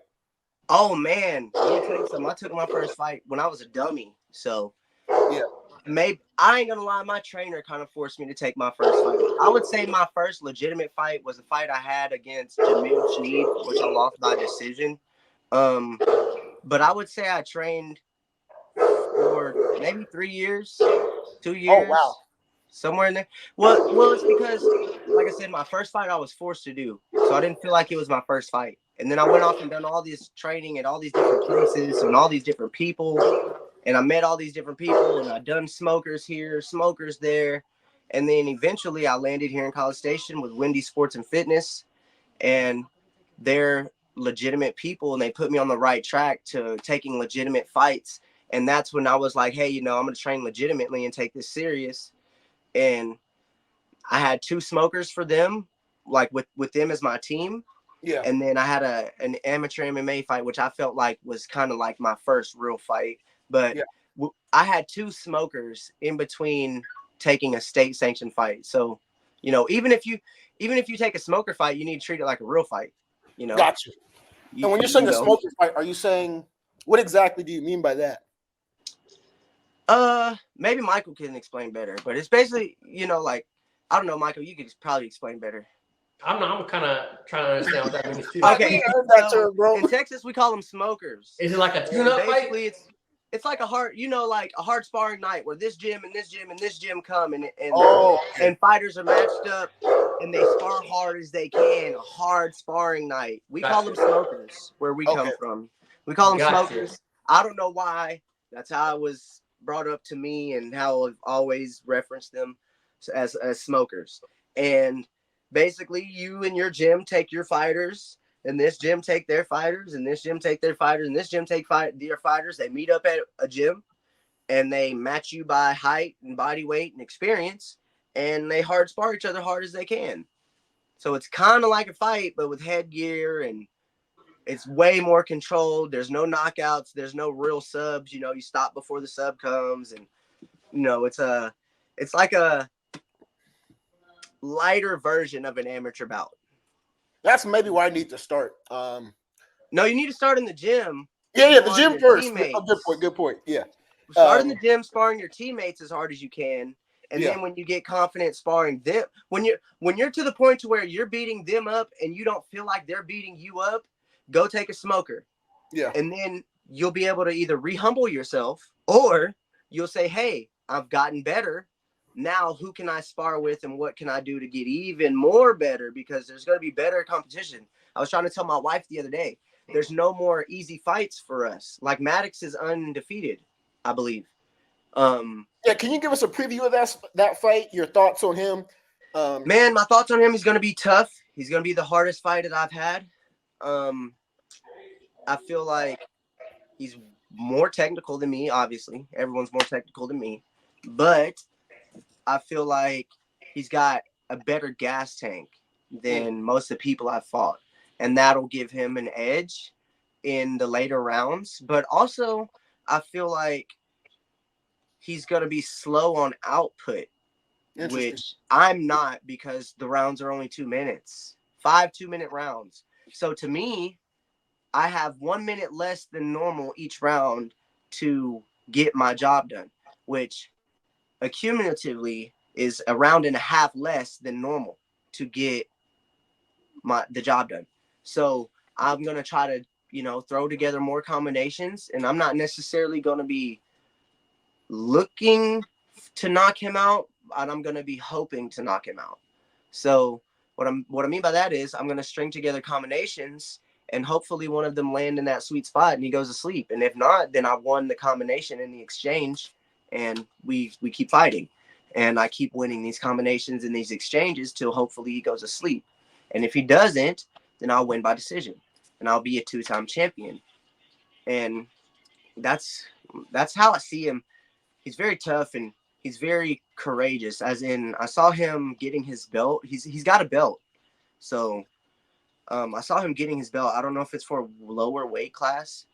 Speaker 2: Oh man, let me tell you something. I took my first fight when I was a dummy. So
Speaker 1: Yeah.
Speaker 2: maybe I ain't gonna lie, my trainer kind of forced me to take my first fight. I would say my first legitimate fight was a fight I had against Jamil Shaid, which I lost by decision. But I would say I trained for maybe 3 years, 2
Speaker 1: Oh wow.
Speaker 2: years, somewhere in there. Well, it's because, like I said, my first fight I was forced to do, so I didn't feel like it was my first fight. And then I went off and done all this training at all these different places and all these different people, and I met all these different people, and I done smokers here, smokers there, and then eventually I landed here in College Station with Wendy Sports and Fitness, and they're legitimate people, and they put me on the right track to taking legitimate fights. And that's when I was like, hey, I'm going to train legitimately and take this serious. And I had 2 smokers for them, like with them as my team.
Speaker 1: Yeah.
Speaker 2: And then I had an amateur MMA fight, which I felt like was kind of like my first real fight. But
Speaker 1: Yeah.
Speaker 2: I had 2 smokers in between taking a state sanctioned fight. So, even if you take a smoker fight, you need to treat it like a real fight.
Speaker 1: Gotcha.
Speaker 2: You,
Speaker 1: And when you're saying a smoker fight, are you saying what exactly do you mean by that?
Speaker 2: Maybe Michael can explain better, but it's basically, like, I don't know, Michael, you could probably explain better.
Speaker 3: I'm kind of trying to understand what that means too.
Speaker 2: Okay,
Speaker 1: I heard that
Speaker 2: so
Speaker 1: term, bro.
Speaker 2: in Texas we call them smokers.
Speaker 3: Is it like a tune-up fight?
Speaker 2: Basically, it's like a hard, like a hard sparring night where this gym and this gym and this gym come and fighters are matched up and they spar hard as they can. A hard sparring night. We call them smokers where we come from. We call them smokers. I don't know why. That's how it was brought up to me and how I've always referenced them as smokers. And basically, you and your gym take your fighters, and this gym take their fighters, and this gym take their fighters, and this gym take their fighters. They meet up at a gym, and they match you by height and body weight and experience, and they hard spar each other hard as they can. So it's kind of like a fight, but with headgear, and it's way more controlled. There's no knockouts. There's no real subs. You stop before the sub comes, and it's like a lighter version of an amateur bout.
Speaker 1: That's maybe where I need to start.
Speaker 2: No, you need to start in the gym.
Speaker 1: Yeah, the gym first. Good point. Yeah.
Speaker 2: Start in the gym sparring your teammates as hard as you can. And then when you get confident sparring them, when you're to the point to where you're beating them up and you don't feel like they're beating you up, go take a smoker.
Speaker 1: Yeah.
Speaker 2: And then you'll be able to either re-humble yourself or you'll say, hey, I've gotten better. Now who can I spar with and what can I do to get even more better? Because there's going to be better competition. I was trying to tell my wife the other day, there's no more easy fights for us. Like Maddox is undefeated, I believe.
Speaker 1: Yeah, can you give us a preview of that fight? Your thoughts on him?
Speaker 2: Man, my thoughts on him, he's going to be tough. He's going to be the hardest fight that I've had. I feel like he's more technical than me, obviously. Everyone's more technical than me. But I feel like he's got a better gas tank than most of the people I've fought. And that'll give him an edge in the later rounds. But also, I feel like he's going to be slow on output, which I'm not because the rounds are only 2 minutes. 5 2-minute rounds. So to me, I have 1 minute less than normal each round to get my job done, which accumulatively is a round and a half less than normal to get the job done. So I'm going to try to, throw together more combinations, and I'm not necessarily going to be looking to knock him out, and I'm going to be hoping to knock him out. So what I mean by that is I'm going to string together combinations and hopefully one of them land in that sweet spot and he goes to sleep. And if not, then I won the combination in the exchange and we keep fighting. And I keep winning these combinations in these exchanges till hopefully he goes to sleep. And if he doesn't, then I'll win by decision and I'll be a 2-time champion. And that's how I see him. He's very tough and he's very courageous, as in I saw him getting his belt. He's got a belt. So I saw him getting his belt. I don't know if it's for a lower weight class,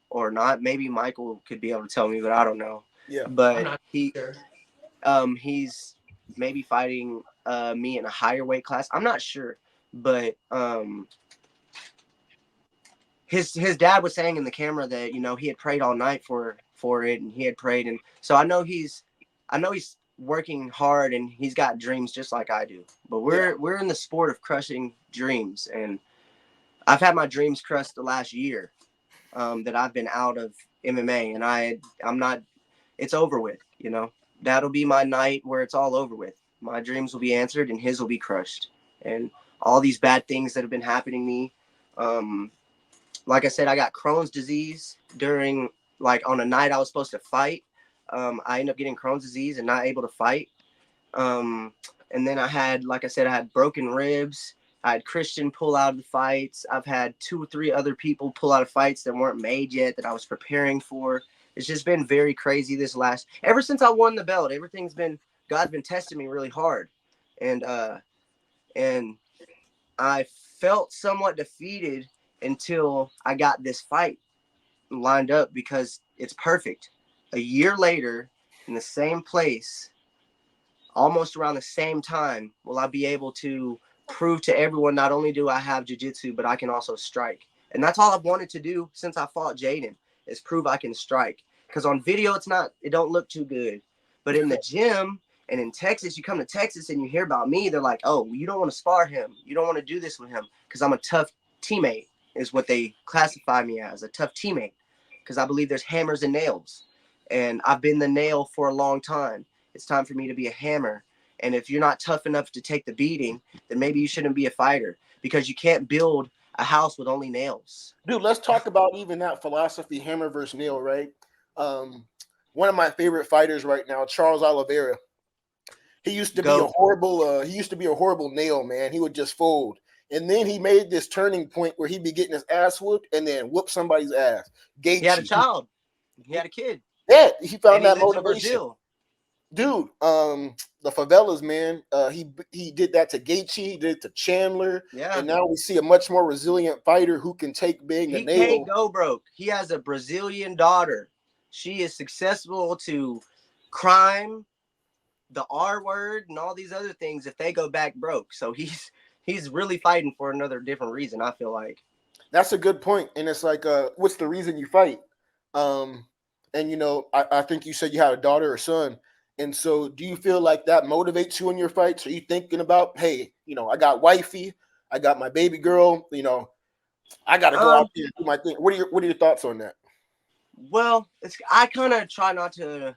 Speaker 2: or not. Maybe Michael could be able to tell me, but I don't know.
Speaker 1: Yeah.
Speaker 3: I'm
Speaker 2: But
Speaker 3: not sure.
Speaker 2: he's maybe fighting me in a higher weight class. I'm not sure, but his dad was saying in the camera that, you know, he had prayed all night for it, and he had prayed, and so I know he's working hard, and he's got dreams just like I do. But we're in the sport of crushing dreams, and I've had my dreams crushed the last year that I've been out of MMA, and I'm not. It's over with, you know. That'll be my night where it's all over with. My dreams will be answered, and his will be crushed, and all these bad things that have been happening to me. Like I said, I got Crohn's disease during, like, on a night I was supposed to fight. I ended up getting Crohn's disease and not able to fight. And then I had, like I said, I had broken ribs. I had Christian pull out of the fights. I've had 2 or 3 other people pull out of fights that weren't made yet that I was preparing for. It's just been very crazy ever since I won the belt. God's been testing me really hard. And I felt somewhat defeated until I got this fight lined up, because it's perfect. A year later, in the same place, almost around the same time, will I be able to prove to everyone not only do I have jiu-jitsu, but I can also strike. And that's all I've wanted to do since I fought Jaden, is prove I can strike. Because on video, it don't look too good. But in the gym and in Texas, you come to Texas and you hear about me, they're like, oh, you don't want to spar him. You don't want to do this with him because I'm a tough teammate, is what they classify me as, a tough teammate. Because I believe there's hammers and nails. And I've been the nail for a long time. It's time for me to be a hammer. And if you're not tough enough to take the beating, then maybe you shouldn't be a fighter, because you can't build a house with only nails.
Speaker 1: Dude, let's talk about even that philosophy, hammer versus nail, right? One of my favorite fighters right now, Charles Oliveira. He used to be a horrible nail, man. He would just fold. And then he made this turning point where he'd be getting his ass whooped and then whoop somebody's ass. Gaethje.
Speaker 2: He had a child. He had a kid.
Speaker 1: Yeah, he found
Speaker 2: and
Speaker 1: that
Speaker 2: he lives
Speaker 1: motivation.
Speaker 2: In Brazil.
Speaker 1: Dude, the favelas, man. He did that to Gaethje, he did it to Chandler.
Speaker 2: Yeah.
Speaker 1: And now we see a much more resilient fighter who can take being a nail.
Speaker 2: He can't go broke. He has a Brazilian daughter. She is successful to crime, the R word, and all these other things if they go back broke. So he's really fighting for another different reason, I feel like.
Speaker 1: That's a good point. And it's like, what's the reason you fight? And, you know, I think you said you had a daughter or son. And so do you feel like that motivates you in your fights? Are you thinking about, hey, you know, I got wifey, I got my baby girl, you know, I got to go out there and do my thing. What are your thoughts on that?
Speaker 2: Well, I kind of try not to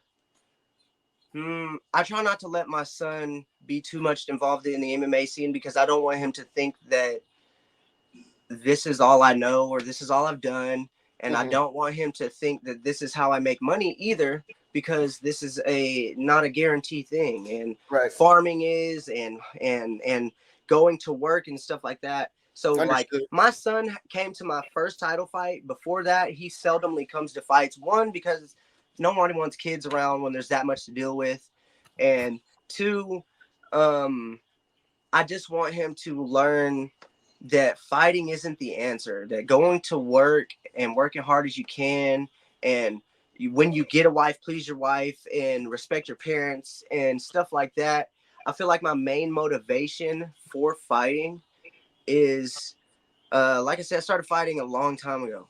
Speaker 2: let my son be too much involved in the MMA scene, because I don't want him to think that this is all I know or this is all I've done. And I don't want him to think that this is how I make money either, because this is not a guarantee thing. And farming is, and going to work and stuff like that. So like my son came to my first title fight. Before that, he seldomly comes to fights. 1, because no one wants kids around when there's that much to deal with. And 2, I just want him to learn that fighting isn't the answer, that going to work and working hard as you can, and when you get a wife, please your wife and respect your parents and stuff like that. I feel like my main motivation for fighting is, like I said, I started fighting a long time ago.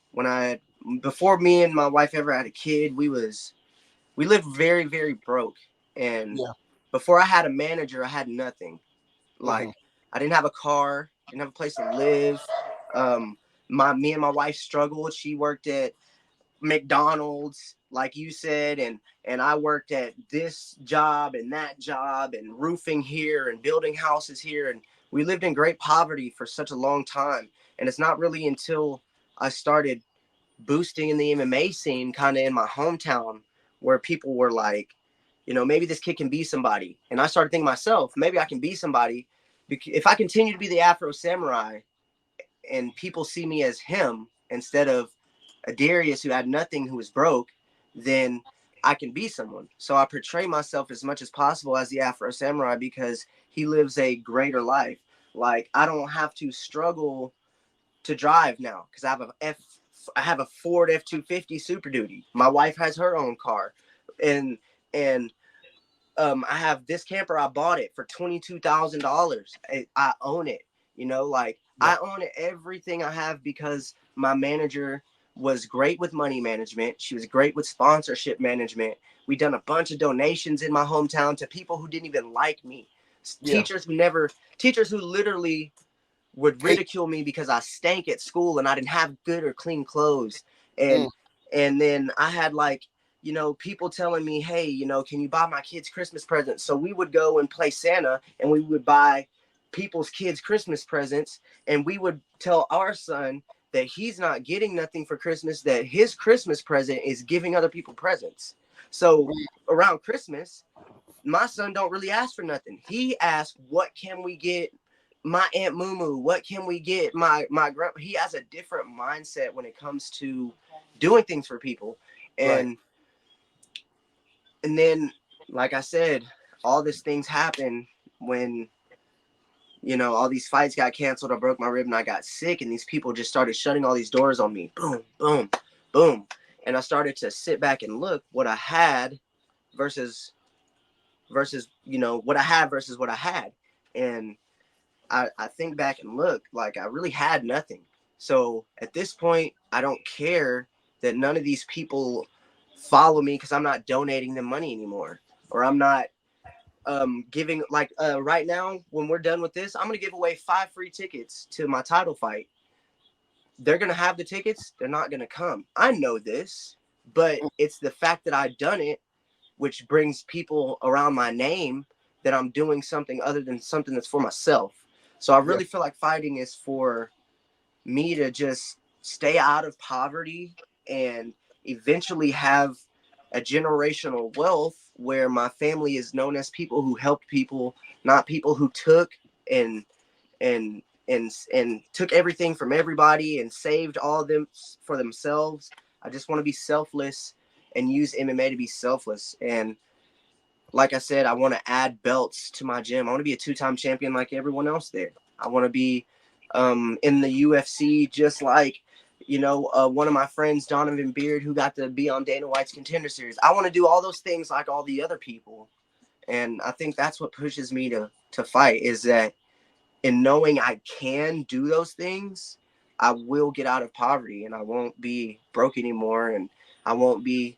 Speaker 2: Before me and my wife ever had a kid, we lived very, very broke. And before I had a manager, I had nothing. Like, I didn't have a car, didn't have a place to live. Me and my wife struggled. She worked at McDonald's, like you said, and I worked at this job and that job and roofing here and building houses here. And we lived in great poverty for such a long time. And it's not really until I started boosting in the MMA scene, kind of in my hometown, where people were like, you know, maybe this kid can be somebody. And I started thinking myself, maybe I can be somebody. If I continue to be the Afro Samurai and people see me as him instead of Adarius, who had nothing, who was broke, then I can be someone. So I portray myself as much as possible as the Afro Samurai, because he lives a greater life. Like, I don't have to struggle to drive now because I have a I have a Ford F-250 Super Duty. My wife has her own car, and I have this camper. I bought it for $22,000. I own it. You know, like I own everything I have because my manager was great with money management. She was great with sponsorship management. We done a bunch of donations in my hometown to people who didn't even like me. Teachers who literally would ridicule me because I stank at school and I didn't have good or clean clothes. And then I had like, you know, people telling me, hey, you know, can you buy my kids Christmas presents? So we would go and play Santa and we would buy people's kids Christmas presents, and we would tell our son that he's not getting nothing for Christmas, that his Christmas present is giving other people presents. So around Christmas, my son don't really ask for nothing. He asks, what can we get my Aunt Moo? What can we get my grandpa? He has a different mindset when it comes to doing things for people. And then, like I said, all these things happen when, you know, all these fights got canceled. I broke my rib and I got sick, and these people just started shutting all these doors on me. Boom, boom, boom. And I started to sit back and look what I had versus, you know, what I had versus what I had. And I think back and look, like I really had nothing. So at this point, I don't care that none of these people follow me because I'm not donating them money anymore, or I'm not giving, like right now when we're done with this, I'm gonna give away 5 free tickets to my title fight. They're gonna have the tickets, they're not gonna come. I know this, but it's the fact that I've done it which brings people around my name that I'm doing something other than something that's for myself. So I really feel like fighting is for me to just stay out of poverty and eventually have a generational wealth where my family is known as people who helped people, not people who took and took everything from everybody and saved all of them for themselves. I just want to be selfless and use MMA to be selfless. And like I said, I want to add belts to my gym. I want to be a 2-time champion like everyone else there. I want to be in the UFC just like, you know, one of my friends, Donovan Beard, who got to be on Dana White's Contender Series. I want to do all those things like all the other people. And I think that's what pushes me to fight, is that in knowing I can do those things, I will get out of poverty and I won't be broke anymore. And I won't be,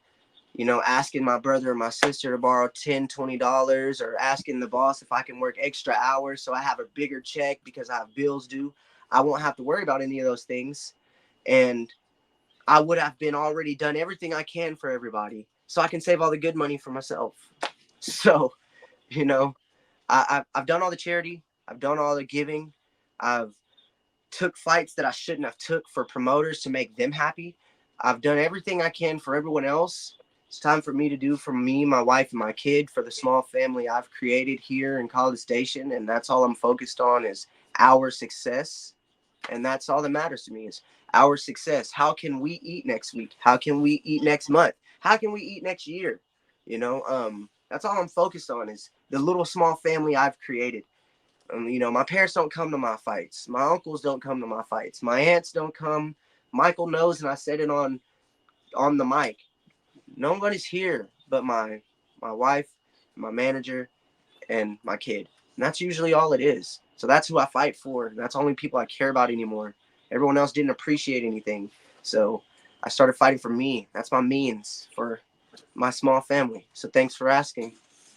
Speaker 2: you know, asking my brother or my sister to borrow $10, $20, or asking the boss if I can work extra hours so I have a bigger check because I have bills due. I won't have to worry about any of those things. And I would have been already done everything I can for everybody so I can save all the good money for myself. So, you know, I've done all the charity. I've done all the giving. I've took fights that I shouldn't have took for promoters to make them happy. I've done everything I can for everyone else. It's time for me to do for me, my wife, and my kid, for the small family I've created here in College Station. And that's all I'm focused on, is our success. And that's all that matters to me, is our success. How can we eat next week? How can we eat next month? How can we eat next year? You know, that's all I'm focused on, is the little small family I've created. You know, my parents don't come to my fights. My uncles don't come to my fights. My aunts don't come. Michael knows, and I said it on the mic. Nobody's here but my wife, my manager, and my kid. And that's usually all it is. So that's who I fight for. That's the only people I care about anymore. Everyone else didn't appreciate anything. So I started fighting for me. That's my means for my small family. So thanks for asking.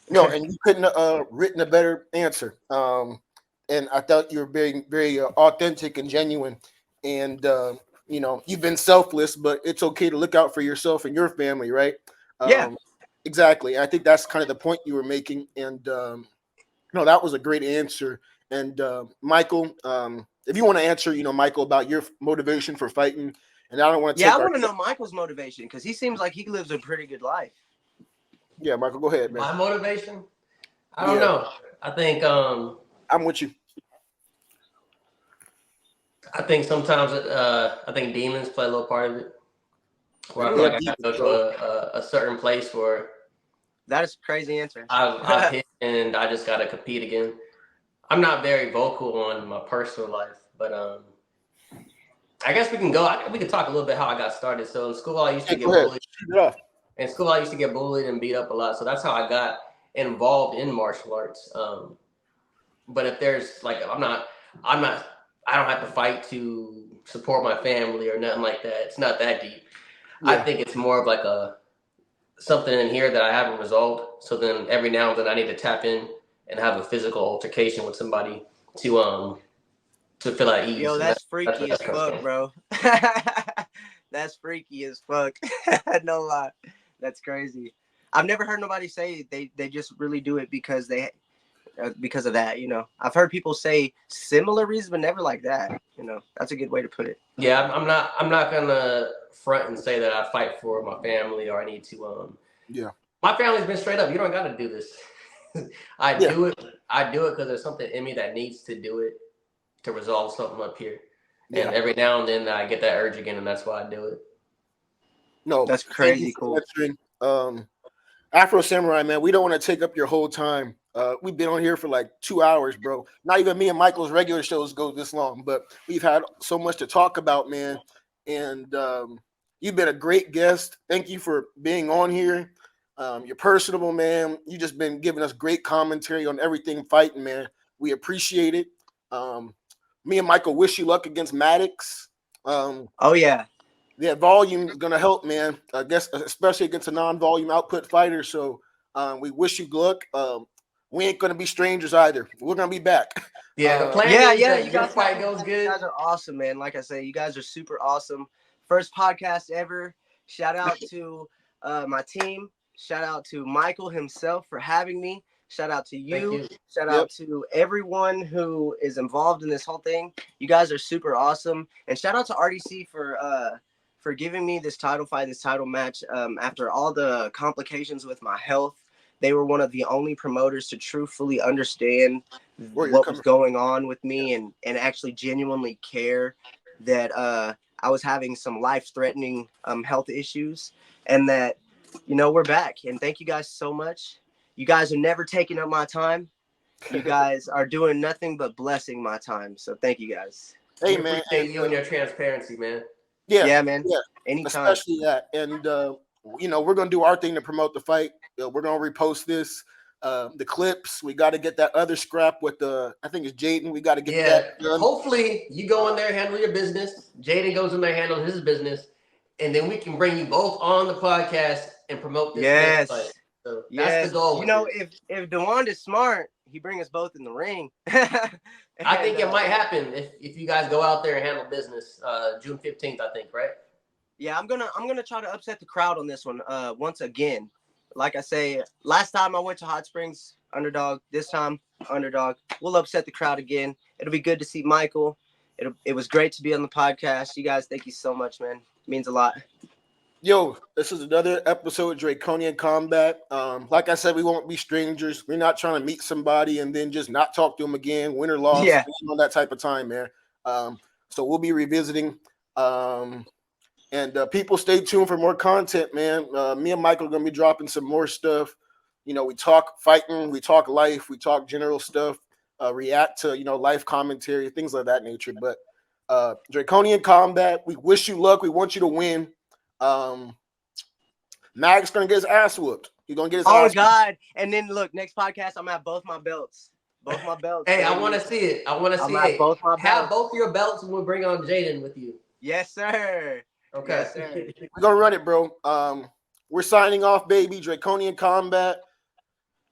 Speaker 1: No, and you couldn't written a better answer. And I thought you were very, very authentic and genuine. And you know, you've been selfless, but it's okay to look out for yourself and your family, right?
Speaker 2: Yeah.
Speaker 1: Exactly. I think that's kind of the point you were making. And no, that was a great answer. And Michael, if you want to answer, you know, Michael, about your motivation for fighting, and I don't want to
Speaker 2: Yeah,
Speaker 1: take
Speaker 2: I want to know Michael's motivation, because he seems like he lives a pretty good life.
Speaker 1: Yeah, Michael, go ahead, man.
Speaker 3: My motivation? I don't know. I think
Speaker 1: I'm with you.
Speaker 3: I think sometimes I think demons play a little part of it. Where I feel like I got to go to a certain place where
Speaker 2: that is a crazy answer.
Speaker 3: I've hit and I just got to compete again. I'm not very vocal on my personal life, but I guess we can go. We can talk a little bit how I got started. So in school, I used to get
Speaker 1: Go ahead.
Speaker 3: bullied.
Speaker 1: Shoot it off.
Speaker 3: In school, I used to get bullied and beat up a lot. So that's how I got involved in martial arts. But if there's like, I don't have to fight to support my family or nothing like that. It's not that deep.
Speaker 1: Yeah.
Speaker 3: I think it's more of like something in here that I haven't resolved. So then every now and then I need to tap in and have a physical altercation with somebody to feel at ease.
Speaker 2: Yo, that's freaky as fuck, bro. That's freaky as fuck. No lie. That's crazy. I've never heard nobody say they just really do it because of that, you know. I've heard people say similar reasons, but never like that. You know, that's a good way to put it.
Speaker 3: Yeah, I'm not gonna front and say that I fight for my family or I need to.
Speaker 1: Yeah.
Speaker 3: My family's been straight up. You don't got to do this. I do it because there's something in me that needs to do it to resolve something up here. And every now and then I get that urge again, and that's why I do it.
Speaker 1: No,
Speaker 2: that's crazy cool.
Speaker 1: Afro Samurai, man, we don't want to take up your whole time. We've been on here for like 2 hours, bro. Not even me and Michael's regular shows go this long, but we've had so much to talk about, man. And you've been a great guest. Thank you for being on here. You're personable, man. You just been giving us great commentary on everything fighting, man. We appreciate it. Me and Michael wish you luck against Maddox.
Speaker 2: Oh yeah.
Speaker 1: Yeah, volume is gonna help, man. I guess especially against a non-volume output fighter. So we wish you luck. We ain't gonna be strangers either. We're gonna be back.
Speaker 3: Yeah, the plan is that your fight goes good.
Speaker 2: You guys are awesome, man. Like I say, you guys are super awesome. First podcast ever. Shout out to my team. Shout out to Michael himself for having me. Shout out to you. Shout out to everyone who is involved in this whole thing. You guys are super awesome. And shout out to RDC for giving me this title fight, this title match. After all the complications with my health, they were one of the only promoters to truthfully understand what was going on with me and actually genuinely care that I was having some life-threatening health issues, and that, you know, we're back. And thank you guys so much. You guys are never taking up my time. You guys are doing nothing but blessing my time. So thank you guys.
Speaker 1: Hey, man.
Speaker 3: Appreciate you and your transparency, man.
Speaker 1: Yeah,
Speaker 2: man.
Speaker 1: Yeah,
Speaker 2: anytime.
Speaker 1: Especially that. And, you know, we're going to do our thing to promote the fight. We're going to repost this. The clips. We got to get that other scrap with I think it's Jaden. We got to get that done.
Speaker 3: Hopefully you go in there, handle your business. Jaden goes in there, handles his business. And then we can bring you both on the podcast and promote this next fight. So that's the goal.
Speaker 2: You know, if DeWand is smart, he bring us both in the ring.
Speaker 3: I think it might happen if you guys go out there and handle business. June 15th, I think, right?
Speaker 2: Yeah, I'm gonna try to upset the crowd on this one. Once again, like I say, last time I went to Hot Springs, underdog. This time, underdog. We'll upset the crowd again. It'll be good to see Michael. It was great to be on the podcast. You guys, thank you so much, man. It means a lot.
Speaker 1: Yo, this is another episode of Draconian Combat. Like I said, we won't be strangers. We're not trying to meet somebody and then just not talk to them again, win or loss.
Speaker 2: Yeah.
Speaker 1: On that type of time, man. So we'll be revisiting. And people stay tuned for more content, man. Me and Michael are going to be dropping some more stuff. You know, we talk fighting, we talk life, we talk general stuff, react to, you know, life commentary, things of that nature. But Draconian Combat, we wish you luck. We want you to win. Mag's gonna get his ass whooped. He's gonna get his ass
Speaker 2: God
Speaker 1: whooped.
Speaker 2: And then look, next podcast I'm at both my belts. Hey,
Speaker 3: I want to see it. I want to see it.
Speaker 2: Both my
Speaker 3: have both your belts and we'll bring on Jaden with you.
Speaker 2: Yes, sir.
Speaker 3: Okay.
Speaker 2: Yes, sir.
Speaker 1: We're gonna run it, bro. We're signing off, baby. Draconian Combat.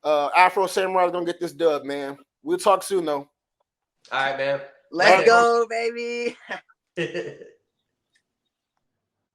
Speaker 1: Afro Samurai is gonna get this dub, man. We'll talk soon though.
Speaker 3: All right, man.
Speaker 2: Let's go, baby.